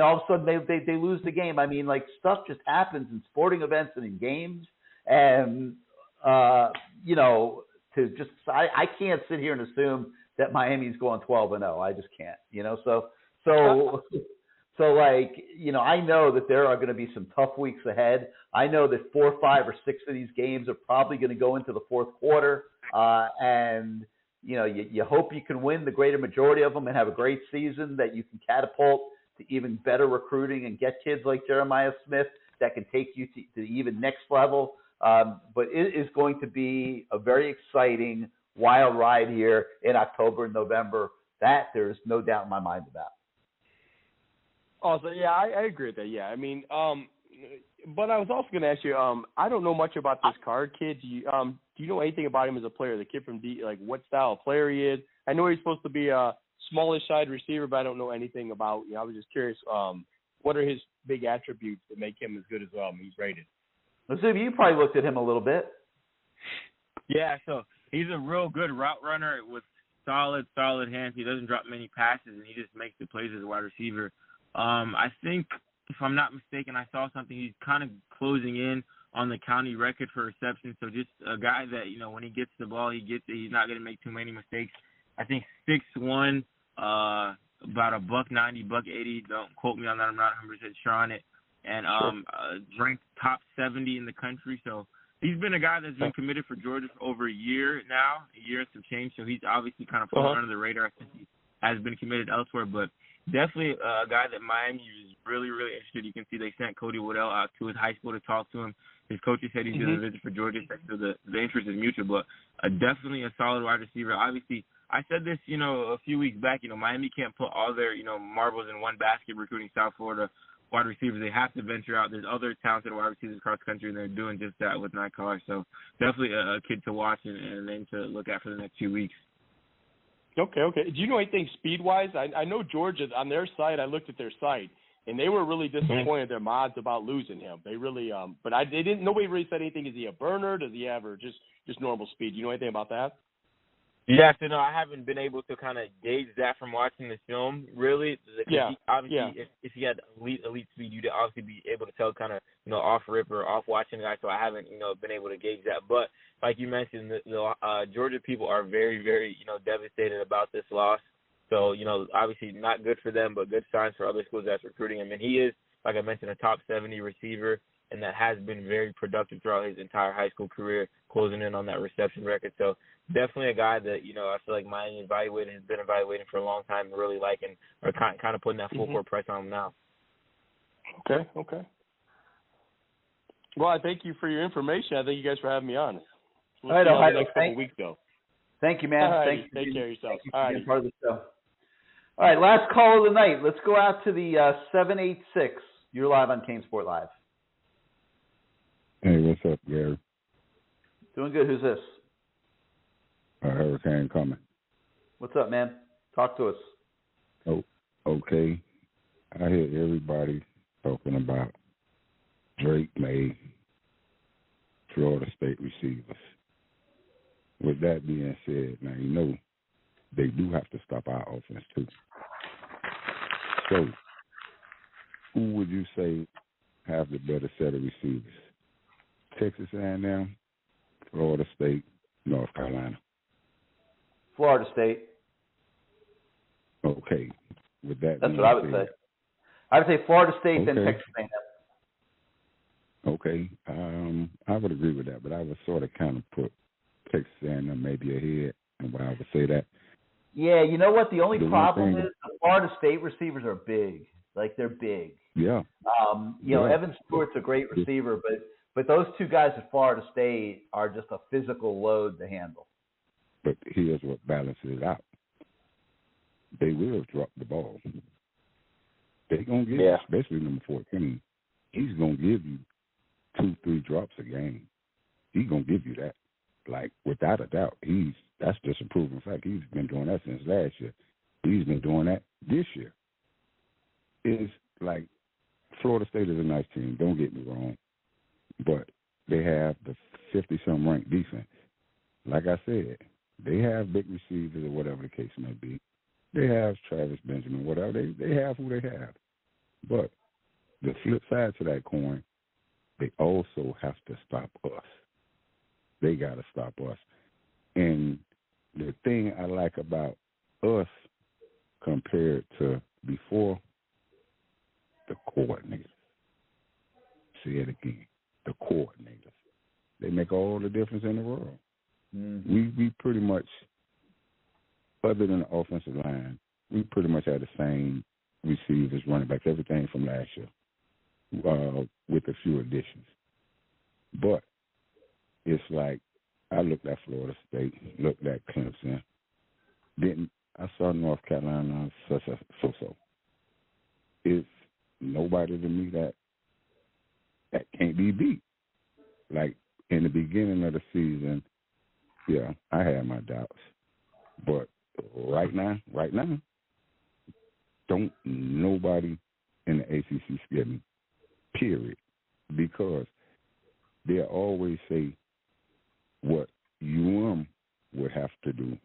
all of a sudden they lose the game. I mean, like, stuff just happens in sporting events and in games, and you know, I can't sit here and assume that Miami's going 12-0. I just can't, you know. So like, you know, I know that there are going to be some tough weeks ahead. I know that 4, 5, or 6 of these games are probably going to go into the fourth quarter, and you know, you hope you can win the greater majority of them and have a great season, that you can catapult to even better recruiting and get kids like Jeremiah Smith that can take you to the even next level. But it is going to be a very exciting, wild ride here in October and November. That there's no doubt in my mind about. Also, yeah, I agree with that. Yeah, I mean, but I was also going to ask you. I don't know much about this Card kid. Do you know anything about him as a player? The kid from like what style of player he is? I know he's supposed to be a smallish side receiver, but I don't know anything about. You know, I was just curious. What are his big attributes that make him as good as he's rated? Izubee, you probably looked at him a little bit. Yeah, so he's a real good route runner with solid hands. He doesn't drop many passes, and he just makes the plays as a wide receiver. I think, if I'm not mistaken, I saw something. He's kind of closing in on the county record for reception. So just a guy that, you know, when he gets the ball, he gets it. He's not going to make too many mistakes. I think 6'1", about $190, $180. Don't quote me on that. I'm not 100% sure on it. And ranked top 70 in the country. So he's been a guy that's been committed for Georgia for over a year now, a year and some change. So he's obviously kind of flown under the radar. I think he has been committed elsewhere, but definitely a guy that Miami is really, really interested. You can see they sent Cody Waddell out to his high school to talk to him. His coaches said he's going to visit for Georgia, so the interest is mutual. But definitely a solid wide receiver. Obviously, I said this, you know, a few weeks back. You know, Miami can't put all their, you know, marbles in one basket recruiting South Florida wide receivers. They have to venture out. There's other talented wide receivers across the country, and they're doing just that with Nye Carr. So definitely a kid to watch and a name to look at for the next few weeks. Okay. Do you know anything speed-wise? I know Georgia, on their site, I looked at their site, and they were really disappointed in their mods about losing him. They really, but nobody really said anything. Is he a burner? Does he have just normal speed? Do you know anything about that? Yeah, so no, I haven't been able to kind of gauge that from watching the film, really. Obviously, if he had elite speed, you'd obviously be able to tell kind of, you know, off rip or off watching the guy, so I haven't, you know, been able to gauge that. But like you mentioned, the Georgia people are very, very, you know, devastated about this loss. So, you know, obviously not good for them, but good signs for other schools that's recruiting him. And he is, like I mentioned, a top 70 receiver, and that has been very productive throughout his entire high school career, closing in on that reception record. So definitely a guy that, you know, I feel like Miami has been evaluating for a long time and really liking, or kind of putting that full court press on him now. Okay. Well, I thank you for your information. I thank you guys for having me on. We'll see you on the next couple weeks, though. Thank you, man. Thank you. Take care of yourself. All right. Part of the show. All right, last call of the night. Let's go out to the 786. You're live on CaneSport Live. Hey, what's up, Gary? Doing good. Who's this? Hurricane coming. What's up, man? Talk to us. Oh, okay. I hear everybody talking about Drake May, Florida State receivers. With that being said, now you know they do have to stop our offense too. So, who would you say have the better set of receivers? Texas A&M, Florida State, North Carolina. Florida State. Okay. With that, that's what I would say. I would say Florida State, then Texas A&M. Okay. I would agree with that, but I would sort of kind of put Texas A&M maybe ahead, and why I would say that. Yeah, you know what? The only problem is the Florida State receivers are big. Like, they're big. Yeah. You know, Evan Stewart's a great receiver, but those two guys at Florida State are just a physical load to handle. But here's what balances it out. They will drop the ball. They're going to give you, especially number 14, he's going to give you 2-3 drops a game. He's going to give you that. Like, without a doubt, he's That's just a proven fact. He's been doing that since last year. He's been doing that this year. It's like Florida State is a nice team. Don't get me wrong. But they have the 50-some ranked defense. Like I said, they have big receivers or whatever the case may be. They have Travis Benjamin, whatever. They have who they have. But the flip side to that coin, they also have to stop us. They got to stop us. And the thing I like about us compared to before, the coordinators. Say it again. The coordinators. They make all the difference in the world. Mm-hmm. We pretty much, other than the offensive line, we pretty much had the same receivers, running backs, everything from last year, with a few additions. But it's like I looked at Florida State, looked at Clemson, I saw North Carolina, so. It's nobody to me that can't be beat. Like in the beginning of the season, yeah, I had my doubts. But right now, don't nobody in the ACC scare me, period. Because they always say what would have to do.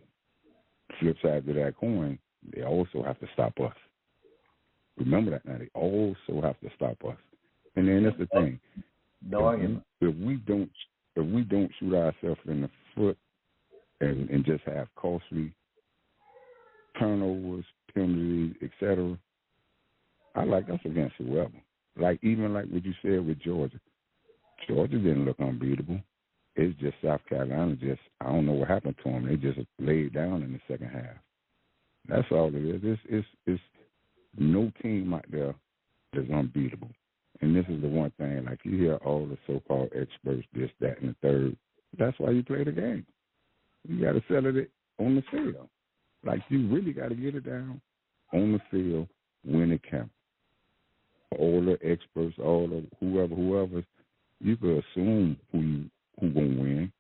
Flip side to that coin, they also have to stop us. Remember that now. They also have to stop us. And then that's the thing. No argument. If we don't shoot ourselves in the foot and just have costly turnovers, penalties, etc., I like us against whoever. Like even like what you said with Georgia. Georgia didn't look unbeatable. It's just South Carolina I don't know what happened to them. They just laid down in the second half. That's all it is. It's no team out there is unbeatable. And this is the one thing, like you hear all the so-called experts, this, that, and the third. That's why you play the game. You got to settle it on the field. Like you really got to get it down on the field when it counts. All the experts, all the whoever, you could assume who gonna win.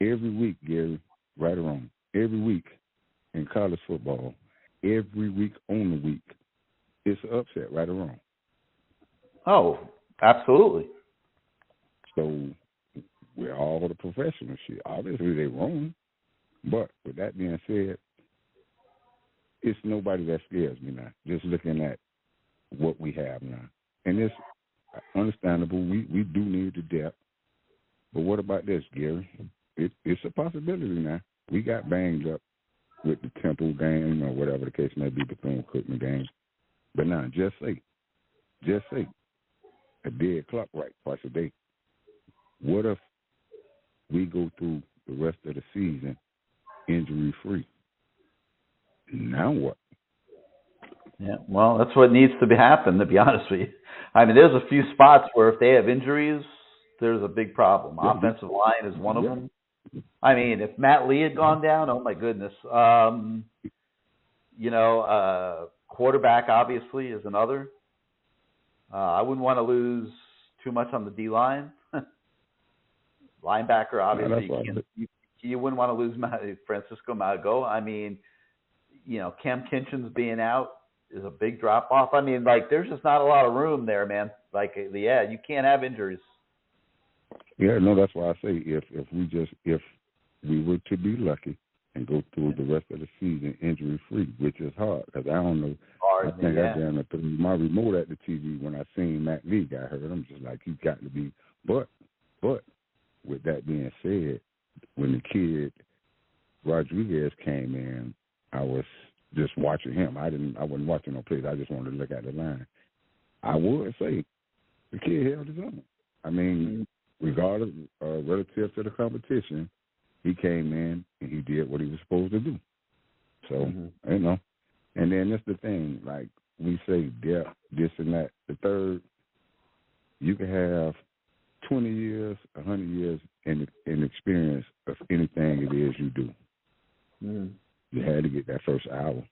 Every week, Gary, right or wrong, every week in college football, every week on the week, it's an upset, right or wrong. Oh, absolutely. So we're all the professional shit. Obviously, they're wrong. But with that being said, it's nobody that scares me now. Just looking at what we have now. And it's understandable. We do need the depth. But what about this, Gary? It's a possibility now. We got banged up with the Temple game or whatever the case may be, Bethune-Cookman game. But now, just say, a dead clock right twice a day. What if we go through the rest of the season injury-free? Now what? Yeah, well, that's what needs to happen, to be honest with you. I mean, there's a few spots where if they have injuries, there's a big problem. Yeah. Offensive line is one of them. I mean, if Matt Lee had gone down, oh, my goodness. Quarterback, obviously, is another. I wouldn't want to lose too much on the D-line. Linebacker, obviously, you wouldn't want to lose Francisco Mago. I mean, Cam Kinchens being out is a big drop-off. I mean, like, there's just not a lot of room there, man. Like, yeah, you can't have injuries. Yeah, no, that's why I say if we were to be lucky and go through the rest of the season injury-free, which is hard, because I don't know. I think I damn threw my remote at the TV when I seen Matt Lee got hurt. I'm just like, he's got to be. But with that being said, when the kid Rodriguez came in, I was just watching him. I wasn't watching no plays. I just wanted to look at the line. I would say the kid held his own. I mean, regardless, relative to the competition, he came in and he did what he was supposed to do. So, and then that's the thing. Like we say, depth, this and that. The third, you can have 20 years, 100 years in experience of anything it is you do. You had to get that first hour.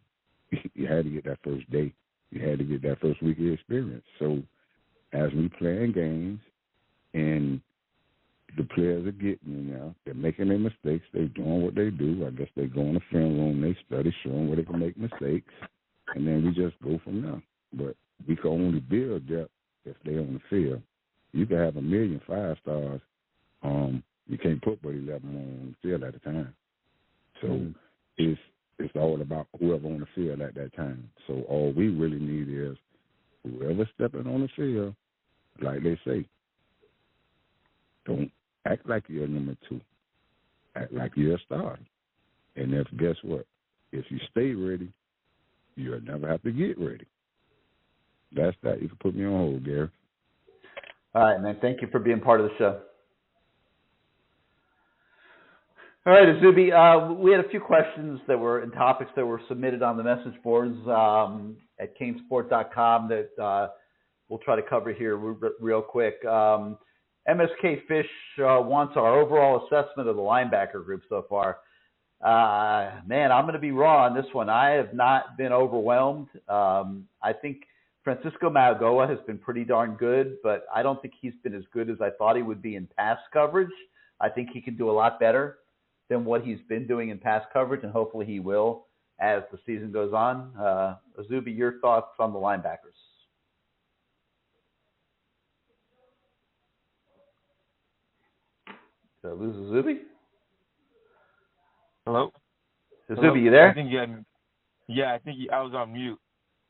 You had to get that first day. You had to get that first week of experience. So as we playing games and the players are getting in now. They're making their mistakes. They're doing what they do. I guess they go in the film room, they study, showing where they can make mistakes, and then we just go from there. But we can only build depth if they're on the field. You can have 1,000,000 5-stars. You can't put but 11 on the field at a time. So it's all about whoever on the field at that time. So all we really need is whoever's stepping on the field, like they say, don't act like you're number 2. Act like you're a starter. And guess what? If you stay ready, you'll never have to get ready. That's that. You can put me on hold, Gary. All right, man. Thank you for being part of the show. All right, Izubee, we had a few questions that were and topics that were submitted on the message boards at CaneSport.com that we'll try to cover here real quick. MSK Fish wants our overall assessment of the linebacker group so far. Man, I'm going to be raw on this one. I have not been overwhelmed. I think Francisco Mauigoa has been pretty darn good, but I don't think he's been as good as I thought he would be in pass coverage. I think he can do a lot better than what he's been doing in pass coverage, and hopefully he will as the season goes on. Izubee, your thoughts on the linebackers? Did I lose Izubee? Hello? Izubee, you there? I think you had me. Yeah, I think I was on mute.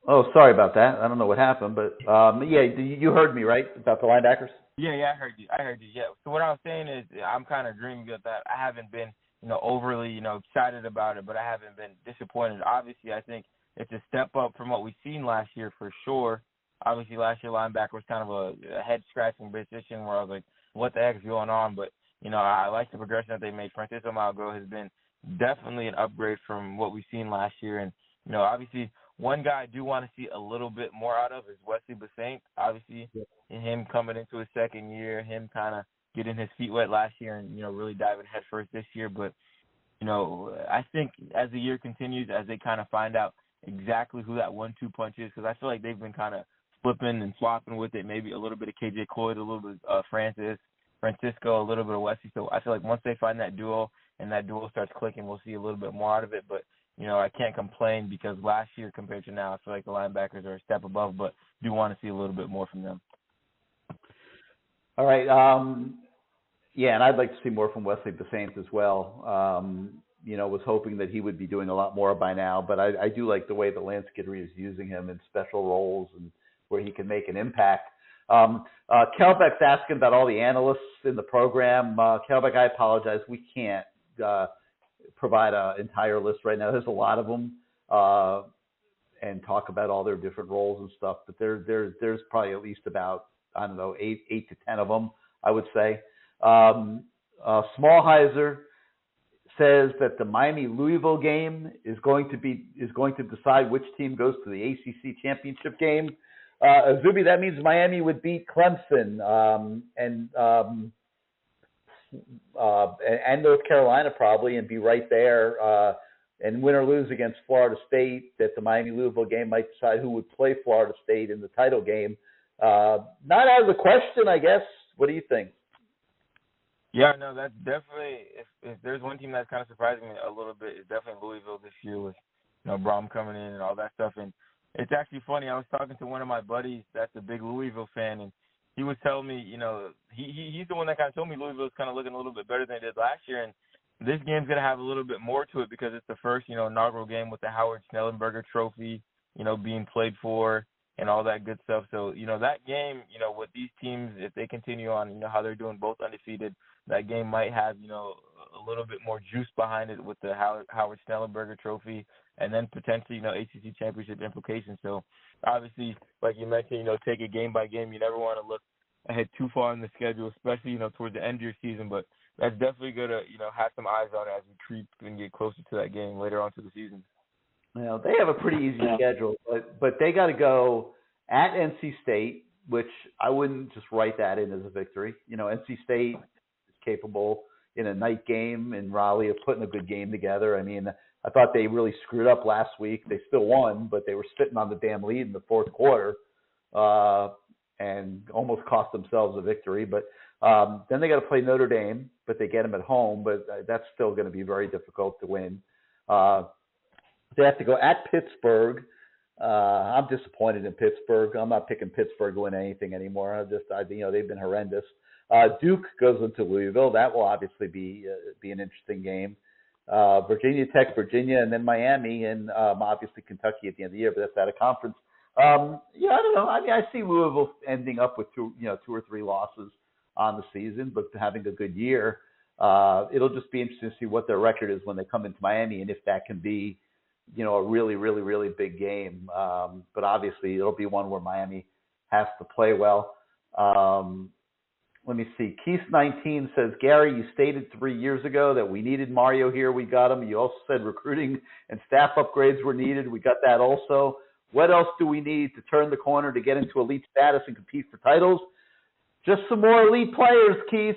Oh, sorry about that. I don't know what happened, but yeah, you heard me, right, about the linebackers? Yeah, I heard you. Yeah. So what I was saying is I'm kind of dreaming of that. I haven't been, overly, excited about it, but I haven't been disappointed. Obviously, I think it's a step up from what we've seen last year for sure. Obviously, last year linebacker was kind of a head-scratching position where I was like, what the heck is going on? But, I like the progression that they made. Francisco Mauigoa has been definitely an upgrade from what we've seen last year. And, obviously, one guy I do want to see a little bit more out of is Wesley Bassint. Obviously, him coming into his second year, him kind of getting his feet wet last year and, really diving headfirst this year. But, I think as the year continues, as they kind of find out exactly who that 1-2 punch is, because I feel like they've been kind of flipping and flopping with it, maybe a little bit of KJ Coyd, a little bit of Francisco, a little bit of Wesley. So I feel like once they find that duo and that duo starts clicking, we'll see a little bit more out of it. But, I can't complain because last year compared to now, I feel like the linebackers are a step above, but do want to see a little bit more from them. All right. Yeah, and I'd like to see more from Wesley Bassint as well. Was hoping that he would be doing a lot more by now, but I do like the way that Lance Guidry is using him in special roles and where he can make an impact. Kelbeck's asking about all the analysts in the program. Kelbeck, I apologize. We can't provide an entire list right now. There's a lot of them, and talk about all their different roles and stuff. But there's probably at least about, I don't know, 8 to 10 of them, I would say. Smallheiser says that the Miami-Louisville game is going to decide which team goes to the ACC championship game. Izubee, that means Miami would beat Clemson and North Carolina probably, and be right there. And win or lose against Florida State, that the Miami-Louisville game might decide who would play Florida State in the title game. Not out of the question, I guess. What do you think? Yeah, no, that's definitely, if there's one team that's kind of surprising me a little bit, it's definitely Louisville this year with, Brom coming in and all that stuff. And it's actually funny. I was talking to one of my buddies that's a big Louisville fan, and he was telling me, he's the one that kind of told me Louisville's kind of looking a little bit better than they did last year. And this game's going to have a little bit more to it because it's the first, inaugural game with the Howard Schnellenberger Trophy, being played for and all that good stuff. So, that game, with these teams, if they continue on, how they're doing, both undefeated, that game might have, a little bit more juice behind it with the Howard Schnellenberger Trophy and then potentially, ACC championship implications. So, obviously, like you mentioned, take it game by game. You never want to look ahead too far in the schedule, especially, towards the end of your season. But that's definitely going to, have some eyes on it as we creep and get closer to that game later on to the season. Well, they have a pretty easy schedule, but they got to go at NC State, which I wouldn't just write that in as a victory. NC State is capable in a night game in Raleigh of putting a good game together. I mean, I thought they really screwed up last week. They still won, but they were sitting on the damn lead in the fourth quarter and almost cost themselves a victory. But Then they got to play Notre Dame, but they get them at home, but that's still going to be very difficult to win. They have to go at Pittsburgh. I'm disappointed in Pittsburgh. I'm not picking Pittsburgh to win anything anymore. They've been horrendous. Duke goes into Louisville. That will obviously be an interesting game. Virginia Tech, Virginia, and then Miami, and obviously Kentucky at the end of the year, but that's out of conference. I don't know. I mean, I see Louisville ending up with two or three losses on the season, but having a good year. It'll just be interesting to see what their record is when they come into Miami, and if that can be, a really, really, really big game. But obviously, it'll be one where Miami has to play well. Let me see. Keith 19 says, Gary, you stated 3 years ago that we needed Mario here. We got him. You also said recruiting and staff upgrades were needed. We got that also. What else do we need to turn the corner to get into elite status and compete for titles? Just some more elite players, Keith.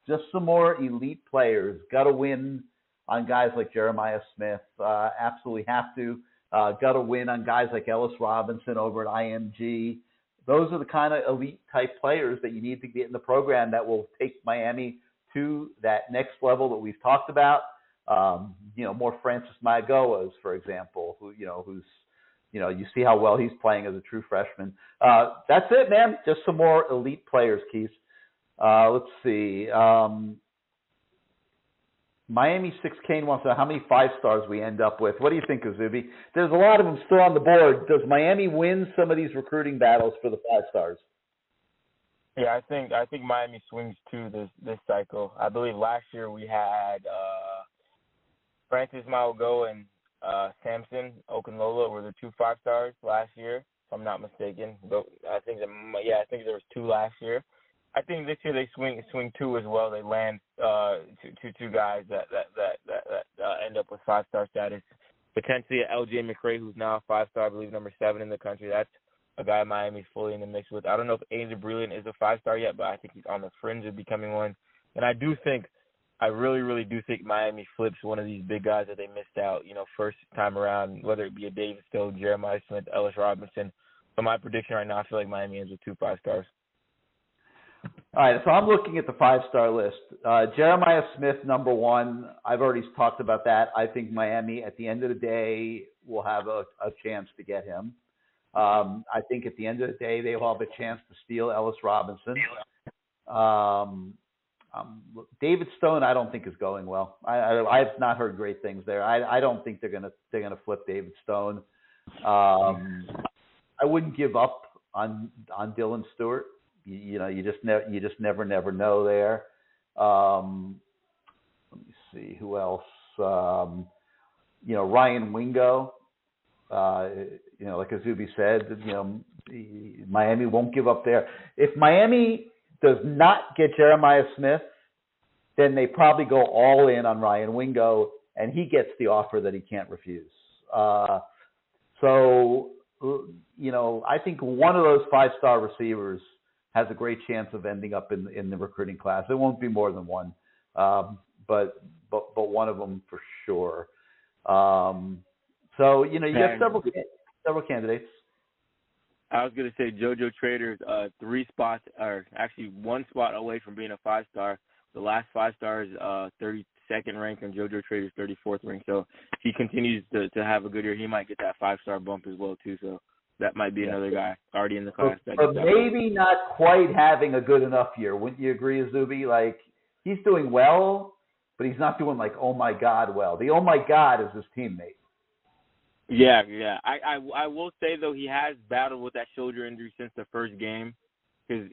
Just some more elite players. Got to win on guys like Jeremiah Smith. Absolutely have to. Got to win on guys like Ellis Robinson over at IMG. Those are the kind of elite type players that you need to get in the program that will take Miami to that next level that we've talked about. More Francis Magoas, for example, who's you see how well he's playing as a true freshman. That's it, man. Just some more elite players, Keith. Let's see. Miami 6K wants to know how many 5-stars we end up with. What do you think, Izubee? There's a lot of them still on the board. Does Miami win some of these recruiting battles for the 5-stars? Yeah, I think Miami swings two this cycle. I believe last year we had Francis Maogo and Samson Okunlola were the 2 5-stars last year, if I'm not mistaken. But I think there was 2 last year. I think this year they swing 2 as well. They land two guys that end up with 5-star status. Potentially LJ McCray, who's now a 5-star, I believe number 7 in the country. That's a guy Miami's fully in the mix with. I don't know if Angel Brilliant is a 5-star yet, but I think he's on the fringe of becoming one. And I really, really do think Miami flips one of these big guys that they missed out, first time around, whether it be a David Stone, Jeremiah Smith, Ellis Robinson. So my prediction right now, I feel like Miami ends with 2 5-stars. All right, so I'm looking at the 5-star list. Jeremiah Smith, number 1. I've already talked about that. I think Miami, at the end of the day, will have a chance to get him. I think at the end of the day, they will have a chance to steal Ellis Robinson. David Stone, I don't think is going well. I've not heard great things there. I don't think they're gonna flip David Stone. I wouldn't give up on Dylan Stewart. You just never know there. Let me see who else. Ryan Wingo. Like Izubee said, Miami won't give up there. If Miami does not get Jeremiah Smith, then they probably go all in on Ryan Wingo, and he gets the offer that he can't refuse. I think one of those 5-star receivers has a great chance of ending up in the recruiting class. It won't be more than one, but one of them for sure. You got several candidates. I was going to say JoJo Trader's 3 spots, or actually 1 spot away from being a 5-star. The last 5-star is 32nd ranked, and JoJo Trader's 34th ranked. So if he continues to have a good year, he might get that 5-star bump as well too. So that might be another guy already in the class. But maybe not quite having a good enough year. Wouldn't you agree, Izubee? Like, he's doing well, but he's not doing like, oh my God, well. The oh my God is his teammate. Yeah. I will say, though, he has battled with that shoulder injury since the first game. His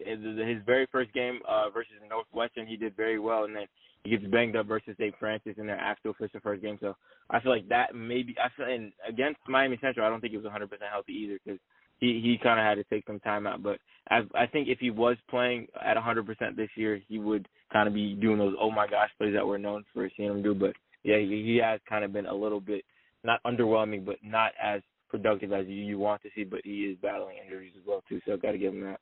very first game versus Northwestern, he did very well, and then he gets banged up versus St. Francis in their actual first game. So I feel like that maybe – and against Miami Central, I don't think he was 100% healthy either, because he kind of had to take some time out. But I think if he was playing at 100% this year, he would kind of be doing those oh my gosh plays that we're known for seeing him do. But yeah, he has kind of been a little bit not underwhelming, but not as productive as you want to see. But he is battling injuries as well too, so I've got to give him that.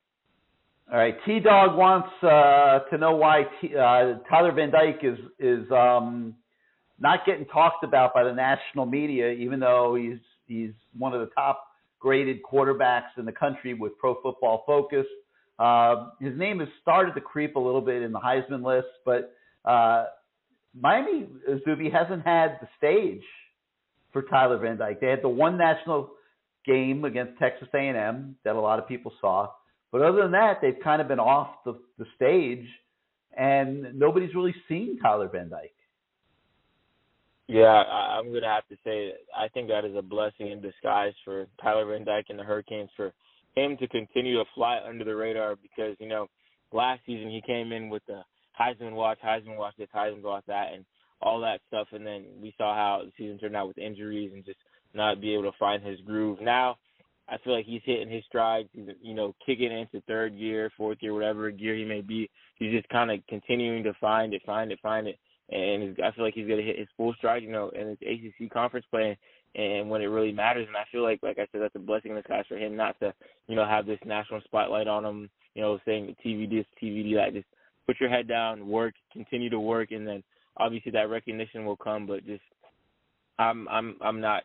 All right, T-Dog wants to know why Tyler Van Dyke is not getting talked about by the national media, even though he's one of the top graded quarterbacks in the country with Pro Football Focus. His name has started to creep a little bit in the Heisman list, but Miami, Izubee, hasn't had the stage for Tyler Van Dyke. They had the one national game against Texas A&M that a lot of people saw. But other than that, they've kind of been off the stage, and nobody's really seen Tyler Van Dyke. Yeah, I'm going to have to say I think that is a blessing in disguise for Tyler Van Dyke and the Hurricanes for him to continue to fly under the radar because, last season he came in with the Heisman watch this, Heisman watch that, and all that stuff, and then we saw how the season turned out with injuries and just not be able to find his groove. Now I feel like he's hitting his stride, kicking into third year, fourth year, whatever gear he may be. He's just kind of continuing to find it. And I feel like he's going to hit his full stride, in his ACC conference play and when it really matters. And I feel like I said, that's a blessing in disguise for him not to, have this national spotlight on him, saying TV this, TV that. Just put your head down, work, continue to work, and then obviously that recognition will come. But just I'm not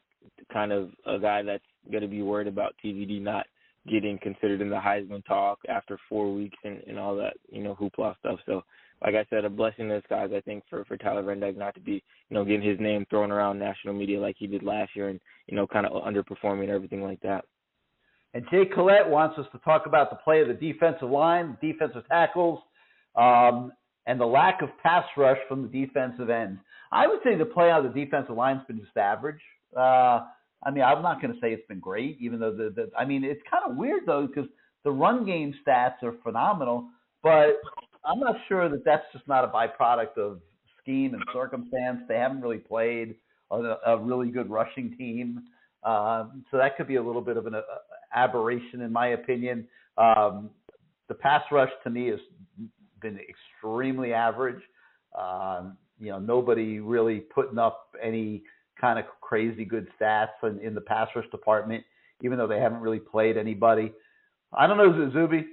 kind of a guy that's going to be worried about TVD not getting considered in the Heisman talk after 4 weeks and all that, hoopla stuff. So, like I said, a blessing in disguise, I think, for Tyler Van Dyke not to be, getting his name thrown around national media like he did last year and, kind of underperforming and everything like that. And Jay Collette wants us to talk about the play of the defensive line, defensive tackles, and the lack of pass rush from the defensive end. I would say the play on the defensive line has been just average. I'm not going to say it's been great, even though it's kind of weird, though, because the run game stats are phenomenal, but I'm not sure that that's just not a byproduct of scheme and circumstance. They haven't really played a really good rushing team. So that could be a little bit of an aberration, in my opinion. The pass rush, to me, has been extremely average. Nobody really putting up any kind of crazy good stats in the pass rush department, even though they haven't really played anybody. I don't know, Izubee.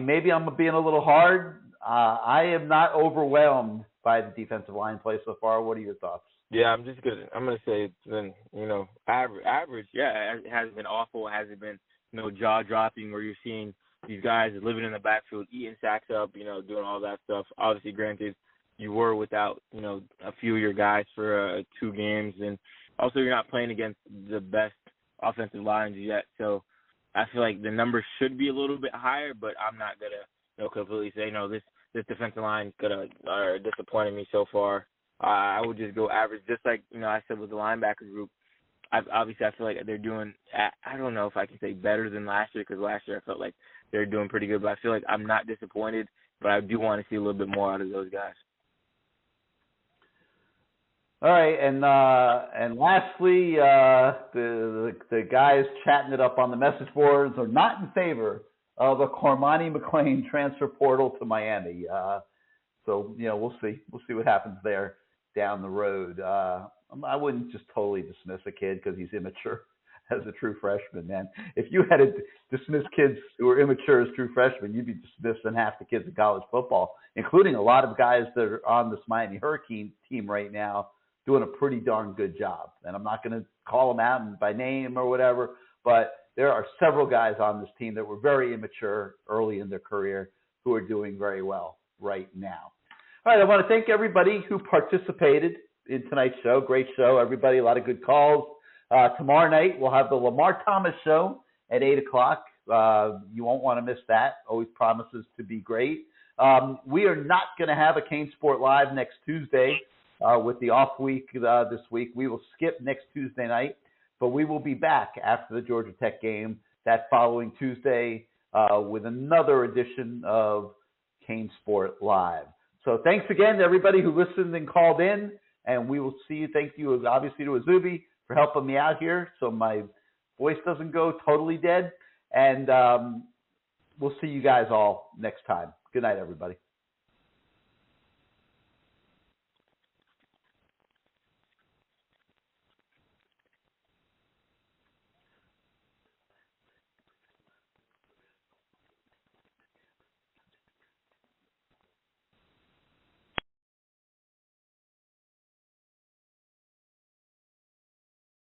Maybe I'm being a little hard. I am not overwhelmed by the defensive line play so far. What are your thoughts? Yeah, I'm gonna say it's been, average. Yeah, it hasn't been awful. It hasn't been, jaw dropping where you're seeing these guys living in the backfield, eating sacks up, doing all that stuff. Obviously, granted, you were without, a few of your guys for 2 games, and also you're not playing against the best offensive lines yet. So I feel like the numbers should be a little bit higher, but I'm not gonna, completely say this defensive line are disappointing me so far. I would just go average, just like I said with the linebacker group. Obviously, I feel like they're doing. I don't know if I can say better than last year, because last year I felt like they're doing pretty good. But I feel like I'm not disappointed, but I do want to see a little bit more out of those guys. All right, and lastly, the guys chatting it up on the message boards are not in favor of a Cormani McClain transfer portal to Miami. So we'll see what happens there down the road. I wouldn't just totally dismiss a kid because he's immature as a true freshman, man. If you had to dismiss kids who are immature as true freshmen, you'd be dismissing half the kids in college football, including a lot of guys that are on this Miami Hurricane team right now doing a pretty darn good job. And I'm not going to call them out by name or whatever, but there are several guys on this team that were very immature early in their career who are doing very well right now. All right, I want to thank everybody who participated in tonight's show. Great show, everybody. A lot of good calls. Tomorrow night, we'll have the Lamar Thomas show at 8 o'clock. You won't want to miss that. Always promises to be great. We are not going to have a CaneSport Live next Tuesday with the off week this week. We will skip next Tuesday night, but we will be back after the Georgia Tech game that following Tuesday with another edition of CaneSport Live. So thanks again to everybody who listened and called in, and we will see you. Thank you, obviously, to Izubee for helping me out here so my voice doesn't go totally dead. And we'll see you guys all next time. Good night, everybody.